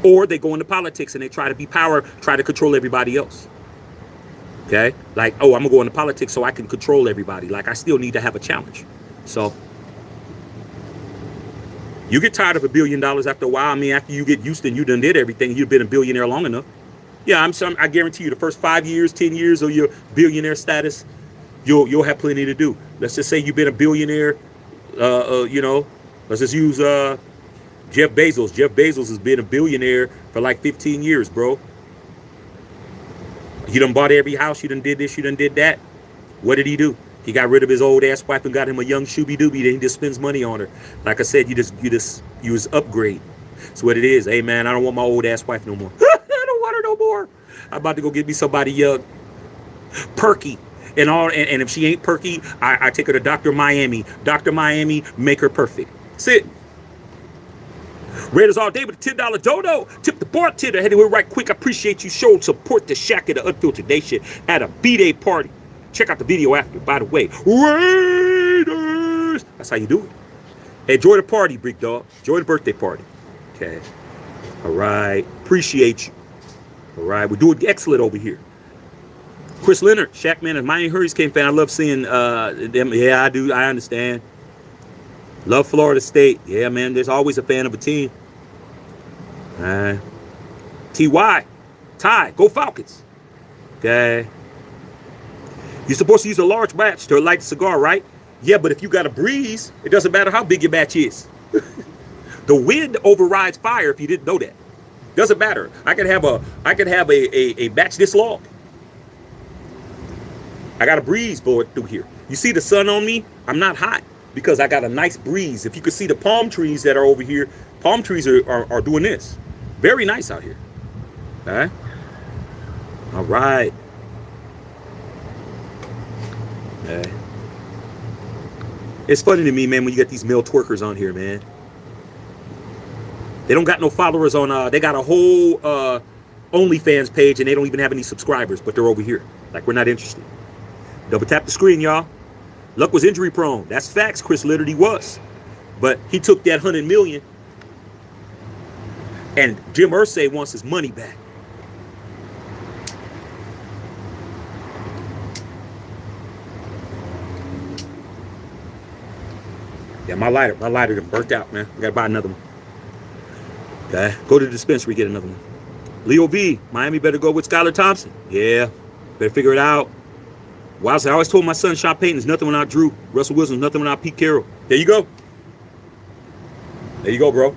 Speaker 1: Or they go into politics and they try to be power, try to control everybody else. Okay? Like, oh, I'm going to go into politics so I can control everybody. Like, I still need to have a challenge. So, you get tired of $1 billion after a while. I mean, after you get used to and you done did everything, you've been a billionaire long enough. Yeah, I guarantee you the first 5 years, 10 years of your billionaire status, you'll have plenty to do. Let's just say you've been a billionaire, you know, let's just use Jeff Bezos. Jeff Bezos has been a billionaire for like 15 years, bro. He done bought every house. You done did this. You done did that. What did he do? He got rid of his old ass wife and got him a young shooby dooby. Then he just spends money on her. Like I said, you just upgrade. That's what it is. Hey man, I don't want my old ass wife no more. I don't want her no more. I'm about to go get me somebody young, perky. And if she ain't perky, I take her to Dr. Miami. Dr. Miami, make her perfect. Sit. Raiders all day with a $10 dodo. Tip the bartender. Headed away right quick. I appreciate you showing support to Shaq at the Unfiltered Nation at a B-Day party. Check out the video after, by the way. Raiders! That's how you do it. Hey, enjoy the party, big dog. Enjoy the birthday party. Okay. All right. Appreciate you. All right. We're doing excellent over here. Chris Leonard, Shaq, man, a Miami Hurricane fan. I love seeing them. Yeah, I do. I understand. Love Florida State. Yeah, man, there's always a fan of a team. T.Y. Ty, go Falcons. Okay. You're supposed to use a large match to light the cigar, right? Yeah, but if you got a breeze, it doesn't matter how big your match is. The wind overrides fire if you didn't know that. Doesn't matter. I could have a match this long. I got a breeze blowing through here. You see the sun on me? I'm not hot because I got a nice breeze. If you could see the palm trees that are over here, palm trees are doing this. Very nice out here. Okay? All right. Okay. It's funny to me, man, when you get these male twerkers on here, man. They don't got no followers on, they got a whole OnlyFans page and they don't even have any subscribers, but they're over here. Like, we're not interested. Double tap the screen, y'all. Luck was injury prone. That's facts. Chris Leonard, he was. But he took that $100 million. And Jim Irsay wants his money back. Yeah, my lighter done burnt out, man. I gotta buy another one. Okay, go to the dispensary, get another one. Leo V, Miami better go with Skylar Thompson. Yeah, better figure it out. Wow, I always told my son Sean Payton is nothing without Drew. Russell Wilson's nothing without Pete Carroll. There you go. There you go, bro.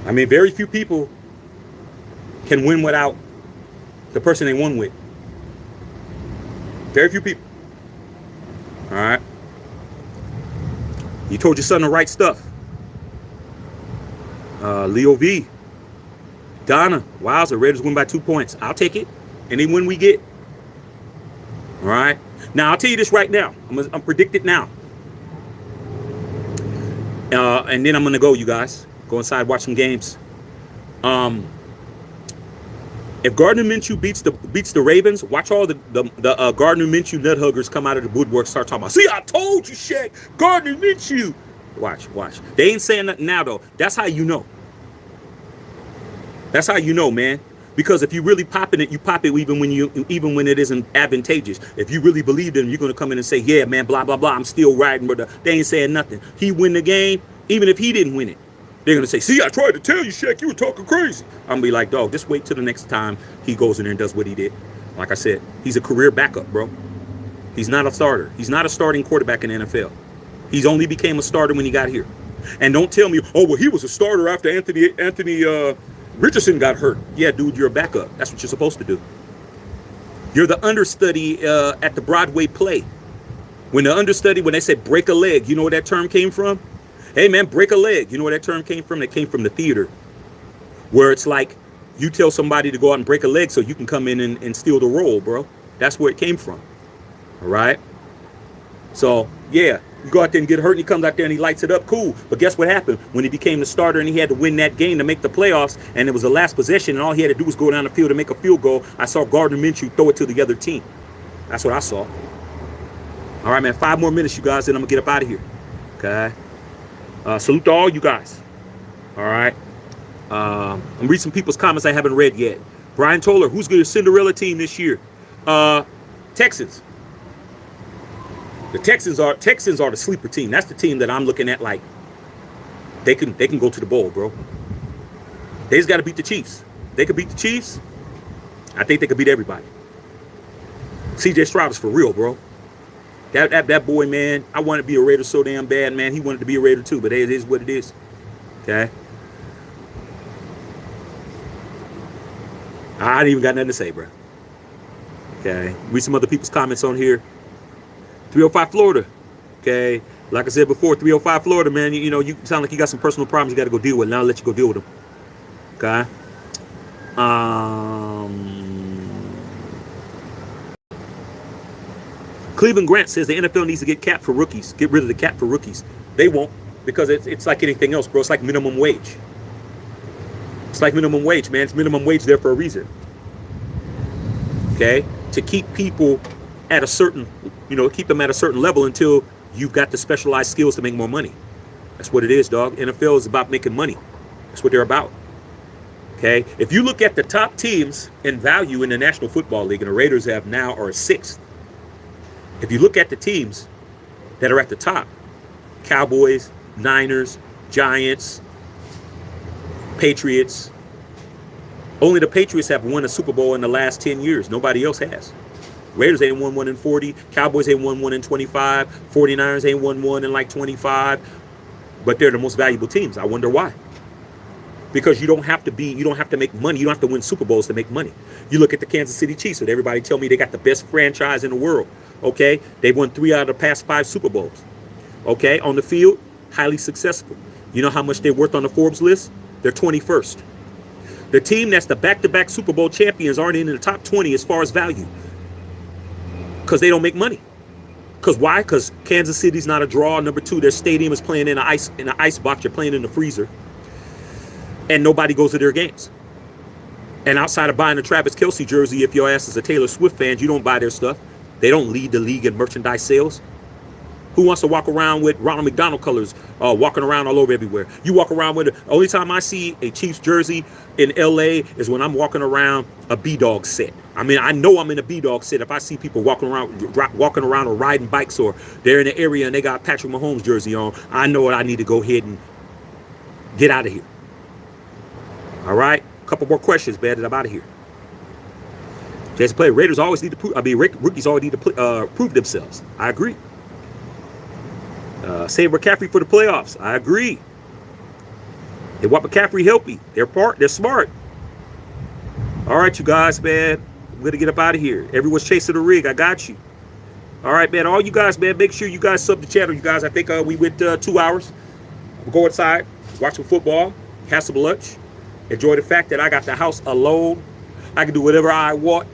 Speaker 1: I mean, very few people can win without the person they won with. Very few people. All right. You told your son the right stuff. Leo V. Donna. Wowza. Raiders win by 2 points. I'll take it. Any win we get. All right. Now, I'll tell you this right now. I'm predicted now. And then I'm going to go, you guys. Go inside, watch some games. If Gardner Minshew beats the Ravens, watch all the Gardner Minshew nut huggers come out of the woodwork, start talking about, see, I told you, Shaq, Gardner Minshew. Watch. They ain't saying nothing now, though. That's how you know. That's how you know, man. Because if you really popping it, you pop it even when it isn't advantageous. If you really believe in him, you're gonna come in and say, yeah, man, blah blah blah. I'm still riding, but they ain't saying nothing. He win the game, even if he didn't win it. They're gonna say, see, I tried to tell you, Shaq, you were talking crazy. I'm gonna be like, dog, just wait till the next time he goes in there and does what he did. Like I said, he's a career backup, bro. He's not a starter. He's not a starting quarterback in the NFL. He's only became a starter when he got here. And don't tell me, oh, well, he was a starter after Anthony Richardson got hurt. Yeah, dude, you're a backup. That's what you're supposed to do. You're the understudy at the Broadway play. When they said break a leg, you know where that term came from? Hey, man, break a leg. You know where that term came from? It came from the theater, where it's like you tell somebody to go out and break a leg so you can come in and steal the role, bro. That's where it came from. All right? So, yeah, you go out there and get hurt, and he comes out there and he lights it up. Cool. But guess what happened? When he became the starter and he had to win that game to make the playoffs, and it was the last possession, and all he had to do was go down the field to make a field goal, I saw Gardner Minshew throw it to the other team. That's what I saw. All right, man, 5 more minutes, you guys, and I'm going to get up out of here. Okay? Salute to all you guys. All right? I'm reading some people's comments I haven't read yet. Brian Toller, who's going to Cinderella team this year? Texans. The Texans are the sleeper team. That's the team that I'm looking at like they can go to the bowl, bro. They just got to beat the Chiefs. They could beat the Chiefs. I think they could beat everybody. CJ Stroud is for real, bro. That boy, man, I wanted to be a Raider so damn bad, man. He wanted to be a Raider too, but it is what it is. Okay? I ain't even got nothing to say, bro. Okay? Read some other people's comments on here. 305 Florida. Okay? Like I said before, 305 Florida, man, you know, you sound like you got some personal problems you got to go deal with. Now I'll let you go deal with them. Okay? Cleveland Grant says the NFL needs to get cap for rookies. Get rid of the cap for rookies. They won't, because it's like anything else, bro. It's like minimum wage. It's like minimum wage, man. It's minimum wage there for a reason. Okay? To keep people at a certain, keep them at a certain level until you've got the specialized skills to make more money. That's what it is, dog. NFL is about making money. That's what they're about. Okay? If you look at the top teams in value in the National Football League, and the Raiders are 6th. If you look at the teams that are at the top, Cowboys, Niners, Giants, Patriots, only the Patriots have won a Super Bowl in the last 10 years. Nobody else has. Raiders ain't won one in 40. Cowboys ain't won one in 25. 49ers ain't won one in like 25. But they're the most valuable teams. I wonder why. Because you don't have to make money. You don't have to win Super Bowls to make money. You look at the Kansas City Chiefs, and everybody tell me they got the best franchise in the world. Okay? They've won 3 out of the past 5 Super Bowls. Okay? On the field, highly successful. You know how much they're worth on the Forbes list? They're 21st. The team that's the back-to-back Super Bowl champions aren't in the top 20 as far as value. Because they don't make money. Because why? Because Kansas City's not a draw. Number 2, their stadium is playing in an ice box. You're playing in the freezer. And nobody goes to their games. And outside of buying a Travis Kelce jersey, if your ass is a Taylor Swift fan, you don't buy their stuff. They don't lead the league in merchandise sales. Who wants to walk around with Ronald McDonald colors walking around all over everywhere? You walk around with the only time I see a Chiefs jersey in LA is when I'm walking around a B-Dog set. I mean, I know I'm in a B-Dog set if I see people walking around or riding bikes, or they're in the area and they got Patrick Mahomes jersey on. I know I need to go ahead and get out of here. All right, a couple more questions, man, and I'm out of here. Chance to play. Raiders always need to prove. Rookies always need to prove themselves. I agree. Save McCaffrey for the playoffs. I agree. They want McCaffrey healthy. They're smart. All right, you guys, man. I'm gonna get up out of here. Everyone's chasing the rig. I got you. All right, man. All you guys, man. Make sure you guys sub the channel. You guys, I think we went 2 hours. We'll go inside, watch some football, have some lunch, enjoy the fact that I got the house alone. I can do whatever I want.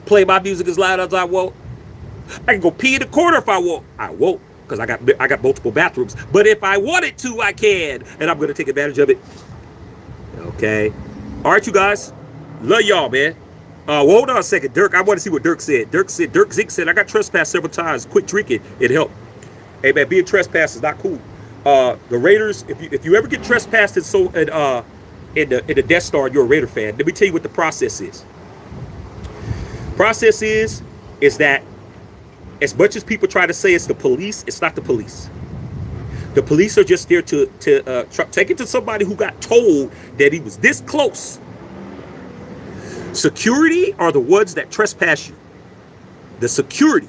Speaker 1: Play my music as loud as I want. I can go pee in the corner if I want. I won't, because I got multiple bathrooms. But if I wanted to, I can, and I'm gonna take advantage of it. Okay. All right, you guys. Love y'all, man. Well, hold on a second, Dirk. I want to see what Dirk said. Dirk Zeke said, I got trespassed several times. Quit drinking. It helped. Hey, man, being trespassed is not cool. The Raiders, if you ever get trespassed in the Death Star, you're a Raider fan. Let me tell you what the process is. Process is that as much as people try to say it's the police, it's not the police. The police are just there to take it to somebody who got told that he was this close. Security are the ones that trespass you. The security.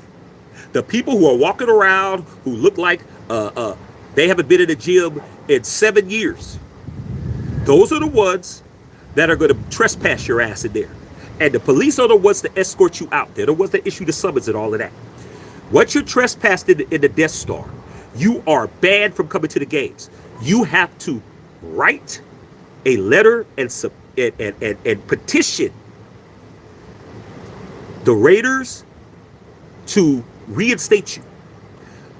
Speaker 1: The people who are walking around who look like they haven't been in the gym in 7 years. Those are the ones that are going to trespass your ass in there. And the police are the ones that escort you out. They're the ones that issue the summons and all of that. Once you're trespassed in the Death Star, you are banned from coming to the games. You have to write a letter and petition the Raiders to reinstate you.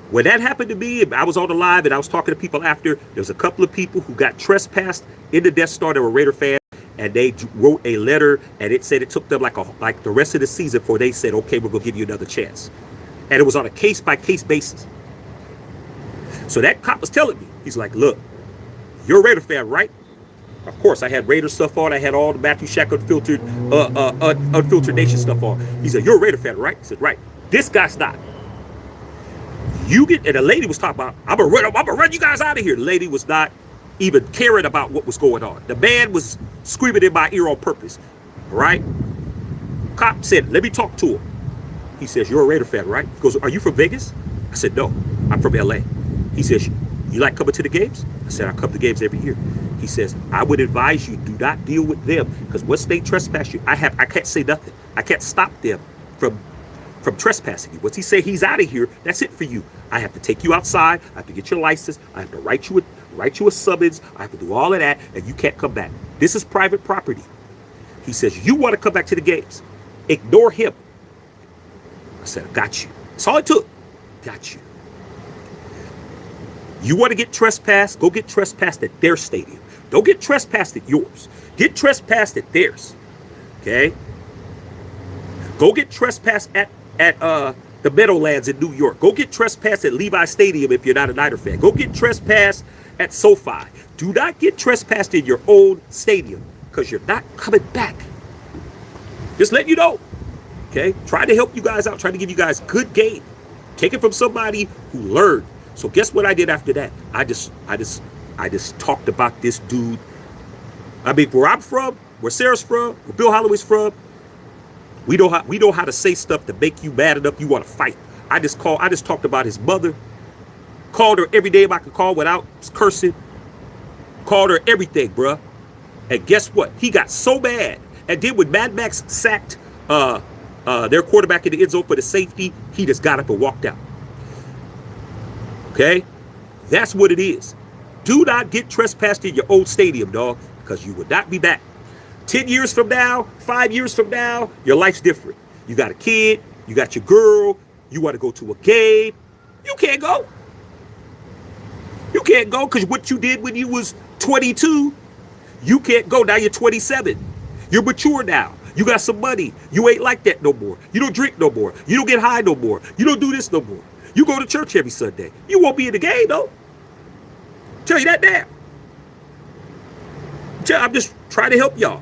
Speaker 1: When that happened to me, I was on the live and I was talking to people after. There's a couple of people who got trespassed in the Death Star that were Raider fans, and they wrote a letter, and it said it took them like the rest of the season before they said, okay, we're gonna give you another chance. And it was on a case-by-case basis. So that cop was telling me, he's like, look, you're a Raider fan, right? Of course, I had Raider stuff on. I had all the Matthew Shack unfiltered Nation stuff on. He said, you're a Raider fan, right? I said, right. This guy's not. And the lady was talking about, I'm gonna run you guys out of here. The lady was not even caring about what was going on. The man was screaming in my ear on purpose, right? Cop said, let me talk to him. He says, you're a Raider fan, right? He goes, are you from Vegas? I said, no, I'm from LA. He says, you like coming to the games? I said, I come to games every year. He says, I would advise you, do not deal with them, because once they trespass you, I can't say nothing. I can't stop them from trespassing you. Once he say he's out of here, that's it for you. I have to take you outside. I have to get your license. I have to write you a summons. I have to do all of that, and you can't come back. This is private property. He says, you want to come back to the games. Ignore him. I said, I got you. That's all it took. Got you. You want to get trespassed? Go get trespassed at their stadium. Don't get trespassed at yours. Get trespassed at theirs. Okay? Go get trespassed at the Meadowlands in New York. Go get trespassed at Levi Stadium if you're not a Niner fan. Go get trespassed at SoFi. Do not get trespassed in your own stadium, because you're not coming back. Just letting you know. Okay? Trying to help you guys out. Trying to give you guys good game. Take it from somebody who learned. So guess what I did after that? I just talked about this dude. I mean, where I'm from, where Sarah's from, where Bill Holloway's from, we know how to say stuff to make you mad enough you want to fight. I just talked about his mother. Called her every name I could call without cursing. Called her everything, bruh. And guess what? He got so mad. And then when Mad Max sacked their quarterback in the end zone for the safety, he just got up and walked out. Okay? That's what it is. Do not get trespassed in your old stadium, dog, because you will not be back. 10 years from now, 5 years from now, your life's different. You got a kid, you got your girl, you want to go to a game. You can't go. You can't go because what you did when you was 22, you can't go. Now you're 27. You're mature now. You got some money. You ain't like that no more. You don't drink no more. You don't get high no more. You don't do this no more. You go to church every Sunday. You won't be in the game, though. Tell you that now. I'm just trying to help y'all.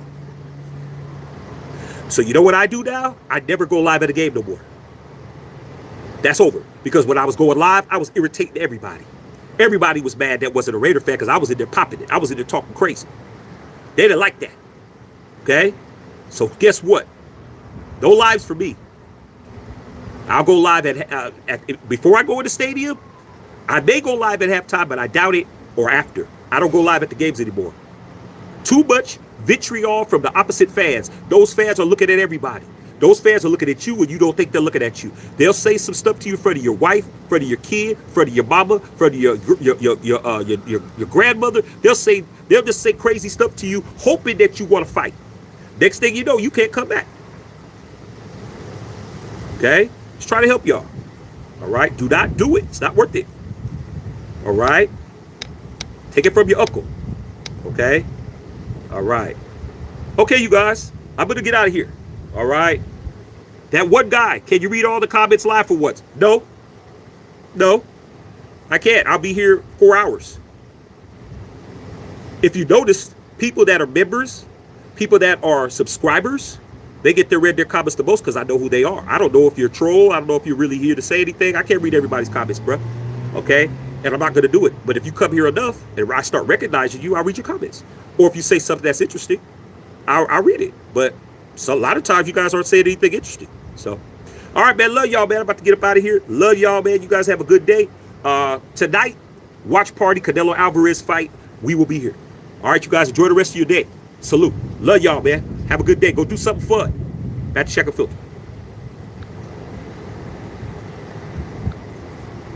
Speaker 1: So you know what I do now? I never go live at a game no more. That's over. Because when I was going live, I was irritating everybody. Everybody was mad that wasn't a Raider fan because I was in there popping it. I was in there talking crazy. They didn't like that. Okay? So guess what? No lives for me. I'll go live before I go in the stadium. I may go live at halftime, but I doubt it, or after. I don't go live at the games anymore. Too much vitriol from the opposite fans. Those fans are looking at everybody. Those fans are looking at you when you don't think they're looking at you. They'll say some stuff to you in front of your wife, in front of your kid, in front of your mama, in front of your grandmother. They'll just say crazy stuff to you, hoping that you want to fight. Next thing you know, you can't come back. Okay? Just try to help y'all. All right? Do not do it. It's not worth it. All right? Take it from your uncle. Okay? All right. Okay, you guys. I'm going to get out of here. All right? That one guy, can you read all the comments live for once? No. No. I can't. I'll be here 4 hours. If you notice, people that are members, people that are subscribers, they get to read their comments the most because I know who they are. I don't know if you're a troll. I don't know if you're really here to say anything. I can't read everybody's comments, bro. Okay? And I'm not going to do it. But if you come here enough and I start recognizing you, I'll read your comments. Or if you say something that's interesting, I'll read it. But so a lot of times you guys aren't saying anything interesting. So, all right, man. Love y'all, man. I'm about to get up out of here. Love y'all, man. You guys have a good day. Tonight, watch party, Canelo Alvarez fight. We will be here. All right, you guys. Enjoy the rest of your day. Salute. Love y'all, man. Have a good day. Go do something fun. Back to Check and Filter.